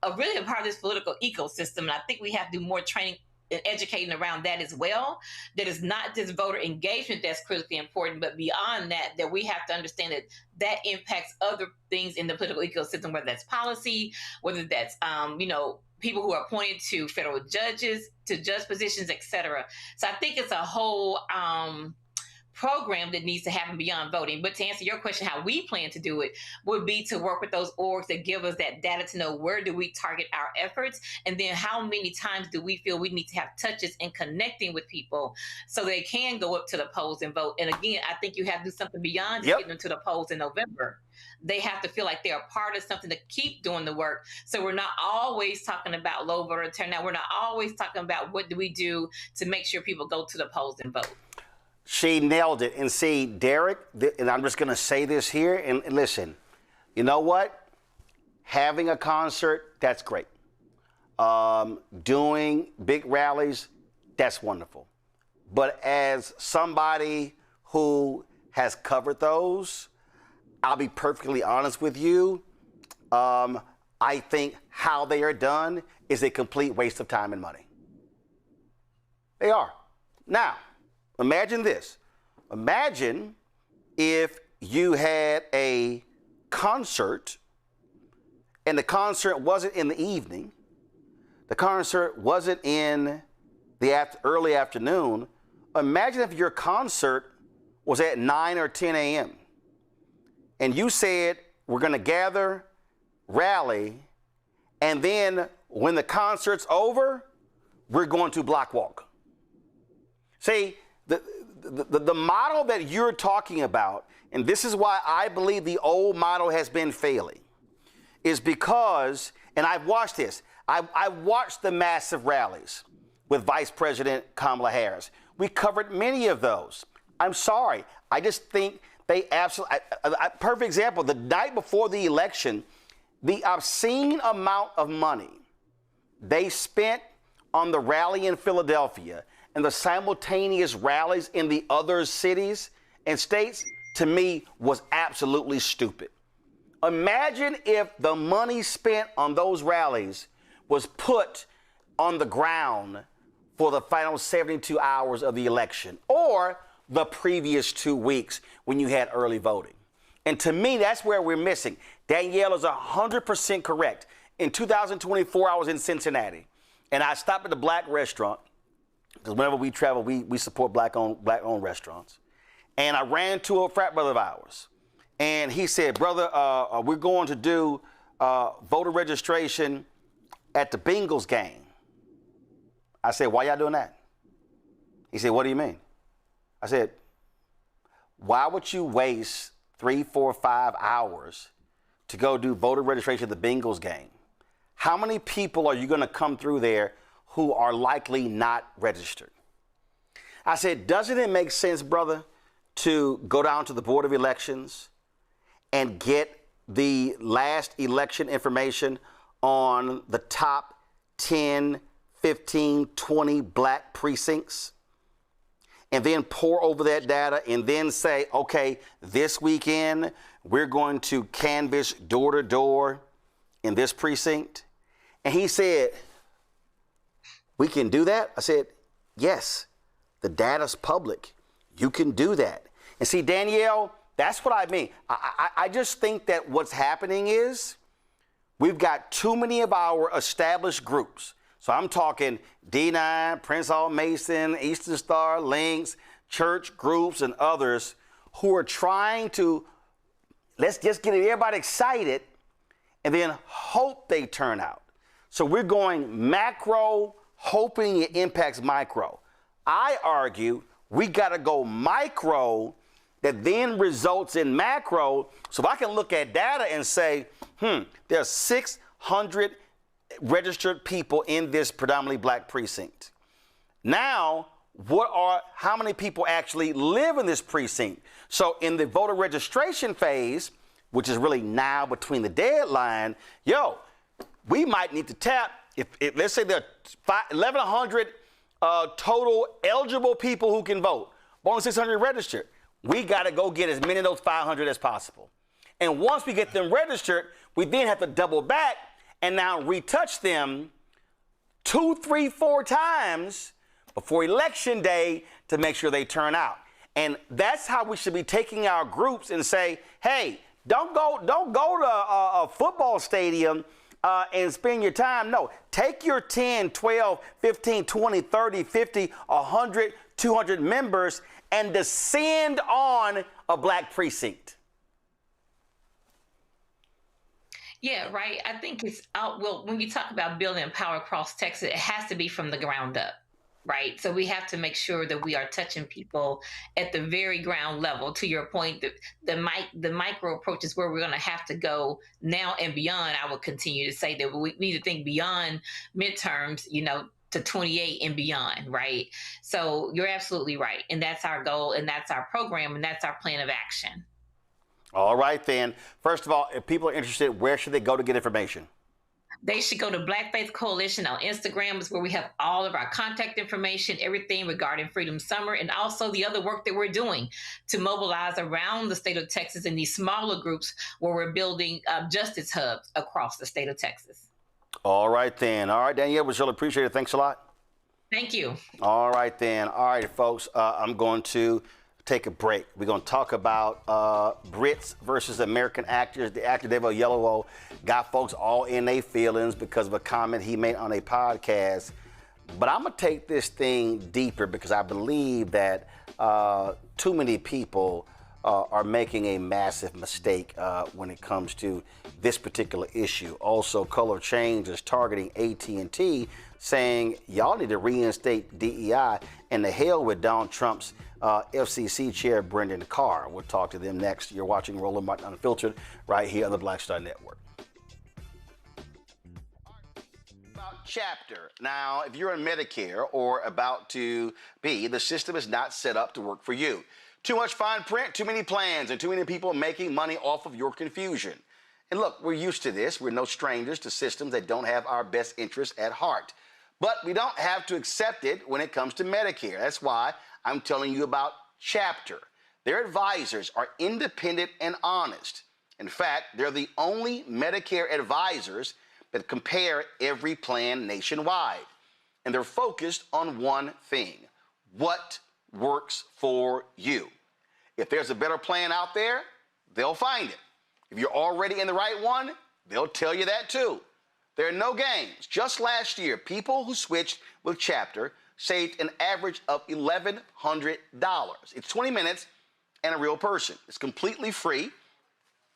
[SPEAKER 19] of this political ecosystem. And I think we have to do more training and educating around that as well. That is not just voter engagement that's critically important, but beyond that we have to understand that impacts other things in the political ecosystem, whether that's policy, whether that's people who are appointed to federal judges, to judge positions, etc. So I think it's a whole program that needs to happen beyond voting. But to answer your question, how we plan to do it would be to work with those orgs that give us that data to know where do we target our efforts, and then how many times do we feel we need to have touches in connecting with people so they can go up to the polls and vote. And again, I think you have to do something beyond just getting them to the polls in November. They have to feel like they're a part of something to keep doing the work. So we're not always talking about low voter turnout. We're not always talking about what do we do to make sure people go to the polls and vote.
[SPEAKER 1] She nailed it. And see, Derek, and I'm just going to say this here, and listen, you know what? Having a concert, that's great. Doing big rallies, that's wonderful. But as somebody who has covered those, I'll be perfectly honest with you. I think how they are done is a complete waste of time and money. They are. Now, imagine this. Imagine if you had a concert and the concert wasn't in the evening, the concert wasn't in the early afternoon. Imagine if your concert was at 9 or 10 a.m. and you said, we're going to gather, rally, and then when the concert's over, we're going to block walk. See, the model that you're talking about, and this is why I believe the old model has been failing, is because, and I've watched this, I've watched the massive rallies with Vice President Kamala Harris. We covered many of those. I'm sorry. I just think they absolutely, perfect example, the night before the election, the obscene amount of money they spent on the rally in Philadelphia and the simultaneous rallies in the other cities and states, to me, was absolutely stupid. Imagine if the money spent on those rallies was put on the ground for the final 72 hours of the election or the previous 2 weeks when you had early voting. And to me, that's where we're missing. Danielle is 100% correct. In 2024, I was in Cincinnati, and I stopped at a black restaurant, because whenever we travel, we support black-owned restaurants. And I ran to a frat brother of ours, and he said, brother, we're going to do voter registration at the Bengals game. I said, why y'all doing that? He said, what do you mean? I said, why would you waste 3, 4, 5 hours to go do voter registration at the Bengals game? How many people are you going to come through there who are likely not registered? I said, doesn't it make sense, brother, to go down to the Board of Elections and get the last election information on the top 10, 15, 20 black precincts, and then pour over that data and then say, okay, this weekend we're going to canvass door to door in this precinct? And he said, we can do that? I said, yes, the data's public. You can do that. And see, Danielle, that's what I mean. I just think that what's happening is we've got too many of our established groups. So I'm talking D9, Prince Hall Mason, Eastern Star, Links, church groups, and others who are trying to, let's just get everybody excited and then hope they turn out. So we're going macro, hoping it impacts micro. I argue we got to go micro that then results in macro. So if I can look at data and say, there's 600 registered people in this predominantly black precinct. Now, how many people actually live in this precinct? So in the voter registration phase, which is really now between the deadline, we might need to tap, if let's say there are 1,100 total eligible people who can vote, but only 600 registered. We got to go get as many of those 500 as possible. And once we get them registered, we then have to double back and now retouch them 2, 3, 4 times before election day to make sure they turn out. And that's how we should be taking our groups and say, hey, don't go to a football stadium and spend your time. No, take your 10, 12, 15, 20, 30, 50, 100, 200 members and descend on a black precinct.
[SPEAKER 19] Yeah, right. I think it's out. Well, when you talk about building power across Texas, it has to be from the ground up, right? So we have to make sure that we are touching people at the very ground level. To your point, the micro approach is where we're going to have to go now and beyond. I will continue to say that we need to think beyond midterms, to 28 and beyond, right? So you're absolutely right. And that's our goal, and that's our program, and that's our plan of action.
[SPEAKER 1] All right, then. First of all, if people are interested, where should they go to get information?
[SPEAKER 19] They should go to Black Faith Coalition on Instagram, is where we have all of our contact information, everything regarding Freedom Summer, and also the other work that we're doing to mobilize around the state of Texas in these smaller groups where we're building justice hubs across the state of Texas.
[SPEAKER 1] All right, then. All right, Danielle, we really appreciate it. Thanks a lot.
[SPEAKER 19] Thank you.
[SPEAKER 1] All right, then. All right, folks, I'm going to take a break. We're going to talk about Brits versus American actors. The actor David Oyelowo got folks all in their feelings because of a comment he made on a podcast. But I'm going to take this thing deeper because I believe that too many people are making a massive mistake when it comes to this particular issue. Also, Color Change is targeting AT&T, saying y'all need to reinstate DEI, and the hell with Donald Trump's FCC chair, Brendan Carr. We'll talk to them next. You're watching Roland Martin Unfiltered right here on the Black Star Network. About Chapter. Now, if you're in Medicare or about to be, the system is not set up to work for you. Too much fine print, too many plans, and too many people making money off of your confusion. And look, we're used to this. We're no strangers to systems that don't have our best interests at heart. But we don't have to accept it when it comes to Medicare. That's why I'm telling you about Chapter. Their advisors are independent and honest. In fact, they're the only Medicare advisors that compare every plan nationwide. And they're focused on one thing: what works for you. If there's a better plan out there, they'll find it. If you're already in the right one, they'll tell you that too. There are no games. Just last year, people who switched with Chapter saved an average of $1,100. It's 20 minutes and a real person. It's completely free.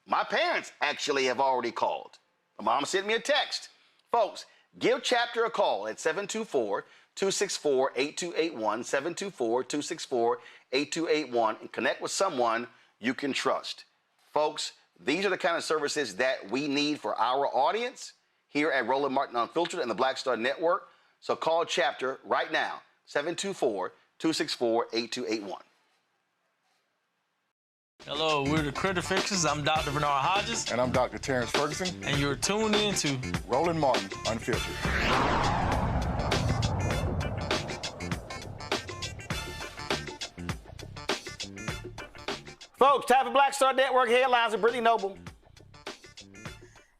[SPEAKER 1] My parents actually have already called. My mom sent me a text. Folks, give Chapter a call at 724-264-8281, 724-264-8281, and connect with someone you can trust. Folks, these are the kind of services that we need for our audience here at Roland Martin Unfiltered and the Black Star Network. So call Chapter right now, 724-264-8281.
[SPEAKER 2] Hello, we're the Critter Fixers. I'm Dr. Bernard Hodges.
[SPEAKER 13] And I'm Dr. Terrence Ferguson.
[SPEAKER 2] And you're tuned in to
[SPEAKER 13] Roland Martin Unfiltered.
[SPEAKER 1] Folks, time for Black Star Network headlines with Brittany Noble.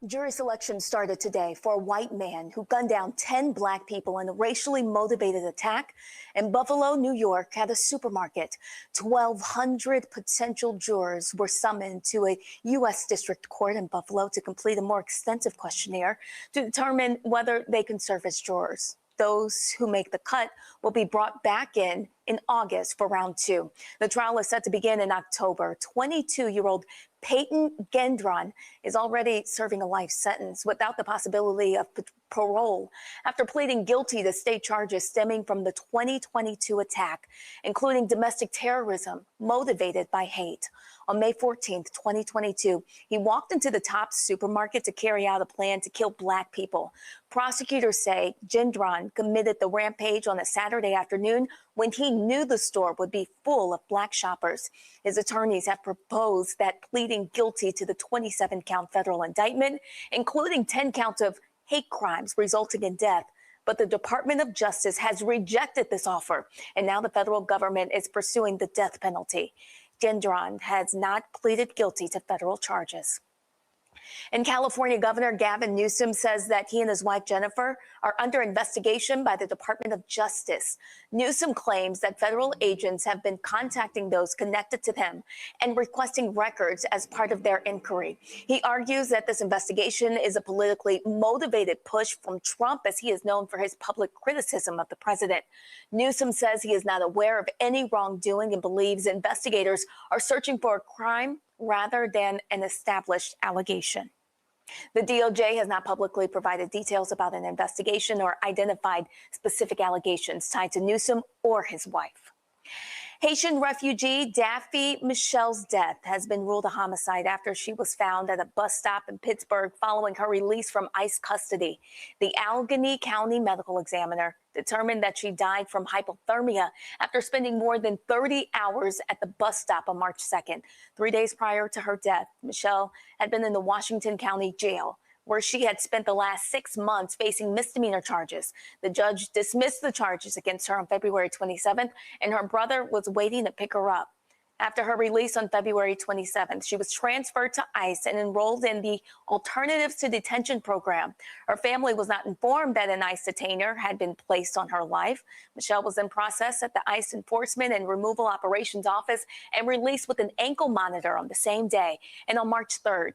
[SPEAKER 22] Jury selection started today for a white man who gunned down 10 black people in a racially motivated attack in Buffalo, New York at a supermarket. 1,200 potential jurors were summoned to a U.S. District Court in Buffalo to complete a more extensive questionnaire to determine whether they can serve as jurors. Those who make the cut will be brought back in August for round 2. The trial is set to begin in October. 22-year-old Peyton Gendron is already serving a life sentence without the possibility of parole after pleading guilty to state charges stemming from the 2022 attack, including domestic terrorism motivated by hate. On May 14, 2022, he walked into the Tops supermarket to carry out a plan to kill black people. Prosecutors say Gendron committed the rampage on a Saturday afternoon when he knew the store would be full of black shoppers. His attorneys have proposed that pleading guilty to the 27-count federal indictment, including 10 counts of hate crimes resulting in death. But the Department of Justice has rejected this offer, and now the federal government is pursuing the death penalty. Gendron has not pleaded guilty to federal charges. And California Governor Gavin Newsom says that he and his wife Jennifer are under investigation by the Department of Justice. Newsom claims that federal agents have been contacting those connected to them and requesting records as part of their inquiry. He argues that this investigation is a politically motivated push from Trump, as he is known for his public criticism of the president. Newsom says he is not aware of any wrongdoing and believes investigators are searching for a crime rather than an established allegation. The DOJ has not publicly provided details about an investigation or identified specific allegations tied to Newsom or his wife. Haitian refugee Daffy Michelle's death has been ruled a homicide after she was found at a bus stop in Pittsburgh following her release from ICE custody. The Allegheny County medical examiner determined that she died from hypothermia after spending more than 30 hours at the bus stop on March 2nd. 3 days prior to her death, Michelle had been in the Washington County Jail, where she had spent the last 6 months facing misdemeanor charges. The judge dismissed the charges against her on February 27th, and her brother was waiting to pick her up. After her release on February 27th, she was transferred to ICE and enrolled in the Alternatives to Detention program. Her family was not informed that an ICE detainer had been placed on her life. Michelle was in process at the ICE Enforcement and Removal Operations Office and released with an ankle monitor on the same day. And on March 3rd,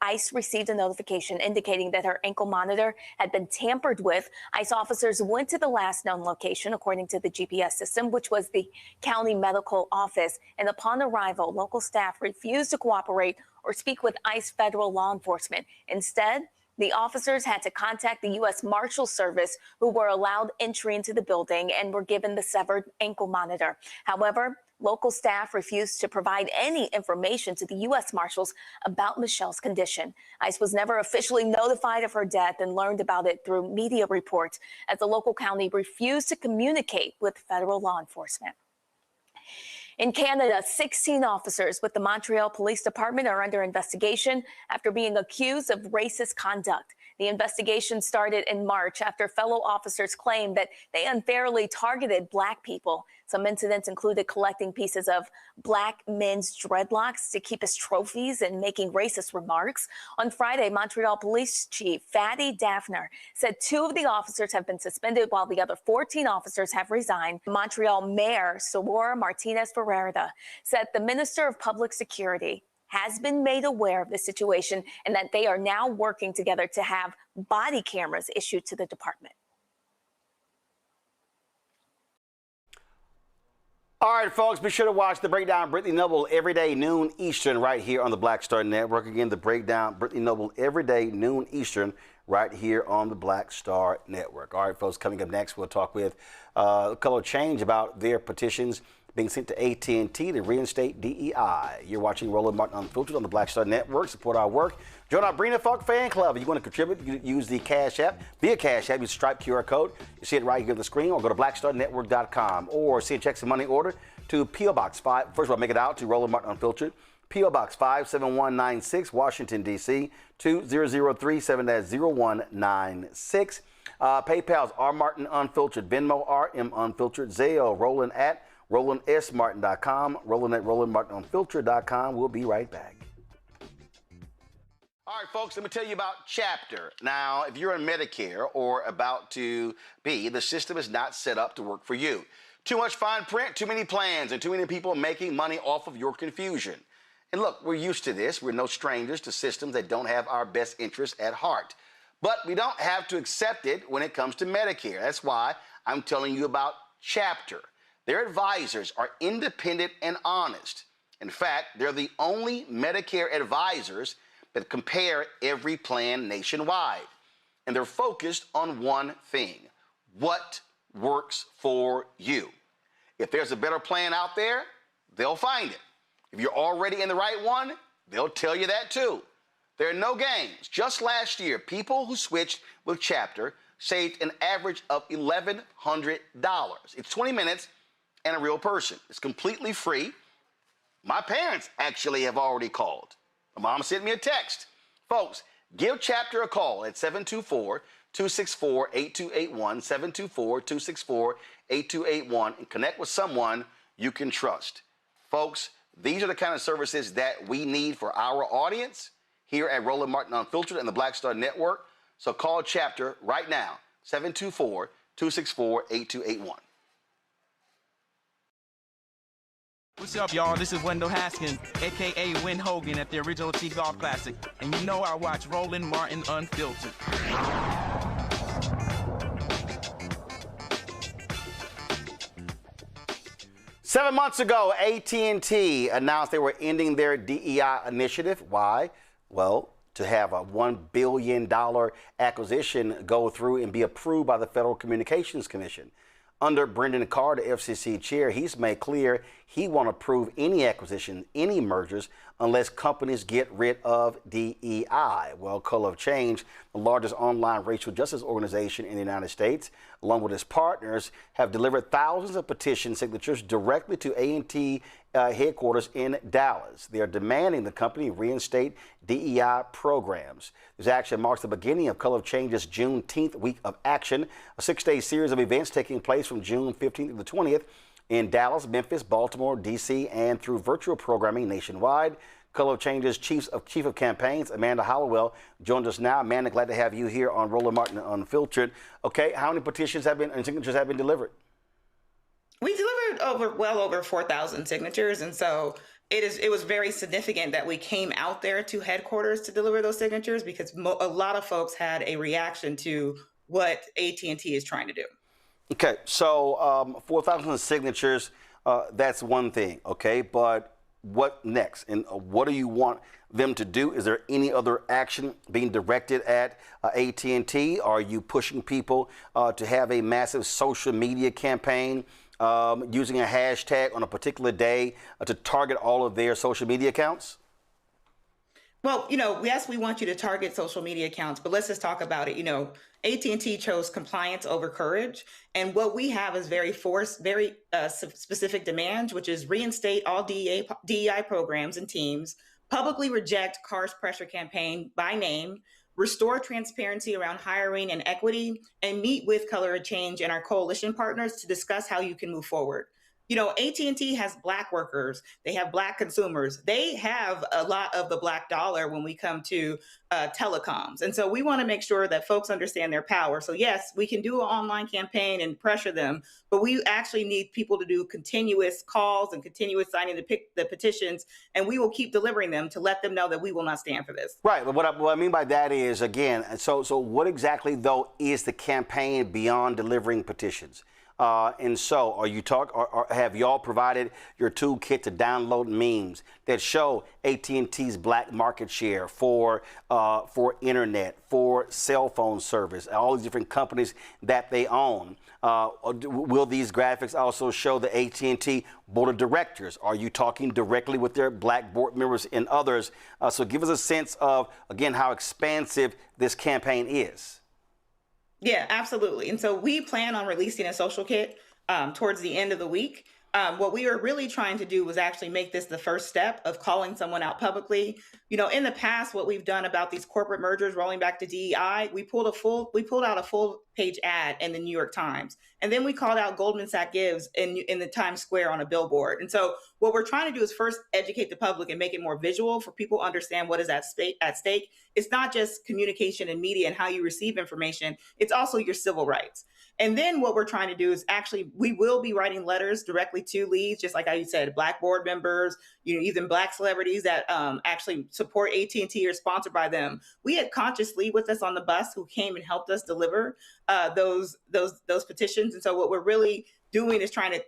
[SPEAKER 22] ICE received a notification indicating that her ankle monitor had been tampered with. ICE officers went to the last known location, according to the GPS system, which was the county medical office. And upon arrival, local staff refused to cooperate or speak with ICE federal law enforcement. Instead, the officers had to contact the U.S. Marshal Service, who were allowed entry into the building and were given the severed ankle monitor. However, local staff refused to provide any information to the U.S. Marshals about Michelle's condition. ICE was never officially notified of her death and learned about it through media reports, as the local county refused to communicate with federal law enforcement. In Canada, 16 officers with the Montreal Police Department are under investigation after being accused of racist conduct. The investigation started in March after fellow officers claimed that they unfairly targeted black people. Some incidents included collecting pieces of black men's dreadlocks to keep as trophies and making racist remarks. On Friday, Montreal Police Chief Fatty Daffner said 2 of the officers have been suspended while the other 14 officers have resigned. Montreal Mayor Sorora Martinez Ferreira said the Minister of Public Security has been made aware of the situation and that they are now working together to have body cameras issued to the department.
[SPEAKER 1] All right, folks, be sure to watch The Breakdown, Brittany Noble, every day, noon Eastern, right here on the Black Star Network. Again, The Breakdown, Brittany Noble, every day, noon Eastern, right here on the Black Star Network. All right, folks, coming up next, we'll talk with Color Change about their petitions being sent to AT&T to reinstate DEI. You're watching Roland Martin Unfiltered on the Black Star Network. Support our work. Join our Brina Falk fan club. If you want to contribute, you use the Cash App. Via Cash App, use Stripe QR code. You see it right here on the screen, or go to blackstarnetwork.com, or send checks and money order to P.O. Box 5. First of all, make it out to Roland Martin Unfiltered, P.O. Box 57196, Washington, D.C. 20037-0196. PayPal's R Martin Unfiltered, Venmo RM Unfiltered, Zelle, Roland at RolandSMartin.com, Roland at RolandMartinUnfiltered.com. We'll be right back. All right, folks, let me tell you about Chapter. Now, if you're on Medicare or about to be, the system is not set up to work for you. Too much fine print, too many plans, and too many people making money off of your confusion. And look, we're used to this. We're no strangers to systems that don't have our best interests at heart. But we don't have to accept it when it comes to Medicare. That's why I'm telling you about Chapter. Their advisors are independent and honest. In fact, they're the only Medicare advisors that compare every plan nationwide. And they're focused on one thing: what works for you. If there's a better plan out there, they'll find it. If you're already in the right one, they'll tell you that too. There are no games. Just last year, people who switched with Chapter saved an average of $1,100. It's 20 minutes and a real person. It's completely free. My parents actually have already called. My mom sent me a text. Folks, give Chapter a call at 724-264-8281, 724-264-8281, and connect with someone you can trust. Folks, these are the kind of services that we need for our audience here at Roland Martin Unfiltered and the Black Star Network. So call Chapter right now, 724-264-8281.
[SPEAKER 3] What's up, y'all? This is Wendell Haskins, a.k.a. Win Hogan at the Original T Golf Classic. And you know I watch Roland Martin Unfiltered.
[SPEAKER 1] 7 months ago, AT&T announced they were ending their DEI initiative. Why? Well, to have a $1 billion acquisition go through and be approved by the Federal Communications Commission. Under Brendan Carr, the FCC chair, he's made clear he won't approve any acquisition, any mergers, unless companies get rid of DEI. Well, Color of Change, the largest online racial justice organization in the United States, along with its partners, have delivered thousands of petition signatures directly to A&T headquarters in Dallas. They are demanding the company reinstate DEI programs. This action marks the beginning of Color of Change's Juneteenth week of action, a 6-day series of events taking place from June 15th to the 20th in Dallas, Memphis, Baltimore, D.C., and through virtual programming nationwide. Color of Change's Chief of Campaigns, Amanda Hollowell, joins us now. Amanda, glad to have you here on Roland Martin Unfiltered. Okay, how many petitions and signatures have been delivered?
[SPEAKER 8] We delivered well over 4,000 signatures, and so it was very significant that we came out there to headquarters to deliver those signatures, because a lot of folks had a reaction to what AT&T is trying to do.
[SPEAKER 1] Okay, so 4,000 signatures, that's one thing, okay, but what next? And what do you want them to do? Is there any other action being directed at AT&T? Are you pushing people to have a massive social media campaign using a hashtag on a particular day to target all of their social media accounts?
[SPEAKER 8] Well, yes, we want you to target social media accounts, but let's just talk about it. AT&T chose compliance over courage. And what we have is very specific demands, which is reinstate all DEI programs and teams, publicly reject Carr's pressure campaign by name, restore transparency around hiring and equity, and meet with Color of Change and our coalition partners to discuss how you can move forward. AT&T has Black workers. They have Black consumers. They have a lot of the Black dollar when we come to telecoms. And so we want to make sure that folks understand their power. So yes, we can do an online campaign and pressure them, but we actually need people to do continuous calls and continuous signing the petitions, and we will keep delivering them to let them know that we will not stand for this.
[SPEAKER 1] Right, but what I mean by that is, again, so what exactly, though, is the campaign beyond delivering petitions? And so, or have y'all provided your toolkit to download memes that show AT&T's Black market share for internet, for cell phone service, all these different companies that they own? Will these graphics also show the AT&T board of directors? Are you talking directly with their Black board members and others? So give us a sense of, again, how expansive this campaign is.
[SPEAKER 8] Yeah, absolutely. And so we plan on releasing a social kit towards the end of the week. What we were really trying to do was actually make this the first step of calling someone out publicly. In the past, what we've done about these corporate mergers rolling back to DEI, we pulled out a full page ad in the New York Times, and then we called out Goldman Sachs Gives in the Times Square on a billboard. And so what we're trying to do is first educate the public and make it more visual for people to understand what is at stake. It's not just communication and media and how you receive information, it's also your civil rights. And then what we're trying to do is we will be writing letters directly to leads, just like how you said, Black board members, even Black celebrities that actually support AT&T or sponsored by them. We had Conscious Lead with us on the bus who came and helped us deliver those petitions. And so what we're really doing is trying to,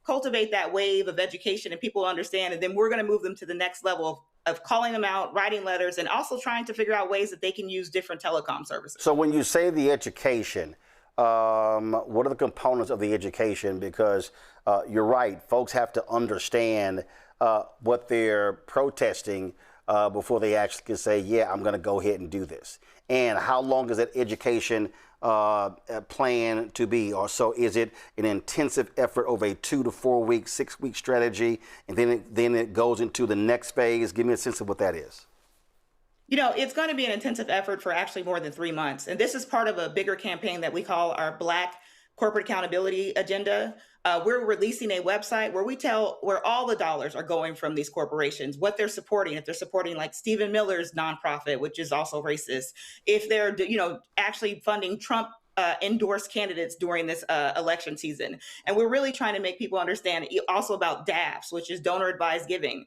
[SPEAKER 8] cultivate that wave of education and people understand. And then we're going to move them to the next level of calling them out, writing letters, and also trying to figure out ways that they can use different telecom services.
[SPEAKER 1] So when you say the education, what are the components of the education? Because you're right, folks have to understand what they're protesting before they actually can say, yeah, I'm going to go ahead and do this. And how long is that education plan to be? Or so is it an intensive effort over a 2 to 4 week, 6 week strategy, and then it goes into the next phase? Give me a sense of what that is.
[SPEAKER 8] It's going to be an intensive effort for actually more than 3 months. And this is part of a bigger campaign that we call our Black Corporate Accountability Agenda. We're releasing a website where we tell where all the dollars are going from these corporations, what they're supporting, if they're supporting like Stephen Miller's nonprofit, which is also racist, if they're, actually funding Trump endorsed candidates during this election season. And we're really trying to make people understand also about DAFs, which is donor advised giving,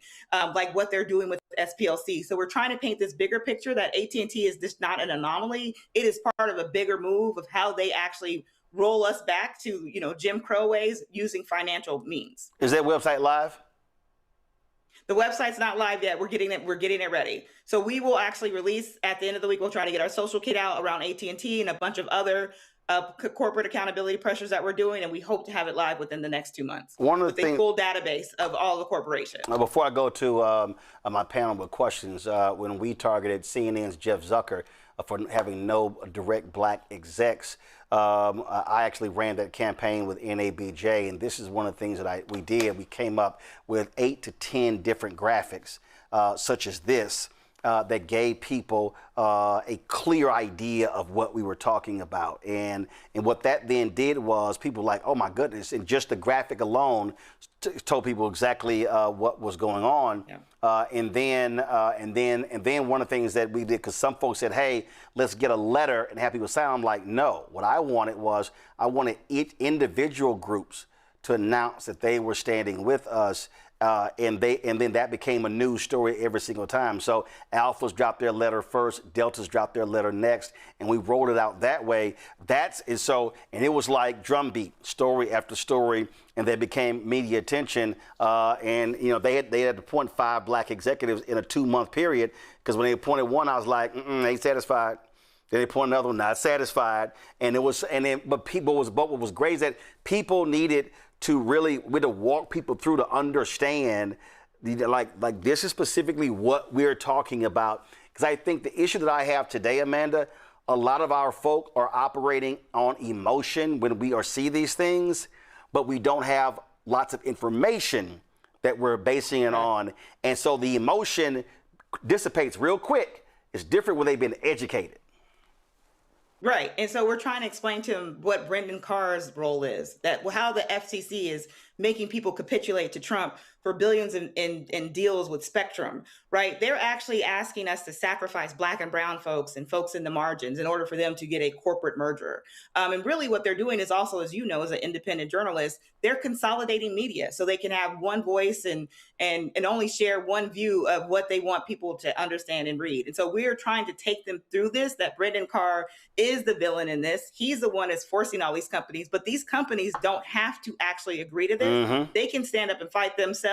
[SPEAKER 8] like what they're doing with SPLC. So we're trying to paint this bigger picture that AT&T is just not an anomaly. It is part of a bigger move of how they actually roll us back to, Jim Crow ways using financial means.
[SPEAKER 1] Is that website live?
[SPEAKER 8] The website's not live yet. We're getting it ready. So we will actually release at the end of the week. We'll try to get our social kit out around AT&T and a bunch of other corporate accountability pressures that we're doing, and we hope to have it live within the next 2 months.
[SPEAKER 1] One of the
[SPEAKER 8] with a full database of all the corporations.
[SPEAKER 1] Before I go to my panel with questions, when we targeted CNN's Jeff Zucker for having no direct Black execs, I actually ran that campaign with NABJ, and this is one of the things that we did. We came up with 8 to 10 different graphics, such as this, that gave people a clear idea of what we were talking about. And what that then did was people were like, oh my goodness, and just the graphic alone told people exactly what was going on. Yeah. And then one of the things that we did, because some folks said, hey, let's get a letter and have people sign. I'm like, no. What I wanted each individual groups to announce that they were standing with us. And then that became a news story every single time. So Alphas dropped their letter first, Deltas dropped their letter next, and we rolled it out that way. And it was like drumbeat, story after story, and they became media attention. They had to appoint 5 Black executives in a 2-month period, because when they appointed one, I was like, ain't satisfied. Then they appointed another one, not satisfied. But what was great is that people needed to walk people through to understand, like this is specifically what we're talking about. Because I think the issue that I have today, Amanda, a lot of our folk are operating on emotion when we see these things, but we don't have lots of information that we're basing it on. And so the emotion dissipates real quick. It's different when they've been educated.
[SPEAKER 8] Right. And so we're trying to explain to him what Brendan Carr's role is, how the FCC is making people capitulate to Trump for billions in deals with Spectrum, right? They're actually asking us to sacrifice Black and brown folks and folks in the margins in order for them to get a corporate merger. And really what they're doing is also, as you know, as an independent journalist, they're consolidating media so they can have one voice and only share one view of what they want people to understand and read. And so we're trying to take them through this, that Brendan Carr is the villain in this. He's the one that's forcing all these companies, but these companies don't have to actually agree to this. Mm-hmm. They can stand up and fight themselves.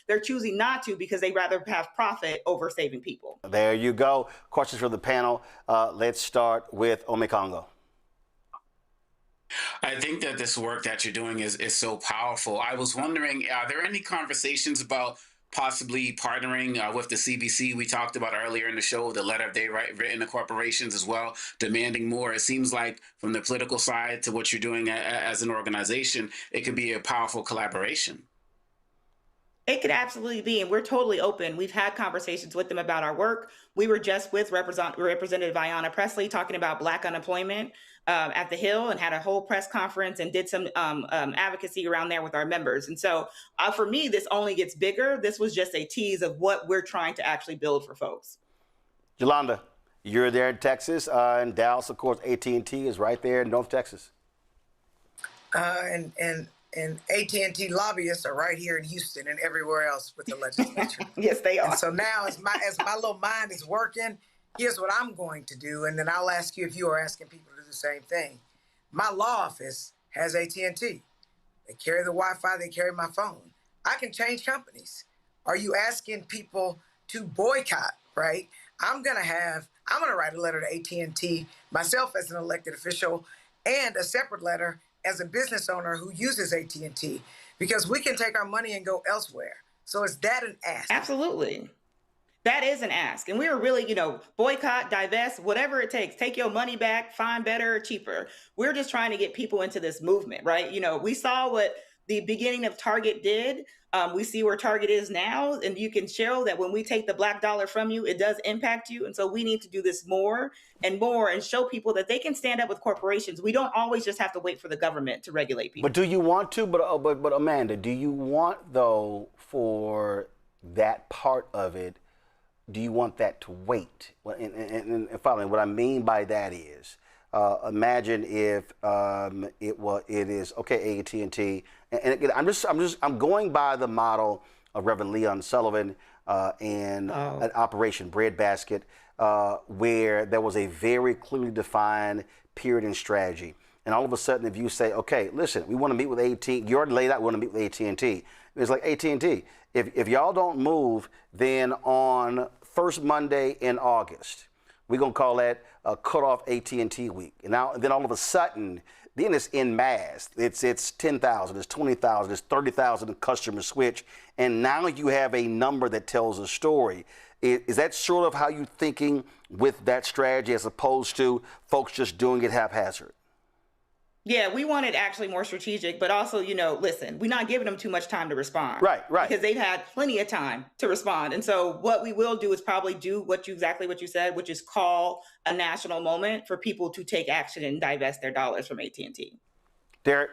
[SPEAKER 8] They're choosing not to because they rather have profit over saving people.
[SPEAKER 1] There you go. Questions for the panel. Let's start with Omekongo.
[SPEAKER 6] I think that this work that you're doing is so powerful. I was wondering, are there any conversations about possibly partnering with the CBC we talked about earlier in the show, the letter they written to corporations as well, demanding more. It seems like from the political side to what you're doing as an organization, it could be a powerful collaboration.
[SPEAKER 8] It could absolutely be, and we're totally open. We've had conversations with them about our work. We were just with Representative Ayanna Pressley talking about Black unemployment at the Hill, and had a whole press conference and did some advocacy around there with our members. And so for me, this only gets bigger. This was just a tease of what we're trying to actually build for folks.
[SPEAKER 1] Yolanda, you're there in Texas, in Dallas, of course. AT&T is right there in North Texas.
[SPEAKER 5] And AT&T lobbyists are right here in Houston and everywhere else with the legislature.
[SPEAKER 8] Yes, they are.
[SPEAKER 5] And so now, as my little mind is working, here's what I'm going to do, and then I'll ask you if you are asking people to do the same thing. My law office has AT&T. They carry the Wi-Fi. They carry my phone. I can change companies. Are you asking people to boycott? Right? I'm gonna write a letter to AT&T myself as an elected official, and a separate letter as a business owner who uses AT&T, because we can take our money and go elsewhere. So is that an ask?
[SPEAKER 8] Absolutely. That is an ask. And we were really, boycott, divest, whatever it takes. Take your money back, find better or cheaper. We're just trying to get people into this movement, right? We saw what the beginning of Target did. We see where Target is now, and you can show that when we take the black dollar from you, it does impact you. And so we need to do this more and show people that they can stand up with corporations. We don't always just have to wait for the government to regulate people.
[SPEAKER 1] But do you want to? But Amanda, do you want, though, for that part of it, do you want that to wait? And following, what I mean by that is, imagine if it is okay, AT&T, and again, I'm going by the model of Reverend Leon Sullivan and an Operation Breadbasket, where there was a very clearly defined period and strategy. And all of a sudden, if you say, okay, listen, we want to meet with AT&T, you already laid out, we want to meet with AT&T. It's like, AT&T, if y'all don't move, then on first Monday in August, we're going to call that a cutoff AT&T week. And then all of a sudden, then it's en masse. It's 10,000, it's 20,000, it's 30,000 customers switch. And now you have a number that tells a story. Is that sort of how you're thinking with that strategy, as opposed to folks just doing it haphazard?
[SPEAKER 8] Yeah, we want it actually more strategic, but also, listen, we're not giving them too much time to respond.
[SPEAKER 1] Right.
[SPEAKER 8] Because they've had plenty of time to respond. And so what we will do is probably do exactly what you said, which is call a national moment for people to take action and divest their dollars from AT&T.
[SPEAKER 1] Derek?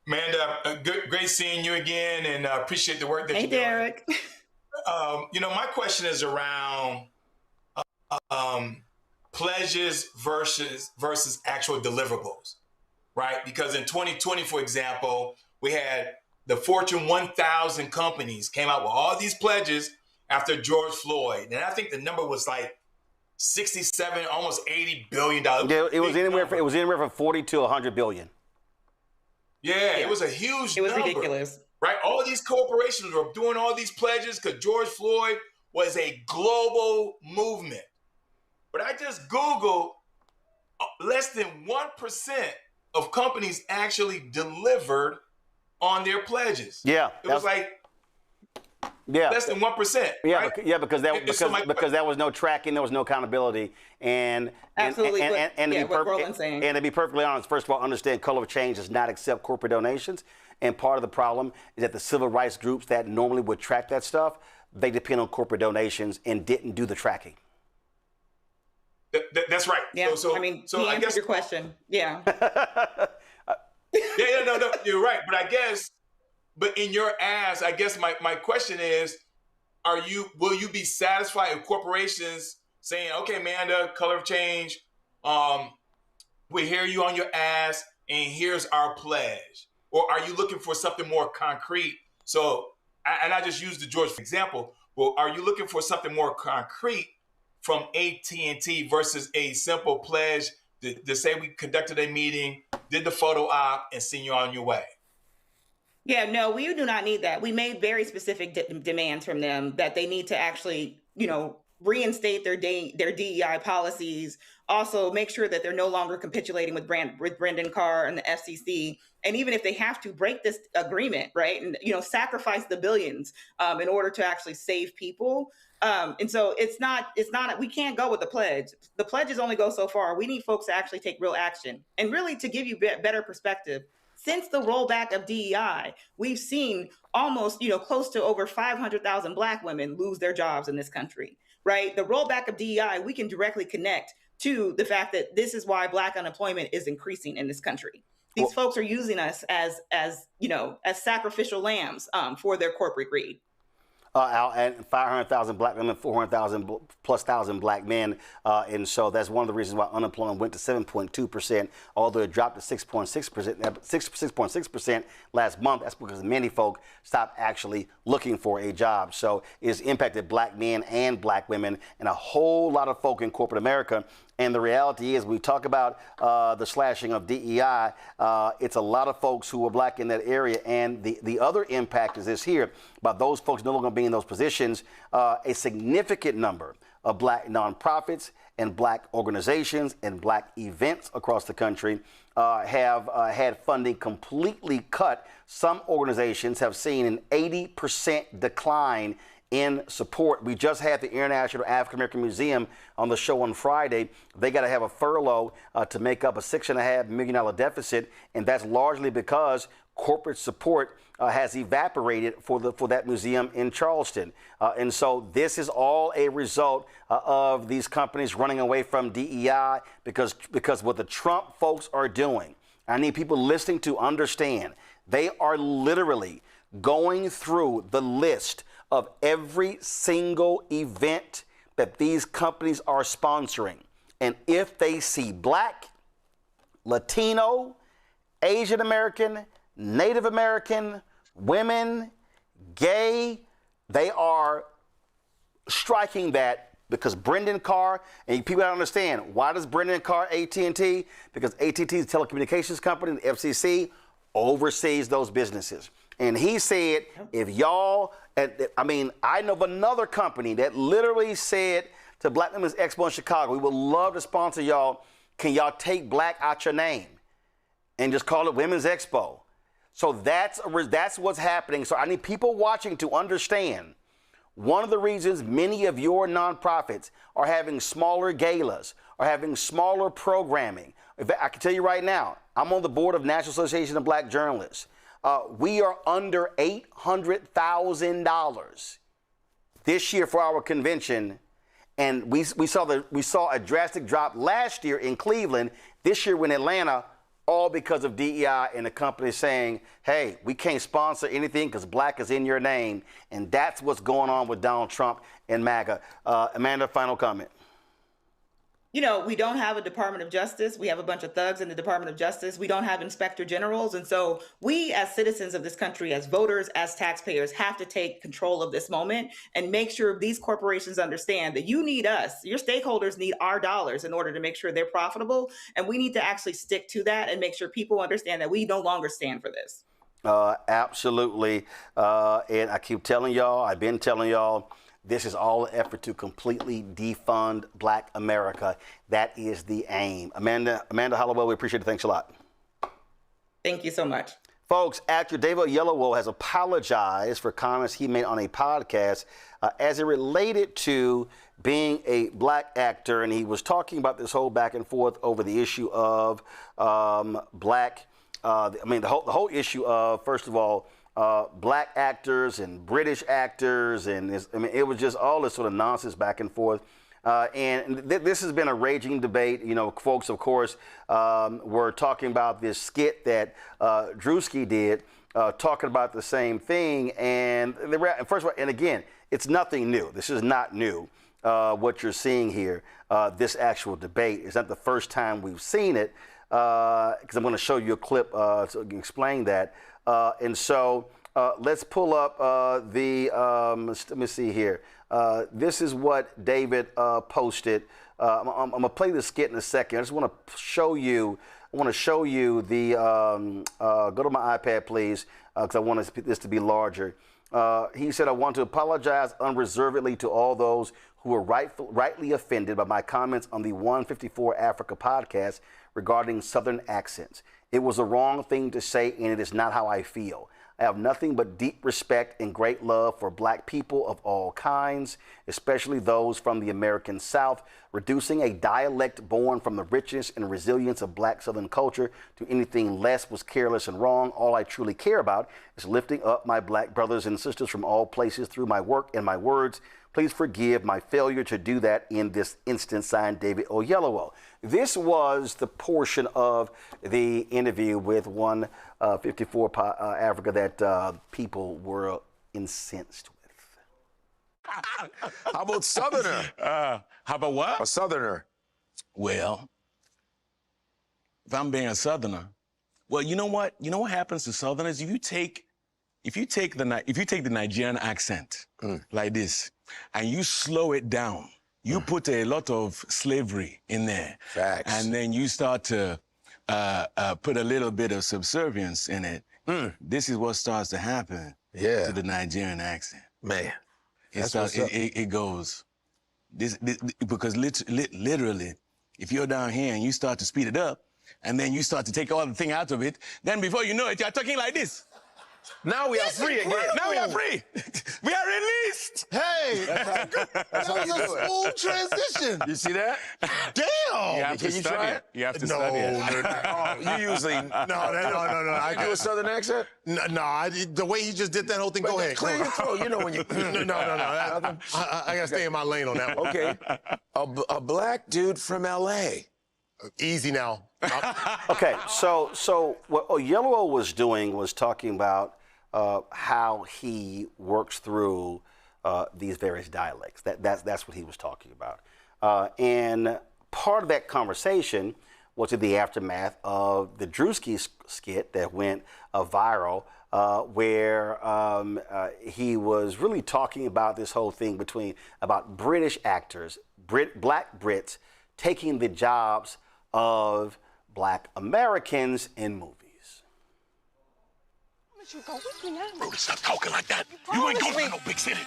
[SPEAKER 4] Amanda, great seeing you again, and appreciate the work that you're doing.
[SPEAKER 8] Hey, Derek.
[SPEAKER 4] My question is around pledges versus actual deliverables, right? Because in 2020, for example, we had the Fortune 1000 companies came out with all these pledges after George Floyd. And I think the number was like 67, almost $80 billion.
[SPEAKER 1] Yeah, it was anywhere from 40 to 100 billion.
[SPEAKER 4] Yeah, it was a huge number.
[SPEAKER 8] It was ridiculous.
[SPEAKER 4] Right? All these corporations were doing all these pledges because George Floyd was a global movement. But I just Googled, less than 1% of companies actually delivered on their pledges.
[SPEAKER 1] Yeah.
[SPEAKER 4] It was like less than 1%.
[SPEAKER 1] Yeah,
[SPEAKER 4] right?
[SPEAKER 1] because there was no tracking, there was no accountability. And
[SPEAKER 8] absolutely.
[SPEAKER 1] And to be perfectly honest, first of all, understand Color of Change does not accept corporate donations. And part of the problem is that the civil rights groups that normally would track that stuff, they depend on corporate donations and didn't do the tracking.
[SPEAKER 4] That's right.
[SPEAKER 8] Yeah.
[SPEAKER 4] So
[SPEAKER 8] he answered your question. Yeah.
[SPEAKER 4] No, you're right. But in your ask, I guess my question is, will you be satisfied with corporations saying, okay, Amanda, Color of Change, we hear you on your ask, and here's our pledge? Or are you looking for something more concrete? So, and I just used the George example. Well, are you looking for something more concrete from AT&T versus a simple pledge to say we conducted a meeting, did the photo op, and send you on your way?
[SPEAKER 8] Yeah, no, we do not need that. We made very specific demands from them that they need to actually, reinstate their DEI policies, also make sure that they're no longer capitulating with Brendan Carr and the FCC. And even if they have to break this agreement, right, and sacrifice the billions in order to actually save people. And so it's not. We can't go with the pledge. The pledges only go so far. We need folks to actually take real action. And really, to give you better perspective, since the rollback of DEI, we've seen almost, close to over 500,000 Black women lose their jobs in this country, right? The rollback of DEI, we can directly connect to the fact that this is why Black unemployment is increasing in this country. These folks are using us as sacrificial lambs for their corporate greed.
[SPEAKER 1] And 500,000 Black women, 400,000 plus thousand Black men. And so that's one of the reasons why unemployment went to 7.2%, although it dropped to 6.6% last month. That's because many folk stopped actually looking for a job. So it's impacted Black men and Black women and a whole lot of folk in corporate America. And the reality is, we talk about the slashing of DEI. It's a lot of folks who are Black in that area. And the other impact is this here, about those folks no longer being in those positions. A significant number of Black nonprofits and Black organizations and Black events across the country have had funding completely cut. Some organizations have seen an 80% decline in support. We just had the International African American Museum on the show on Friday. They got to have a furlough to make up a $6.5 million deficit, and that's largely because corporate support has evaporated for that museum in Charleston. And so this is all a result of these companies running away from DEI because what the Trump folks are doing, I need people listening to understand, they are literally going through the list of every single event that these companies are sponsoring. And if they see Black, Latino, Asian American, Native American, women, gay, they are striking that because Brendan Carr, and people don't understand, why does Brendan Carr AT&T? Because AT&T is a telecommunications company, the FCC oversees those businesses. And he said, if y'all, I know of another company that literally said to Black Women's Expo in Chicago, we would love to sponsor y'all. Can y'all take Black out your name and just call it Women's Expo? So that's what's happening. So I need people watching to understand, one of the reasons many of your nonprofits are having smaller galas, are having smaller programming. I can tell you right now, I'm on the board of National Association of Black Journalists. We are under $800,000 this year for our convention, and we saw a drastic drop last year in Cleveland. This year in Atlanta, all because of DEI and the company saying, "Hey, we can't sponsor anything because Black is in your name," and that's what's going on with Donald Trump and MAGA. Amanda, final comment.
[SPEAKER 8] We don't have a Department of Justice. We have a bunch of thugs in the Department of Justice. We don't have inspector generals. And so we, as citizens of this country, as voters, as taxpayers, have to take control of this moment and make sure these corporations understand that you need us. Your stakeholders need our dollars in order to make sure they're profitable. And we need to actually stick to that and make sure people understand that we no longer stand for this.
[SPEAKER 1] Absolutely. And I keep telling y'all, I've been telling y'all, this is all an effort to completely defund Black America. That is the aim. Amanda Hollowell, we appreciate it. Thanks a lot.
[SPEAKER 8] Thank you so much.
[SPEAKER 1] Folks, actor David Oyelowo has apologized for comments he made on a podcast as it related to being a Black actor. And he was talking about this whole back and forth over the issue of Black, the whole issue of, first of all, Black actors and British actors, and it was just all this sort of nonsense back and forth. And this has been a raging debate. Folks, of course, were talking about this skit that Drewski did, talking about the same thing. And first of all, and again, it's nothing new. This is not new. What you're seeing here, this actual debate, is not the first time we've seen it. Because I'm going to show you a clip to explain that. And so let's pull up let me see here. This is what David posted. I'm going to play the skit in a second. I just want to show you the, go to my iPad, please, because I want this to be larger. He said, "I want to apologize unreservedly to all those who were rightly offended by my comments on the 154 Africa podcast regarding Southern accents. It was the wrong thing to say, and it is not how I feel. I have nothing but deep respect and great love for black people of all kinds, especially those from the American South. Reducing a dialect born from the richness and resilience of black Southern culture to anything less was careless and wrong. All I truly care about is lifting up my black brothers and sisters from all places through my work and my words. Please forgive my failure to do that in this instance. Signed, David Oyelowo. This was the portion of the interview with 154 Africa that people were incensed with.
[SPEAKER 13] How about Southerner?
[SPEAKER 9] How about what?
[SPEAKER 13] A Southerner.
[SPEAKER 9] Well, if I'm being a Southerner, well, you know what? You know what happens to Southerners? If you take the Nigerian accent like this, and you slow it down, you put a lot of slavery in there.
[SPEAKER 13] Facts.
[SPEAKER 9] And then you start to put a little bit of subservience in it. This is what starts to happen to the Nigerian accent.
[SPEAKER 13] Man,
[SPEAKER 9] it goes. Because literally, if you're down here and you start to speed it up, and then you start to take all the thing out of it, then before you know it, you're talking like this.
[SPEAKER 13] Now we are free again.
[SPEAKER 9] Now we are free. We are released.
[SPEAKER 10] Hey,
[SPEAKER 13] that's how you
[SPEAKER 10] was
[SPEAKER 13] do
[SPEAKER 10] a
[SPEAKER 13] it.
[SPEAKER 10] smooth transition.
[SPEAKER 13] You see that?
[SPEAKER 10] Damn.
[SPEAKER 9] You have to study it. You have to study it.
[SPEAKER 13] Oh, you usually
[SPEAKER 10] No. I
[SPEAKER 13] do a Southern accent.
[SPEAKER 10] No, the way he just did that whole thing. Go ahead.
[SPEAKER 13] Clear your throat. You know when you.
[SPEAKER 10] No. I gotta stay in my lane on that one.
[SPEAKER 13] Okay. A black dude from L.A.
[SPEAKER 10] Easy now.
[SPEAKER 1] Okay, so what Oyelowo was doing was talking about how he works through these various dialects. That's what he was talking about. And part of that conversation was in the aftermath of the Drewski skit that went viral, where he was really talking about this whole thing about British actors, black Brits, taking the jobs of black Americans in movies.
[SPEAKER 23] You go with me now.
[SPEAKER 24] Bro, stop talking like that. You ain't going to no big city.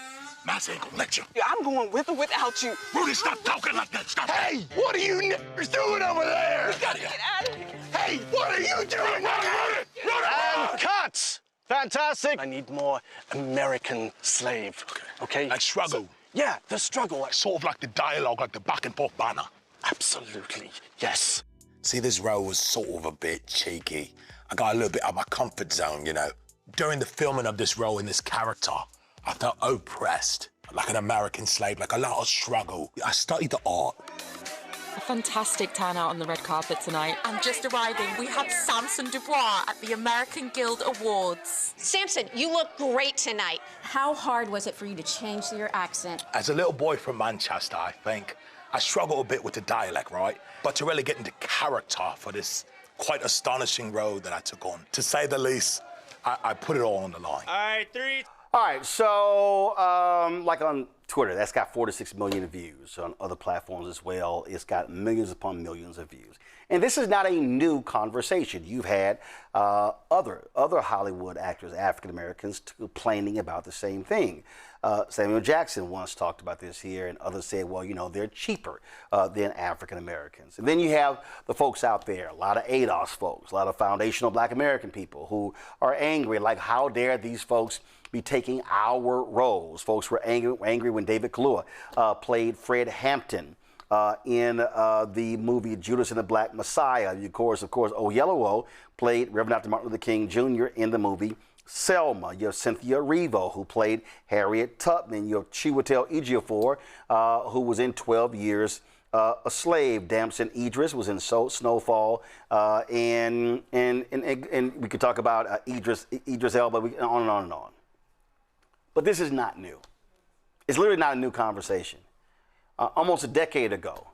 [SPEAKER 24] Mass ain't gonna let you.
[SPEAKER 23] Yeah, I'm going with or without you.
[SPEAKER 24] Rudy, stop talking like that. Stop.
[SPEAKER 13] Hey, what are you niggers doing over there?
[SPEAKER 23] We gotta get out of here.
[SPEAKER 13] Hey, what are you doing?
[SPEAKER 24] And cuts. Fantastic. I need more American slave. Okay? Like struggle. So, yeah, the struggle. Like sort of like the dialogue, like the back and forth banner. Absolutely. Yes.
[SPEAKER 25] See, this role was sort of a bit cheeky. I got a little bit out of my comfort zone, you know. During the filming of this role and this character, I felt oppressed, like an American slave, like a lot of struggle. I studied the art.
[SPEAKER 26] A fantastic turnout on the red carpet tonight. I'm just arriving. We have Samson Dubois at the American Guild Awards.
[SPEAKER 27] Samson, you look great tonight.
[SPEAKER 28] How hard was it for you to change your accent?
[SPEAKER 25] As a little boy from Manchester, I think, I struggled a bit with the dialect, right? But to really get into character for this quite astonishing role that I took on, to say the least, I put it all on the line.
[SPEAKER 1] All right, so like on Twitter, that's got 4 to 6 million views. On other platforms as well, it's got millions upon millions of views. And this is not a new conversation. You've had other Hollywood actors, African Americans, complaining about the same thing. Samuel Jackson once talked about this here, and others said, well, you know, they're cheaper than African Americans. And then you have the folks out there, a lot of ADOS folks, a lot of foundational Black American people who are angry, like, how dare these folks be taking our roles? Folks were angry when David Kaluuya played Fred Hampton in the movie Judas and the Black Messiah. Of course, Oyelowo played Reverend Dr. Martin Luther King Jr. in the movie Selma. You have Cynthia Erivo, who played Harriet Tubman. You have Chiwetel Ejiofor, who was in 12 Years a Slave. Damson Idris was in Snowfall, and we could talk about Idris Elba, on and on and on. But this is not new. It's literally not a new conversation. Almost a decade ago,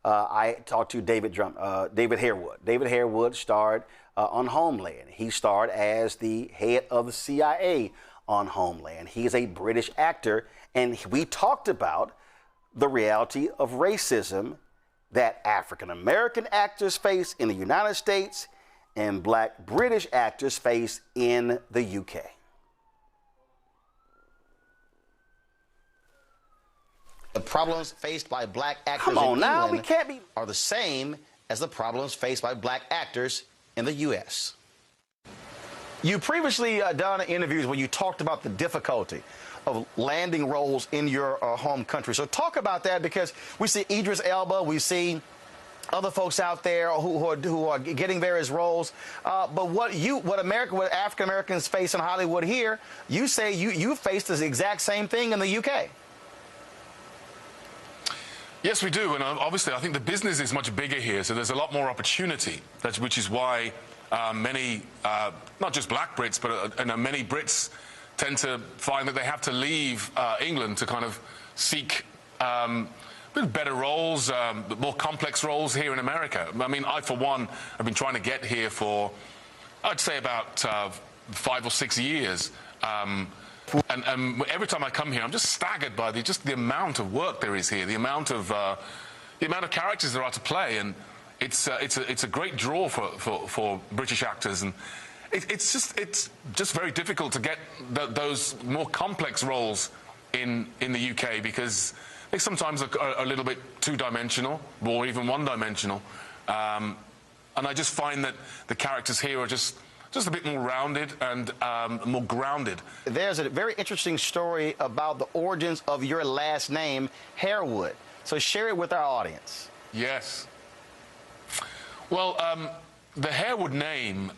[SPEAKER 1] I talked to David Harewood. David Harewood starred on Homeland. He starred as the head of the CIA on Homeland. He is a British actor, and we talked about the reality of racism that African American actors face in the United States and Black British actors face in the UK. The problems faced by black actors Come on in now, England we can't be are the same as the problems faced by black actors in the U.S. You previously done interviews where you talked about the difficulty of landing roles in your home country. So talk about that, because we see Idris Elba, we see other folks out there who are getting various roles. But what African Americans face in Hollywood here, you say you faced the exact same thing in the UK.
[SPEAKER 11] Yes, we do, and obviously I think the business is much bigger here, so there's a lot more opportunity, which is why many, not just black Brits, but many Brits tend to find that they have to leave England to kind of seek better roles, more complex roles here in America. I mean, I, for one, have been trying to get here for, I'd say, about 5 or 6 years. And every time I come here, I'm just staggered by the amount of work there is here, the amount of characters there are to play, and it's a great draw for British actors, and it's just very difficult to get those more complex roles in the UK, because they sometimes are a little bit two-dimensional or even one-dimensional, and I just find that the characters here are just a bit more rounded and more grounded.
[SPEAKER 1] There's a very interesting story about the origins of your last name, Harewood. So share it with our audience.
[SPEAKER 11] Yes. Well, the Harewood name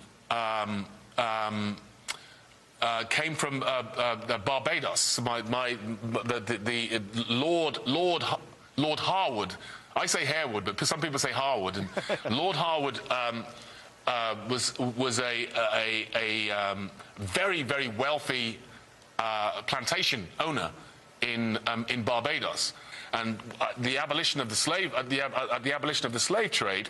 [SPEAKER 11] came from Barbados. The Lord Harwood. I say Harewood, but some people say Harwood. And Lord Harwood was a very, very wealthy plantation owner in Barbados, and the abolition of the slave the abolition of the slave trade,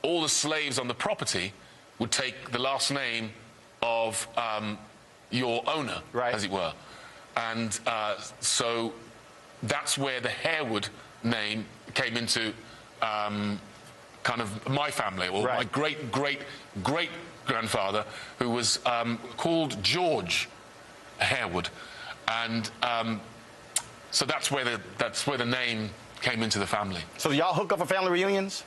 [SPEAKER 11] all the slaves on the property would take the last name of your owner, right, as it were, and so that's where the Harewood name came into kind of my family, or right, my great grandfather, who was called George Harewood, and so that's where the name came into the family.
[SPEAKER 1] So y'all hook up for family reunions?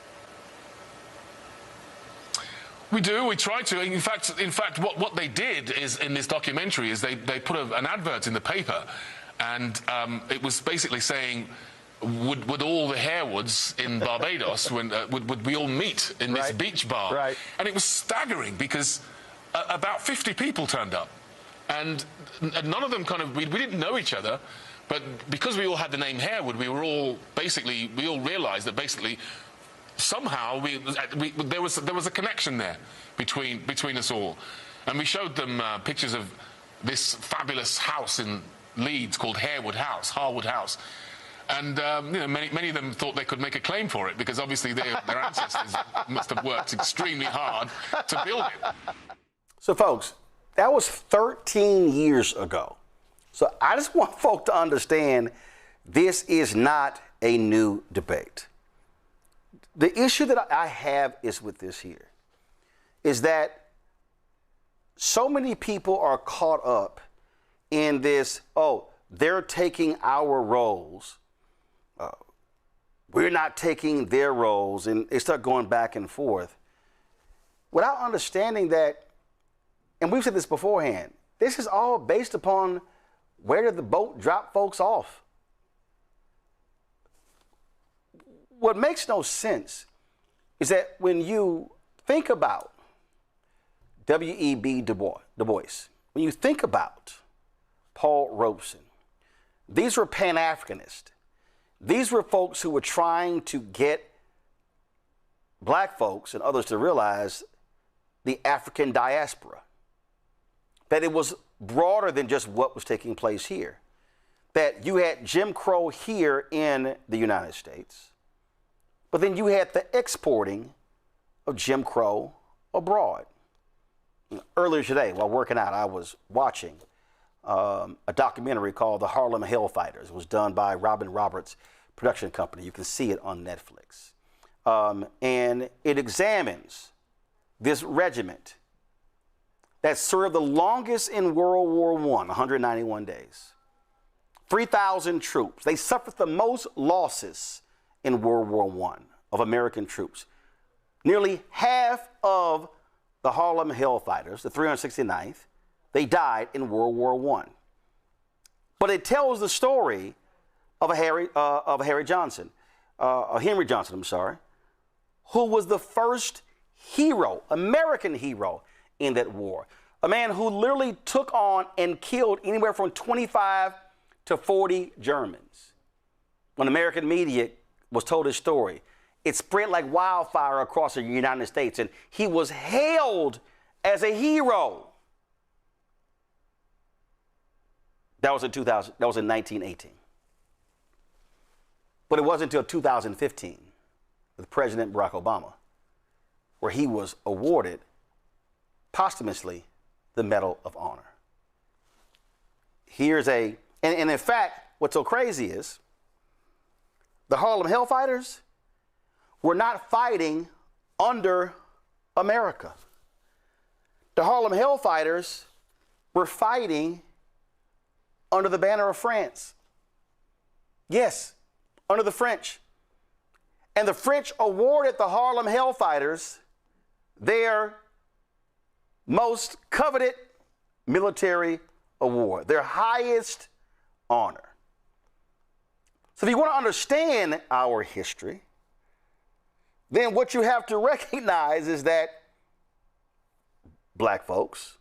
[SPEAKER 11] We do. We try to. In fact, what they did is, in this documentary, is they put an advert in the paper, and it was basically saying, would all the Harewoods in Barbados would we all meet in this beach bar? Right. And it was staggering, because about 50 people turned up, and none of them we didn't know each other, but because we all had the name Harewood, we all realized that basically somehow there was a connection there between us all, and we showed them pictures of this fabulous house in Leeds called Harwood House. And many of them thought they could make a claim for it, because obviously their ancestors must have worked extremely hard to build it.
[SPEAKER 1] So, folks, that was 13 years ago. So I just want folk to understand this is not a new debate. The issue that I have is with this here, is that so many people are caught up in this, they're taking our roles, we're not taking their roles, and they start going back and forth without understanding that, and we've said this beforehand, this is all based upon where did the boat drop folks off. What makes no sense is that when you think about W.E.B. Du Bois, when you think about Paul Robeson, these were Pan-Africanists. These were folks who were trying to get black folks and others to realize the African diaspora, that it was broader than just what was taking place here, that you had Jim Crow here in the United States, but then you had the exporting of Jim Crow abroad. Earlier today, while working out, I was watching a documentary called The Harlem Hellfighters. It was done by Robin Roberts' production company. You can see it on Netflix. And it examines this regiment that served the longest in World War I, 191 days, 3,000 troops. They suffered the most losses in World War I of American troops. Nearly half of the Harlem Hellfighters, the 369th, they died in World War I. But it tells the story of Henry Johnson, who was the first hero, American hero in that war. A man who literally took on and killed anywhere from 25 to 40 Germans. When American media was told his story, it spread like wildfire across the United States, and he was hailed as a hero. That was in 2000. That was in 1918. But it wasn't until 2015 with President Barack Obama where he was awarded posthumously the Medal of Honor. And in fact, what's so crazy is the Harlem Hellfighters were not fighting under America. The Harlem Hellfighters were fighting under the banner of France. Yes, under the French. And the French awarded the Harlem Hellfighters their most coveted military award, their highest honor. So if you want to understand our history, then what you have to recognize is that black folks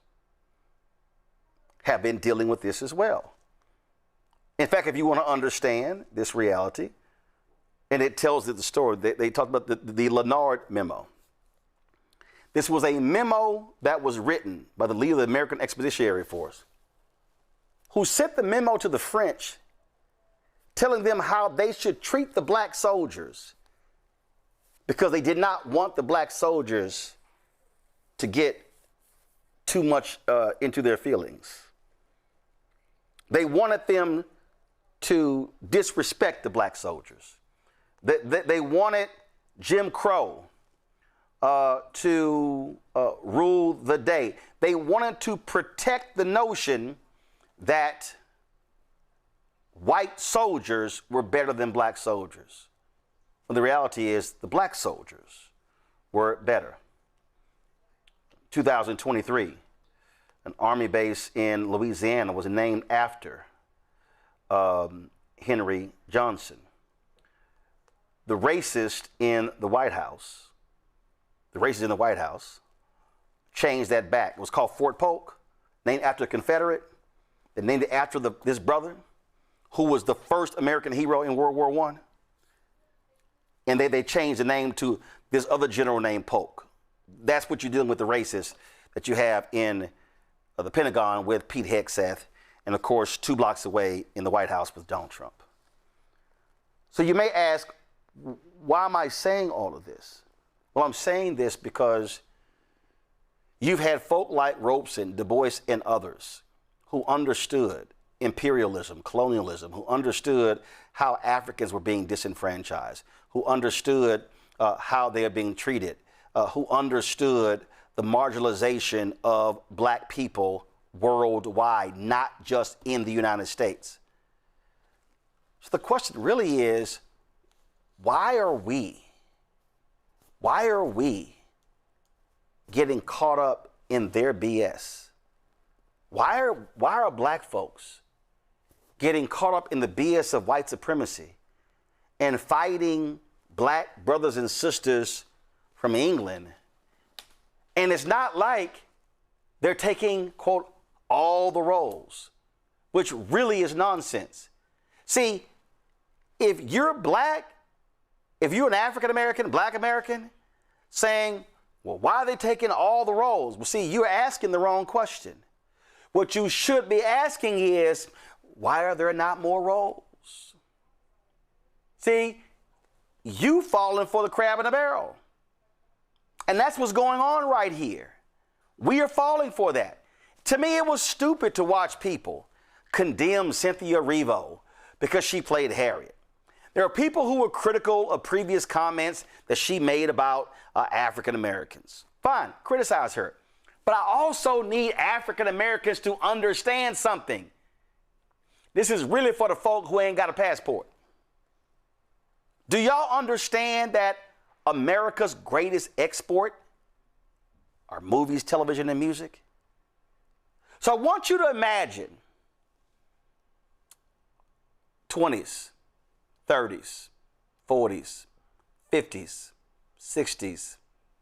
[SPEAKER 1] have been dealing with this as well. In fact, if you want to understand this reality, and it tells the story, they talk about the Leonard Memo. This was a memo that was written by the leader of the American Expeditionary Force, who sent the memo to the French, telling them how they should treat the black soldiers because they did not want the black soldiers to get too much into their feelings. They wanted them to disrespect the black soldiers. They wanted Jim Crow to rule the day. They wanted to protect the notion that white soldiers were better than black soldiers. When the reality is the black soldiers were better. 2023, an army base in Louisiana was named after Henry Johnson. The racist in the White House, changed that back. It was called Fort Polk, named after a Confederate. They named it after this brother, who was the first American hero in World War I. And they changed the name to this other general named Polk. That's what you're dealing with, the racists that you have in the Pentagon with Pete Hegseth, and of course, 2 blocks away in the White House with Donald Trump. So you may ask, why am I saying all of this? Well, I'm saying this because you've had folk like Robeson, Du Bois, and others who understood imperialism, colonialism, who understood how Africans were being disenfranchised, who understood how they are being treated, who understood the marginalization of black people worldwide, not just in the United States. So the question really is, why are we getting caught up in their BS? Why are black folks getting caught up in the BS of white supremacy and fighting black brothers and sisters from England? And it's not like they're taking, quote, all the roles, which really is nonsense. See, if you're black, if you're an African American, black American, saying, well, why are they taking all the roles? Well, see, you're asking the wrong question. What you should be asking is, why are there not more roles? See, you falling for the crab in the barrel. And that's what's going on right here. We are falling for that. To me, it was stupid to watch people condemn Cynthia Erivo because she played Harriet. There are people who were critical of previous comments that she made about African Americans. Fine, criticize her. But I also need African Americans to understand something. This is really for the folk who ain't got a passport. Do y'all understand that America's greatest export are movies, television, and music? So I want you to imagine 20s, 30s, 40s, 50s, 60s,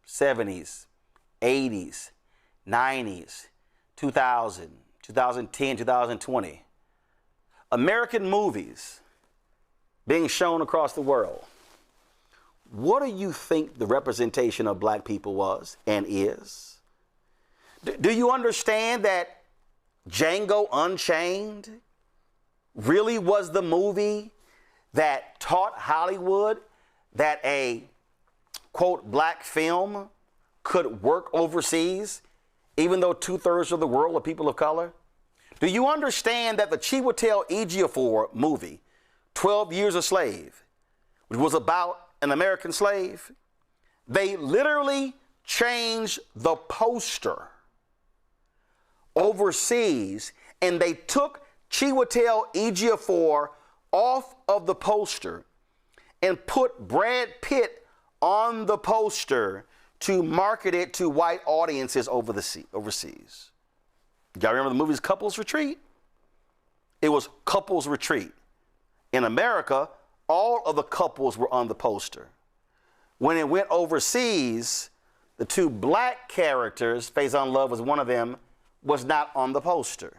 [SPEAKER 1] 70s, 80s, 90s, 2000, 2010, 2020. American movies being shown across the world. What do you think the representation of black people was and is? Do you understand that Django Unchained really was the movie that taught Hollywood that a, quote, black film could work overseas, even though 2/3 of the world are people of color? Do you understand that the Chiwetel Ejiofor movie, 12 Years a Slave, which was about an American slave, they literally changed the poster overseas, and they took Chiwetel Ejiofor off of the poster and put Brad Pitt on the poster to market it to white audiences overseas. Y'all remember the movie's Couples Retreat? It was Couples Retreat. In America, all of the couples were on the poster. When it went overseas, the two black characters, Faison Love was one of them, was not on the poster.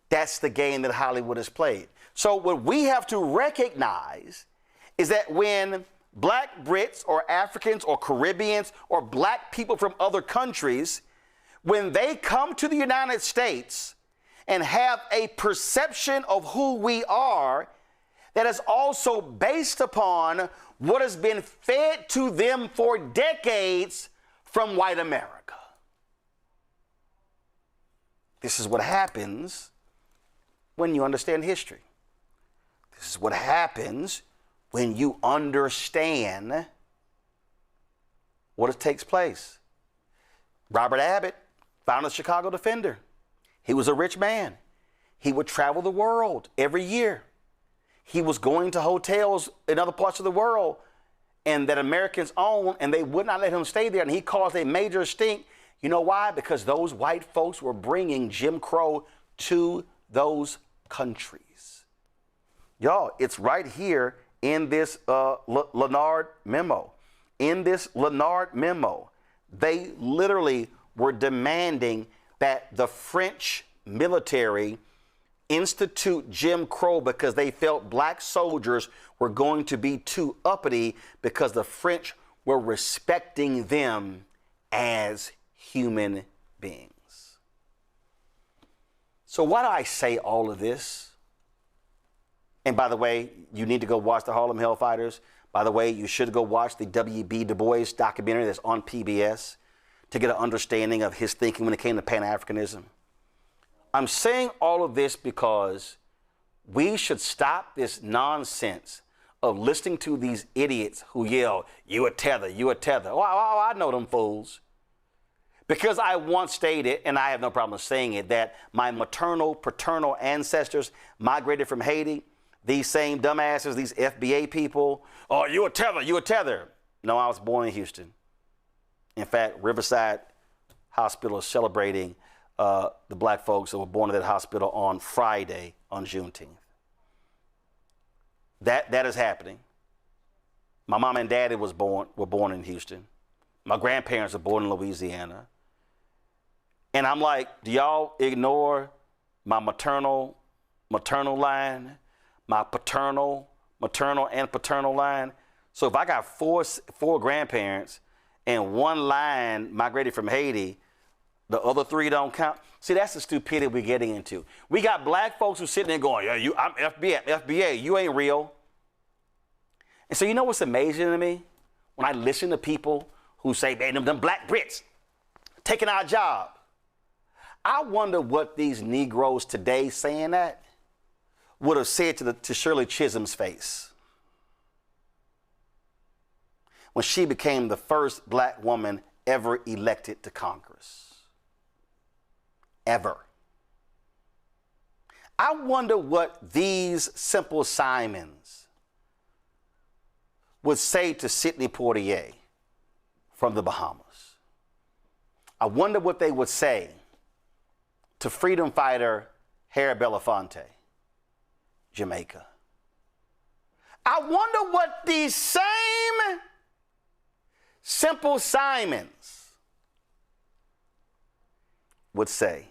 [SPEAKER 1] That's the game that Hollywood has played. So what we have to recognize is that when black Brits or Africans or Caribbeans or black people from other countries, when they come to the United States and have a perception of who we are, that is also based upon what has been fed to them for decades from white America. This is what happens when you understand history. This is what happens when you understand what takes place. Robert Abbott founded the Chicago Defender. He was a rich man. He would travel the world every year. He was going to hotels in other parts of the world and that Americans owned, and they would not let him stay there. And he caused a major stink. You know why? Because those white folks were bringing Jim Crow to those countries. Y'all, it's right here in this Leonard memo. In this Leonard memo, they literally were demanding that the French military institute Jim Crow because they felt black soldiers were going to be too uppity because the French were respecting them as human beings. So why do I say all of this? And by the way, you need to go watch the Harlem Hellfighters. By the way, you should go watch the W.B. Du Bois documentary that's on PBS to get an understanding of his thinking when it came to Pan-Africanism. I'm saying all of this because we should stop this nonsense of listening to these idiots who yell, "You a tether, you a tether." Oh, I know them fools. Because I once stated, and I have no problem saying it, that my maternal, paternal ancestors migrated from Haiti. These same dumbasses, these FBA people, "Oh, you a tether, you a tether." No, I was born in Houston. In fact, Riverside Hospital is celebrating the black folks that were born in that hospital on Friday, on Juneteenth. That is happening. My mom and daddy were born in Houston. My grandparents were born in Louisiana. And I'm like, do y'all ignore my maternal line, my paternal, maternal, and paternal line? So if I got four grandparents and one line migrated from Haiti, the other three don't count. See, that's the stupidity we're getting into. We got black folks who sitting there going, "Yeah, I'm FBA, you ain't real." And so you know what's amazing to me? When I listen to people who say, "Man, them black Brits taking our job." I wonder what these Negroes today saying that would have said to Shirley Chisholm's face when she became the first black woman ever elected to Congress. Ever. I wonder what these Simple Simons would say to Sidney Poitier from the Bahamas. I wonder what they would say to freedom fighter Harry Belafonte, Jamaica. I wonder what these same Simple Simons would say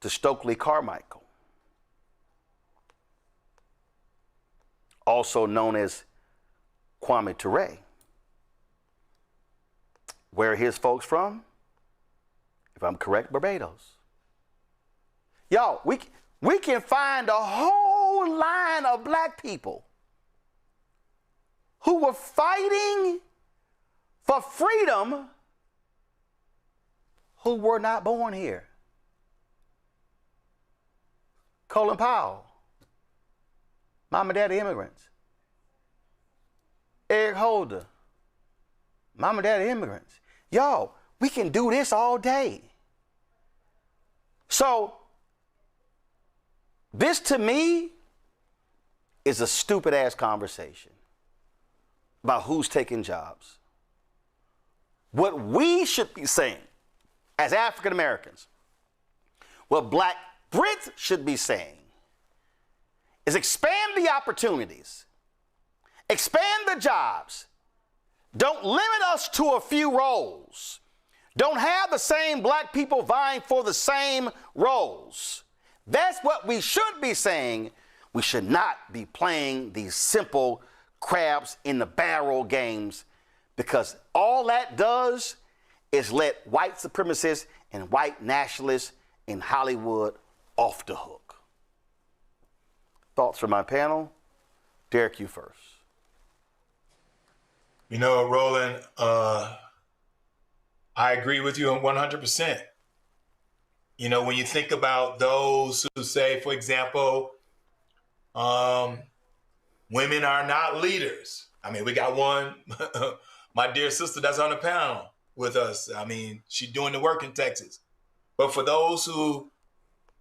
[SPEAKER 1] to Stokely Carmichael, also known as Kwame Ture. Where are his folks from? If I'm correct, Barbados. Y'all, we can find a whole line of black people who were fighting for freedom who were not born here. Colin Powell, mom and daddy immigrants. Eric Holder, mom and daddy immigrants. Y'all, we can do this all day. So, this to me is a stupid ass conversation about who's taking jobs. What we should be saying as African Americans, what black Brits should be saying, is expand the opportunities, expand the jobs. Don't limit us to a few roles. Don't have the same black people vying for the same roles. That's what we should be saying. We should not be playing these simple crabs in the barrel games, because all that does is let white supremacists and white nationalists in Hollywood off the hook. Thoughts from my panel? Derek, you first.
[SPEAKER 4] You know, Roland, I agree with you on 100%. You know, when you think about those who say, for example, women are not leaders. I mean, we got one, my dear sister that's on the panel with us. I mean, she's doing the work in Texas. But for those who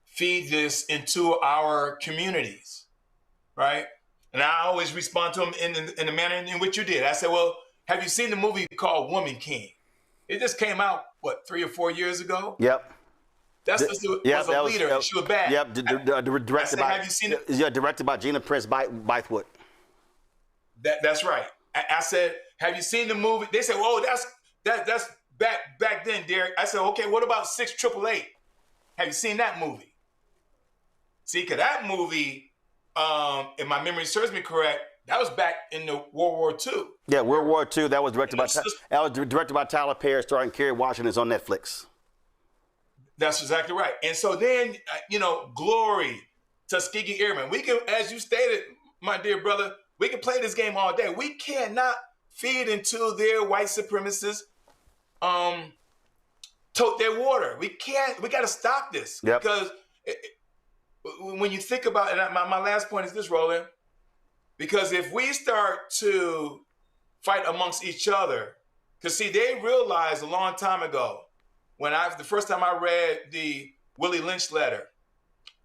[SPEAKER 4] feed this into our communities, right? And I always respond to them in the manner in which you did. I said, well, have you seen the movie called Woman King? It just came out, what, 3 or 4 years ago?
[SPEAKER 1] Yep.
[SPEAKER 4] That sister was a leader, and she was bad.
[SPEAKER 1] Yep, directed by,
[SPEAKER 4] have you seen it?
[SPEAKER 1] Yeah, directed by Gina Prince Bythewood.
[SPEAKER 4] That's right. I said, have you seen the movie? They said, oh, that's back then, Derek. I said, okay, what about 688? Have you seen that movie? See, because that movie, if my memory serves me correct, that was back in the World War II.
[SPEAKER 1] Yeah, World War II. That was directed by Tyler Perry, starring Kerry Washington. It's on Netflix.
[SPEAKER 4] That's exactly right. And so then, you know, Glory, Tuskegee Airmen. We can, as you stated, my dear brother, we can play this game all day. We cannot feed into their white supremacists, tote their water. We can't. We got to stop this.
[SPEAKER 1] Yep.
[SPEAKER 4] Because when you think about it, and my last point is this, Roland, because if we start to fight amongst each other, because see, they realized a long time ago, when the first time I read the Willie Lynch letter,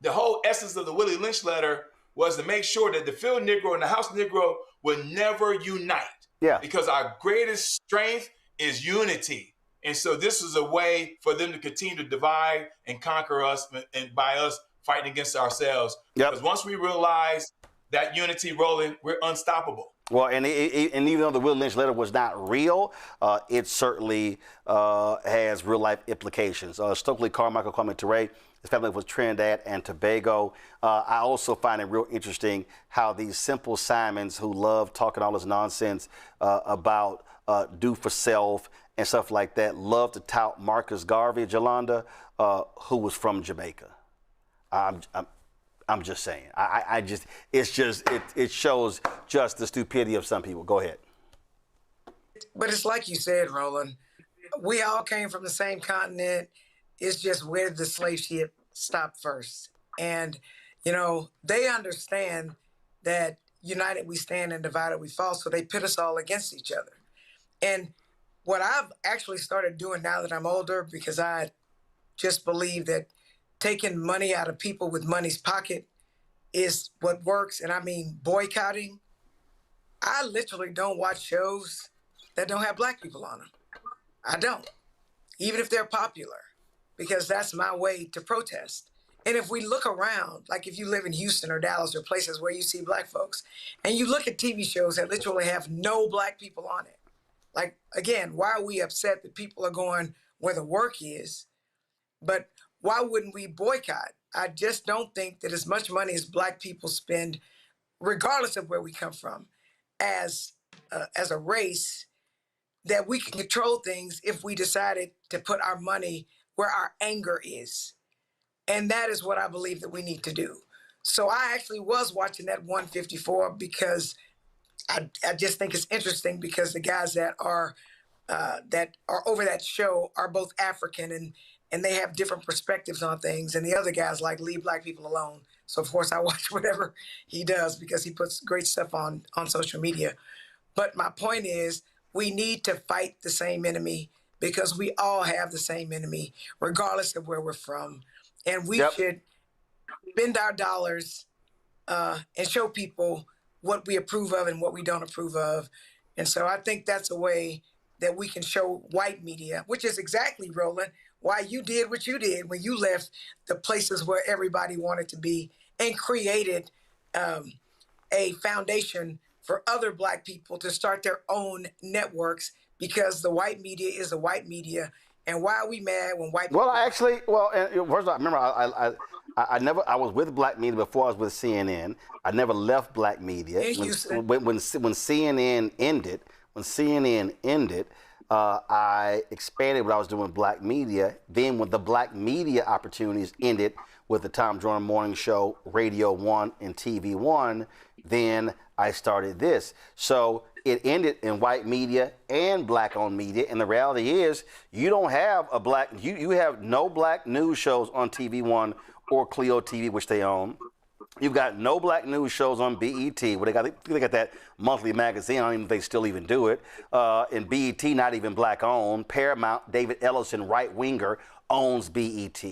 [SPEAKER 4] the whole essence of the Willie Lynch letter was to make sure that the field Negro and the house Negro would never unite.
[SPEAKER 1] Yeah.
[SPEAKER 4] Because our greatest strength is unity. And so this is a way for them to continue to divide and conquer us, and by us fighting against ourselves.
[SPEAKER 1] Yep.
[SPEAKER 4] Because once we realize that unity, Roland, we're unstoppable.
[SPEAKER 1] Well, and even though the Willie Lynch letter was not real, it certainly has real life implications. Stokely Carmichael, Kwame Ture, his family was Trinidad and Tobago. I also find it real interesting how these Simple Simons who love talking all this nonsense about do for self and stuff like that love to tout Marcus Garvey, Jolanda, who was from Jamaica. I'm just saying. It shows just the stupidity of some people. Go ahead.
[SPEAKER 5] But it's like you said, Roland. We all came from the same continent. It's just where did the slave ship stop first? And, you know, they understand that united we stand and divided we fall. So they pit us all against each other. And what I've actually started doing now that I'm older, because I just believe that taking money out of people with money's pocket is what works. And I mean, boycotting. I literally don't watch shows that don't have black people on them. I don't, even if they're popular, because that's my way to protest. And if we look around, like if you live in Houston or Dallas or places where you see black folks, and you look at TV shows that literally have no black people on it, like, again, why are we upset that people are going where the work is? But why wouldn't we boycott? I just don't think that as much money as black people spend, regardless of where we come from, as a race, that we can control things if we decided to put our money where our anger is. And that is what I believe that we need to do. So I actually was watching that 154 because I just think it's interesting because the guys that are over that show are both African and they have different perspectives on things. And the other guys like leave black people alone. So of course I watch whatever he does because he puts great stuff on social media. But my point is we need to fight the same enemy because we all have the same enemy, regardless of where we're from. And we should spend our dollars and show people what we approve of and what we don't approve of. And so I think that's a way that we can show white media, which is exactly, Roland, why you did what you did when you left the places where everybody wanted to be and created a foundation for other black people to start their own networks because the white media is the white media. And why are we mad when white people...
[SPEAKER 1] Well, first of all, remember, I was with black media before I was with CNN. I never left black media. When CNN ended, I expanded what I was doing with black media. Then when the black media opportunities ended with the Tom Joyner Morning Show, Radio 1 and TV 1, then I started this. So it ended in white media and black-owned media, and the reality is you don't have you have no black news shows on TV One or Clio TV, which they own. You've got no black news shows on BET, where they got that monthly magazine. I don't even think they still even do it. And BET, not even black-owned. Paramount, David Ellison, right-winger, owns BET.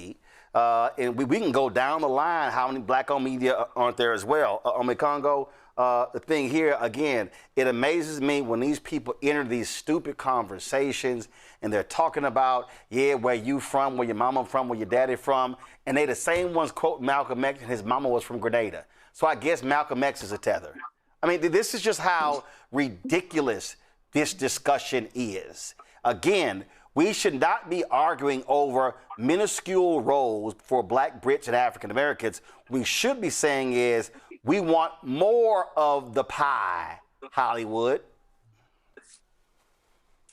[SPEAKER 1] And we can go down the line how many black-owned media aren't there as well. Congo. The thing here, again, it amazes me when these people enter these stupid conversations and they're talking about, where you from, where your mama from, where your daddy from, and they the same ones quote Malcolm X and his mama was from Grenada. So I guess Malcolm X is a tether. I mean, this is just how ridiculous this discussion is. Again, we should not be arguing over minuscule roles for black Brits and African Americans. What we should be saying is, we want more of the pie, Hollywood.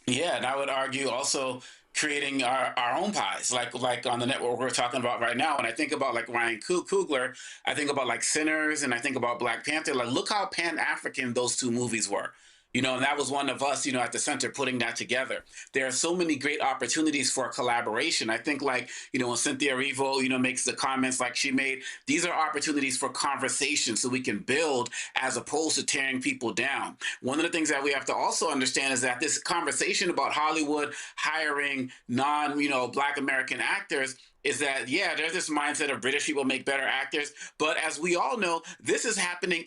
[SPEAKER 6] Yeah, and I would argue also creating our own pies, like on the network we're talking about right now. And I think about like Ryan Coogler, I think about like Sinners, and I think about Black Panther. Like, look how Pan-African those two movies were. And that was one of us, at the center putting that together. There are so many great opportunities for collaboration. I think when Cynthia Erivo, makes the comments like she made, these are opportunities for conversation so we can build as opposed to tearing people down. One of the things that we have to also understand is that this conversation about Hollywood hiring Black American actors is that, there's this mindset of British people make better actors. But as we all know, this is happening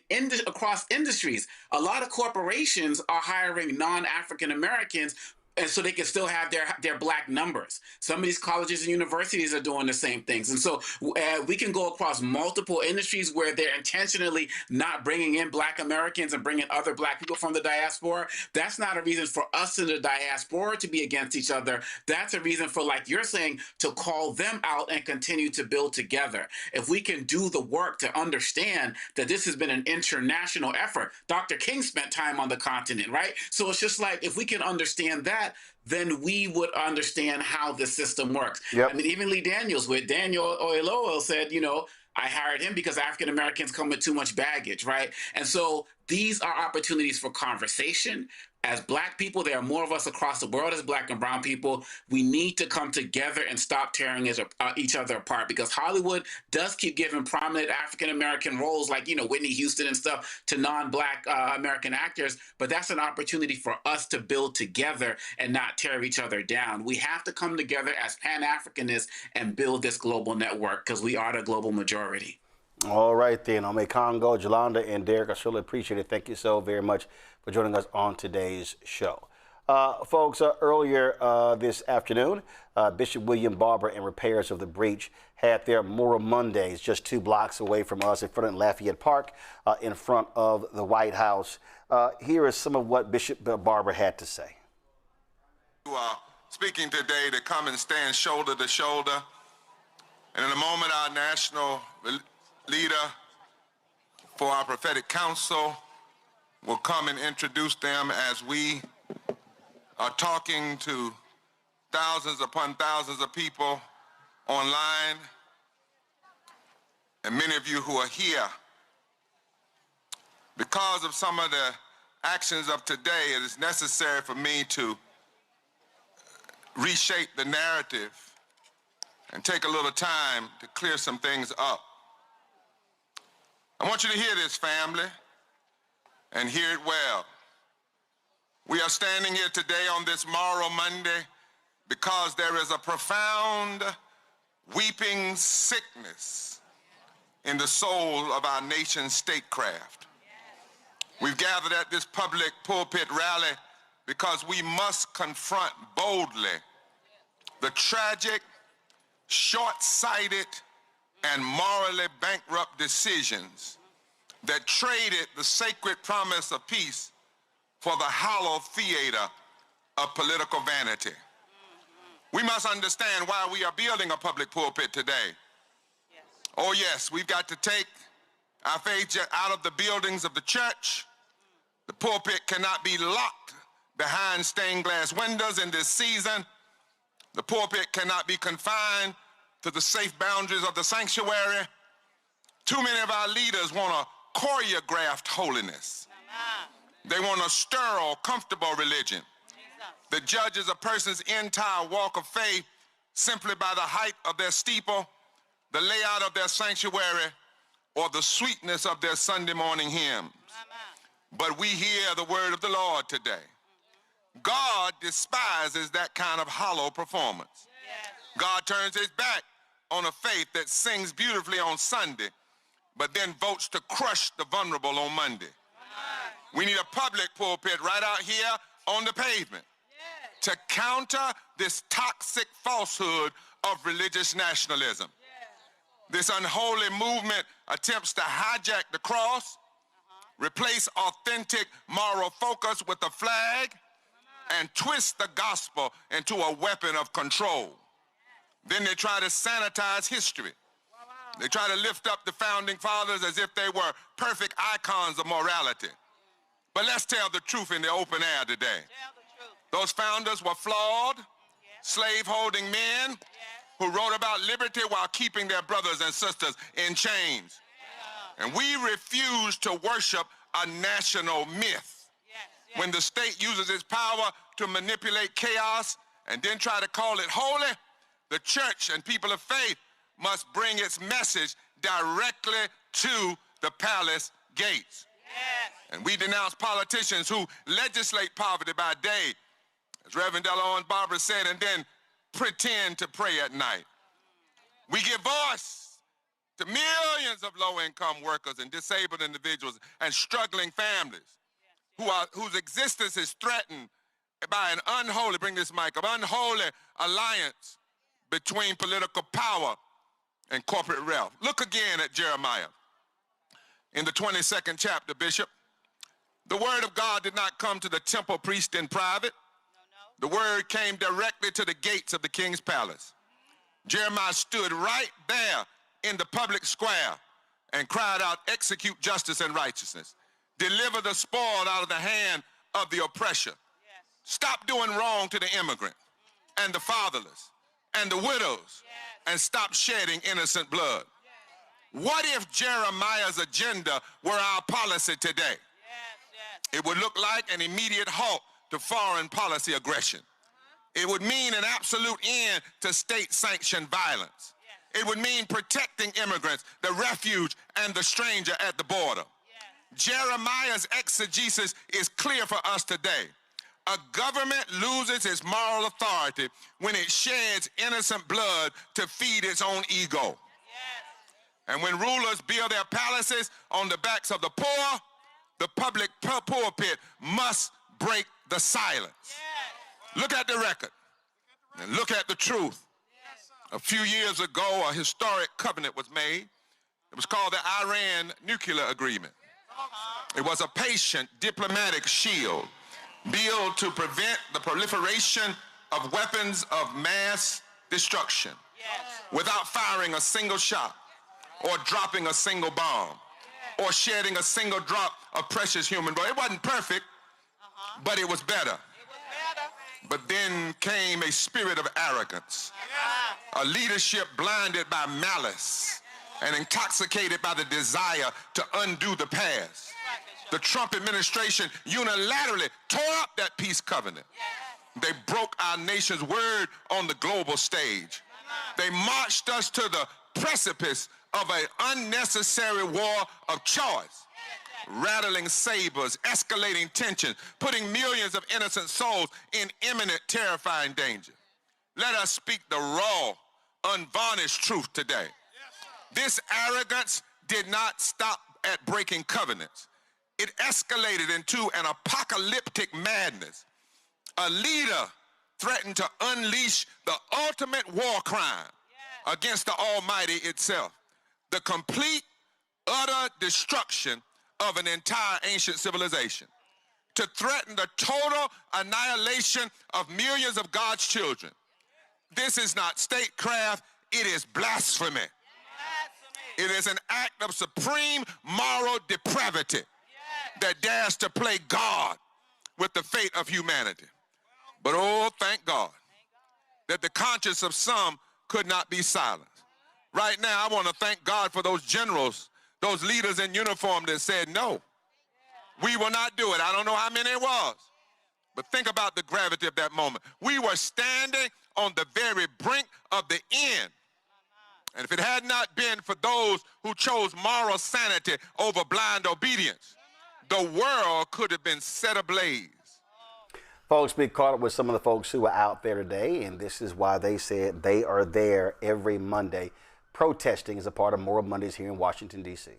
[SPEAKER 6] across industries. A lot of corporations are hiring non-African Americans, and so they can still have their black numbers. Some of these colleges and universities are doing the same things. And so we can go across multiple industries where they're intentionally not bringing in black Americans and bringing other black people from the diaspora. That's not a reason for us in the diaspora to be against each other. That's a reason for, like you're saying, to call them out and continue to build together. If we can do the work to understand that this has been an international effort. Dr. King spent time on the continent, right? So it's just like, if we can understand that, then we would understand how the system works. I mean, even Lee Daniels with Daniel Oyelowo said, I hired him because African Americans come with too much baggage, right? And so These are opportunities for conversation. As Black people, there are more of us across the world as Black and brown people. We need to come together and stop tearing each other apart, because Hollywood does keep giving prominent African-American roles like, Whitney Houston and stuff to non-Black American actors. But that's an opportunity for us to build together and not tear each other down. We have to come together as Pan-Africanists and build this global network, because we are the global majority.
[SPEAKER 1] All right, then. Ome Congo, Jolanda, and Derek, I surely appreciate it. Thank you so very much for joining us on today's show. Folks, earlier this afternoon, Bishop William Barber and repairs of the breach had their Moral Mondays just 2 blocks away from us in front of Lafayette Park in front of the White House. Here is some of what Bishop Barber had to say.
[SPEAKER 12] You are speaking today to come and stand shoulder to shoulder. And in a moment, our national leader for our prophetic council will come and introduce them as we are talking to thousands upon thousands of people online, and many of you who are here. Because of some of the actions of today, it is necessary for me to reshape the narrative and take a little time to clear some things up. I want you to hear this, family, and hear it well. We are standing here today on this Moral Monday because there is a profound weeping sickness in the soul of our nation's statecraft. We've gathered at this public pulpit rally because we must confront boldly the tragic, short-sighted, and morally bankrupt decisions that traded the sacred promise of peace for the hollow theater of political vanity. We must understand why we are building a public pulpit today. Oh yes, we've got to take our faith out of the buildings of the church. The pulpit cannot be locked behind stained glass windows in this season. The pulpit cannot be confined to the safe boundaries of the sanctuary. Too many of our leaders want a choreographed holiness. They want a sterile, comfortable religion that judges a person's entire walk of faith simply by the height of their steeple, the layout of their sanctuary, or the sweetness of their Sunday morning hymns. But we hear the word of the Lord today. God despises that kind of hollow performance. God turns his back on a faith that sings beautifully on Sunday, but then votes to crush the vulnerable on Monday. We need a public pulpit right out here on the pavement to counter this toxic falsehood of religious nationalism. This unholy movement attempts to hijack the cross, replace authentic moral focus with a flag, and twist the gospel into a weapon of control. Then they try to sanitize history. They try to lift up the founding fathers as if they were perfect icons of morality. But let's tell the truth in the open air today. Those founders were flawed, slave-holding men who wrote about liberty while keeping their brothers and sisters in chains. And we refuse to worship a national myth. When the state uses its power to manipulate chaos and then try to call it holy, the church and people of faith must bring its message directly to the palace gates. And we denounce politicians who legislate poverty by day, as Reverend Della Owens Barber said, and then pretend to pray at night. We give voice to millions of low-income workers and disabled individuals and struggling families whose existence is threatened by an unholy, bring this mic up, unholy alliance between political power and corporate wealth. Look again at Jeremiah. In the 22nd chapter, Bishop, the word of God did not come to the temple priest in private. The word came directly to the gates of the king's palace. Jeremiah stood right there in the public square and cried out, execute justice and righteousness. Deliver the spoil out of the hand of the oppressor. Stop doing wrong to the immigrant and the fatherless and the widows, and stop shedding innocent blood. What if Jeremiah's agenda were our policy today? It would look like an immediate halt to foreign policy aggression. It would mean an absolute end to state-sanctioned violence. It would mean protecting immigrants, the refuge, and the stranger at the border. Jeremiah's exegesis is clear for us today. A government loses its moral authority when it sheds innocent blood to feed its own ego. And when rulers build their palaces on the backs of the poor, the public pulpit must break the silence. Look at the record and look at the truth. A few years ago, a historic covenant was made. It was called the Iran Nuclear Agreement. It was a patient diplomatic shield built to prevent the proliferation of weapons of mass destruction without firing a single shot or dropping a single bomb or shedding a single drop of precious human blood. It wasn't perfect, but it was better. But then came a spirit of arrogance, a leadership blinded by malice and intoxicated by the desire to undo the past. The Trump administration unilaterally tore up that peace covenant. They broke our nation's word on the global stage. They marched us to the precipice of an unnecessary war of choice, rattling sabers, escalating tension, putting millions of innocent souls in imminent, terrifying danger. Let us speak the raw, unvarnished truth today. This arrogance did not stop at breaking covenants. It escalated into an apocalyptic madness. A leader threatened to unleash the ultimate war crime against the Almighty itself, the complete, utter destruction of an entire ancient civilization, to threaten the total annihilation of millions of God's children. This is not statecraft, it is blasphemy. It is an act of supreme moral depravity that dares to play God with the fate of humanity. But oh, thank God that the conscience of some could not be silenced. Right now, I want to thank God for those generals, those leaders in uniform that said, no, we will not do it. I don't know how many it was, but think about the gravity of that moment. We were standing on the very brink of the end. And if it had not been for those who chose moral sanity over blind obedience, the world could have been set ablaze.
[SPEAKER 1] Folks, we caught up with some of the folks who are out there today, and this is why they said they are there every Monday protesting as a part of Moral Mondays here in Washington, D.C.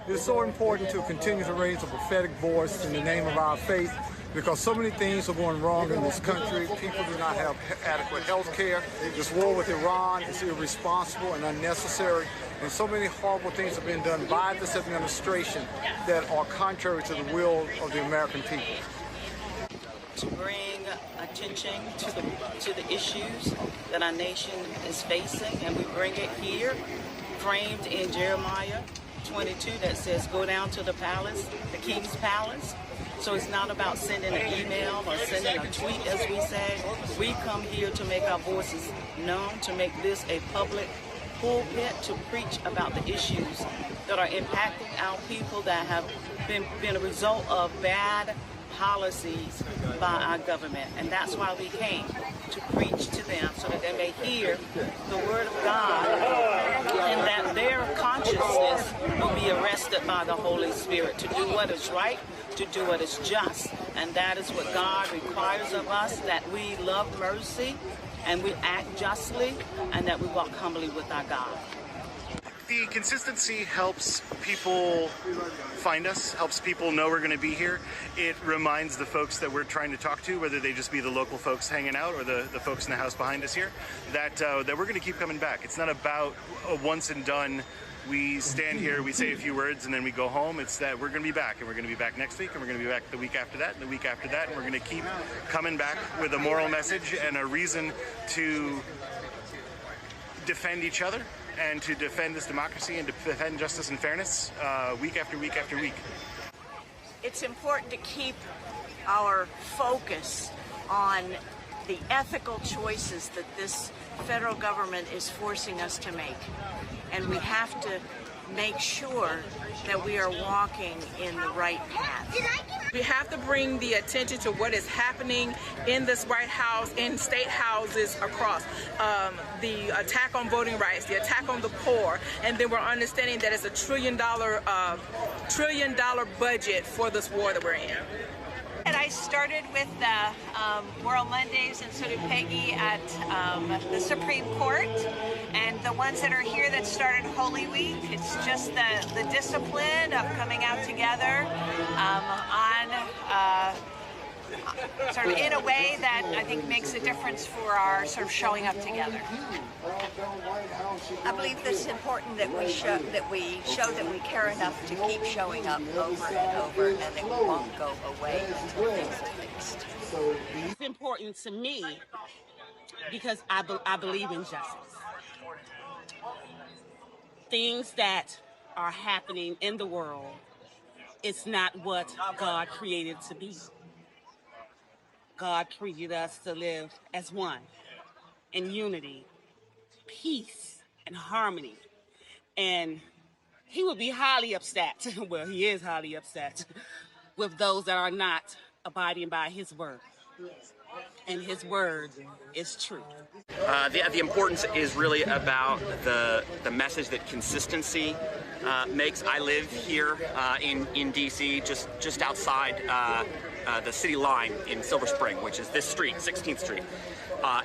[SPEAKER 7] It's so important to continue to raise a prophetic voice in the name of our faith, because so many things are going wrong in this country. People do not have adequate health care. This war with Iran is irresponsible and unnecessary. And so many horrible things have been done by this administration that are contrary to the will of the American people.
[SPEAKER 14] To bring attention to the issues that our nation is facing, and we bring it here, framed in Jeremiah 22 that says, go down to the palace, the king's palace. So it's not about sending an email or sending a tweet, as we say. We come here to make our voices known, to make this a public pulpit, to preach about the issues that are impacting our people, that have been a result of bad policies by our government. And that's why we came, to preach to them so that they may hear the word of God, and that their consciousness will be arrested by the Holy Spirit to do what is right, to do what is just. And that is what God requires of us, that we love mercy and we act justly, and that we walk humbly with our God.
[SPEAKER 15] The consistency helps people find us, helps people know we're going to be here. It reminds the folks that we're trying to talk to, whether they just be the local folks hanging out or the folks in the house behind us here, that we're going to keep coming back. It's not about a once and done. We stand here, we say a few words, and then we go home. It's that we're going to be back, and we're going to be back next week, and we're going to be back the week after that, and the week after that, and we're going to keep coming back with a moral message and a reason to defend each other and to defend this democracy and to defend justice and fairness week after week after week.
[SPEAKER 16] It's important to keep our focus on the ethical choices that this federal government is forcing us to make. And we have to make sure that we are walking in the right path.
[SPEAKER 2] We have to bring the attention to what is happening in this White House, in state houses across. The attack on voting rights, the attack on the poor, and then we're understanding that it's a $1 trillion budget for this war that we're in.
[SPEAKER 3] And I started with World Mondays, and so did Peggy at the Supreme Court. And the ones that are here that started Holy Week, it's just the discipline of coming out together sort of in a way that I think makes a difference for our sort of showing up together.
[SPEAKER 17] I believe this is important that we show that we care enough to keep showing up over and over, and that we won't go away until things are fixed.
[SPEAKER 18] It's important to me because I believe in justice. Things that are happening in the world, it's not what God created to be. God created us to live as one, in unity, peace, and harmony. And he would be highly upset, well, he is highly upset, with those that are not abiding by his word. And his word is truth.
[SPEAKER 19] The importance is really about the message that consistency makes. I live here in D.C., just outside the city line in Silver Spring, which is this street, 16th Street.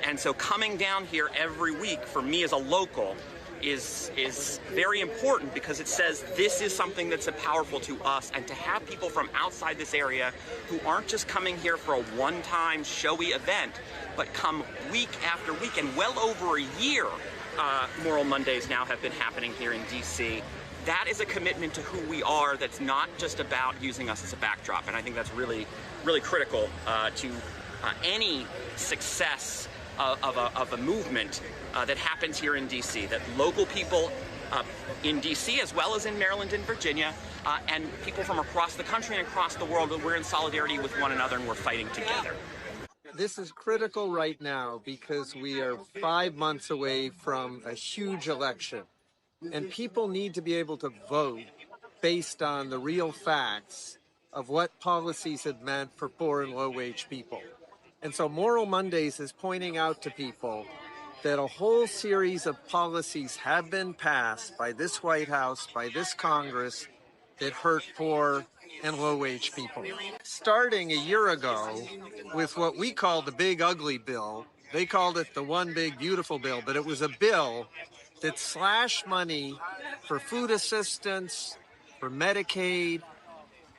[SPEAKER 19] And so coming down here every week for me as a local is very important because it says this is something that's powerful to us, and to have people from outside this area who aren't just coming here for a one-time showy event, but come week after week, and well over a year, Moral Mondays now have been happening here in D.C. That is a commitment to who we are that's not just about using us as a backdrop, and I think that's really, really critical to any success of a movement that happens here in D.C., that local people in D.C. as well as in Maryland and Virginia and people from across the country and across the world, we're in solidarity with one another and we're fighting together.
[SPEAKER 20] This is critical right now because we are 5 months away from a huge election, and people need to be able to vote based on the real facts of what policies have meant for poor and low-wage people. And so Moral Mondays is pointing out to people that a whole series of policies have been passed by this White House, by this Congress, that hurt poor and low-wage people. Starting a year ago with what we call the Big Ugly Bill, they called it the One Big Beautiful Bill, but it was a bill that slashed money for food assistance, for Medicaid,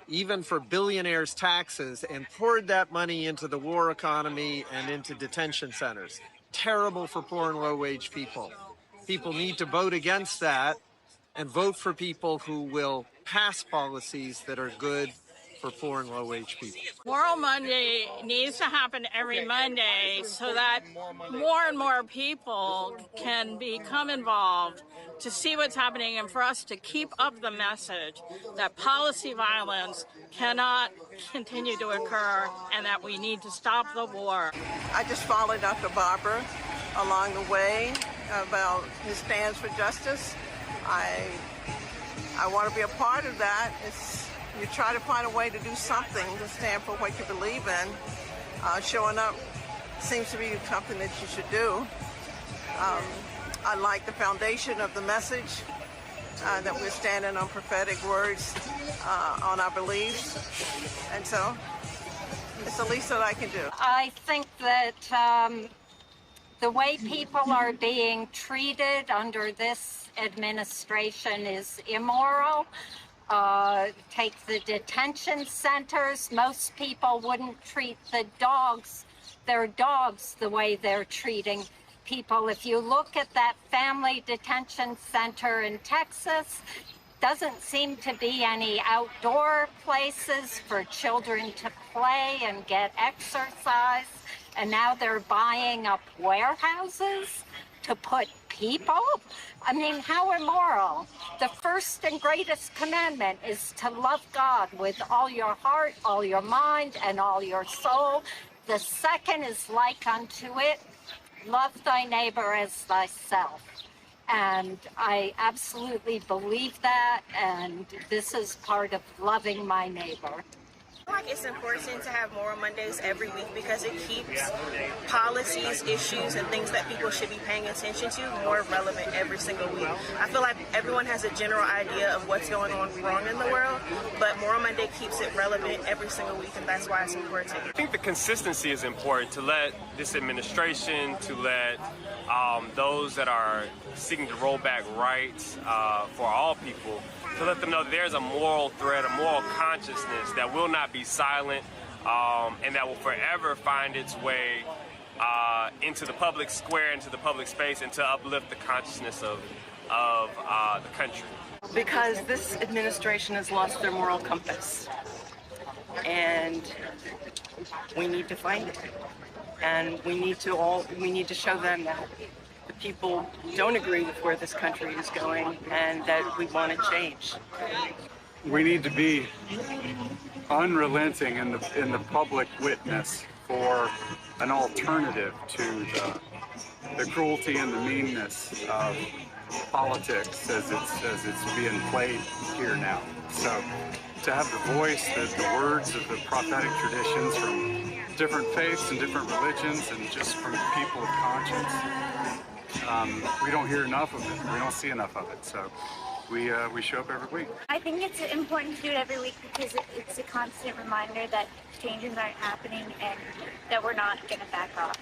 [SPEAKER 20] even for billionaires' taxes, and poured that money into the war economy and into detention centers. Terrible for poor and low-wage people. People need to vote against that and vote for people who will pass policies that are good for poor and low-wage people.
[SPEAKER 19] Moral Monday needs to happen every Monday so that more and more people can become involved to see what's happening, and for us to keep up the message that policy violence cannot continue to occur and that we need to stop the war.
[SPEAKER 21] I just followed Dr. Barber along the way about his stands for justice. I want to be a part of that. You try to find a way to do something to stand for what you believe in. Showing up seems to be something that you should do. I like the foundation of the message, that we're standing on prophetic words, on our beliefs. And so it's the least that I can do.
[SPEAKER 22] I think that the way people are being treated under this administration is immoral. Take the detention centers. Most people wouldn't treat their dogs the way they're treating people. If you look at that family detention center in Texas, doesn't seem to be any outdoor places for children to play and get exercise. And now they're buying up warehouses to put people. I mean, how immoral. The first and greatest commandment is to love God with all your heart, all your mind, and all your soul. The second is like unto it, love thy neighbor as thyself. And I absolutely believe that, and this is part of loving my neighbor.
[SPEAKER 8] I feel like it's important to have Moral Mondays every week because it keeps policies, issues, and things that people should be paying attention to more relevant every single week. I feel like everyone has a general idea of what's going on wrong in the world, but Moral Monday keeps it relevant every single week, and that's why it's important.
[SPEAKER 9] I think the consistency is important to let this administration, to let those that are seeking to roll back rights for all people, to let them know that there's a moral thread, a moral consciousness that will not be silent and that will forever find its way into the public square, into the public space, and to uplift the consciousness of the country.
[SPEAKER 10] Because this administration has lost their moral compass, and we need to find it. And we need to show them that the people don't agree with where this country is going and that we want to change.
[SPEAKER 13] We need to be unrelenting in the public witness for an alternative to the cruelty and the meanness of politics as it's being played here now. So to have the voice, the words of the prophetic traditions from different faiths and different religions and just from people of conscience, we don't hear enough of it. We don't see enough of it. So we show up every week.
[SPEAKER 23] I think it's important to do it every week because it's a constant reminder that changes aren't happening and that we're not going to back off.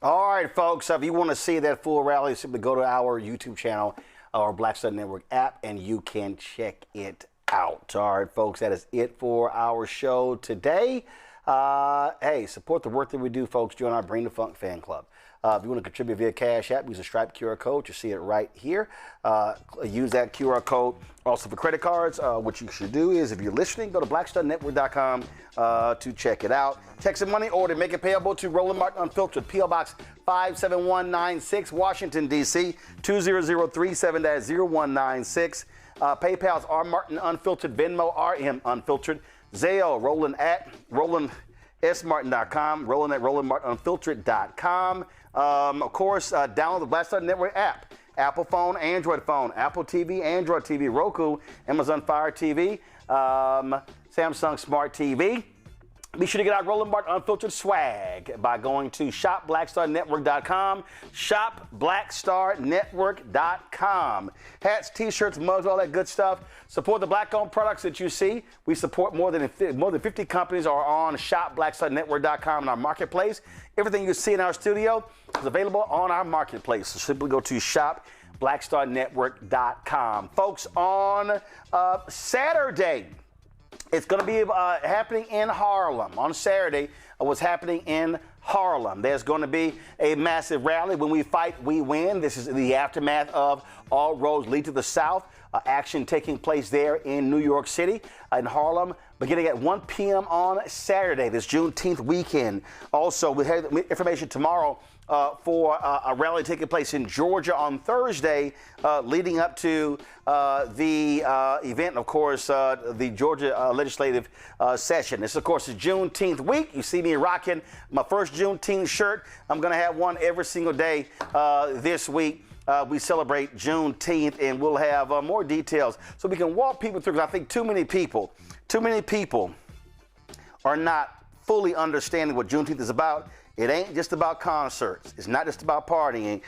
[SPEAKER 1] All right, folks, if you want to see that full rally, simply go to our YouTube channel, our Black Star Network app, and you can check it out. All right, folks, that is it for our show today. Hey, support the work that we do, folks. Join our Bring the Funk fan club. If you want to contribute via Cash App, use a Stripe QR code. You see it right here. Use that QR code. Also for credit cards, what you should do is, if you're listening, go to blackstarnetwork.com to check it out. Text and money order, make it payable to Roland Martin Unfiltered, P.O. Box 57196, Washington, D.C. 20037-0196. PayPal's R Martin Unfiltered, Venmo RM Unfiltered, Zelle Roland at RolandSMartin.com, Roland at RolandMartinUnfiltered.com. Of course, download the Black Star Network app. Apple phone, Android phone, Apple TV, Android TV, Roku, Amazon Fire TV, Samsung Smart TV. Be sure to get our Roland Martin Unfiltered swag by going to shopblackstarnetwork.com, shopblackstarnetwork.com. Hats, t-shirts, mugs, all that good stuff. Support the black-owned products that you see. We support more than 50 companies are on shopblackstarnetwork.com in our marketplace. Everything you see in our studio is available on our marketplace. So simply go to shopblackstarnetwork.com. Folks, on Saturday, it's going to be happening in Harlem. On Saturday, what's happening in Harlem. There's going to be a massive rally. When we fight, we win. This is the aftermath of All Roads Lead to the South. Action taking place there in New York City, in Harlem, beginning at 1 p.m. on Saturday, this Juneteenth weekend. Also, we have information tomorrow for a rally taking place in Georgia on Thursday, leading up to the event, of course, the Georgia legislative session. This, of course, is Juneteenth week. You see me rocking my first Juneteenth shirt. I'm going to have one every single day this week. We celebrate Juneteenth, and we'll have more details so we can walk people through, because I think too many people are not fully understanding what Juneteenth is about. It ain't just about concerts. It's not just about partying.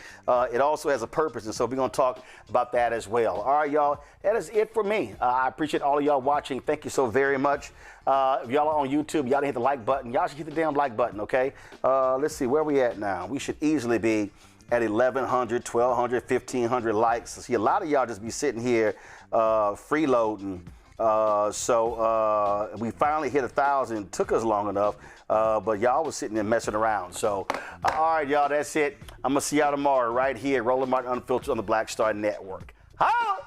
[SPEAKER 1] It also has a purpose, and so we're going to talk about that as well. All right, y'all, that is it for me. I appreciate all of y'all watching. Thank you so very much. If y'all are on YouTube, y'all didn't hit the like button. Y'all should hit the damn like button, okay? Let's see, where we at now? We should easily be at 1,100, 1,200, 1,500 likes. See, a lot of y'all just be sitting here freeloading. So we finally hit 1,000. Took us long enough, but y'all was sitting there messing around. So, all right, y'all, that's it. I'm going to see y'all tomorrow right here, Roland Martin Unfiltered on the Black Star Network. Holla!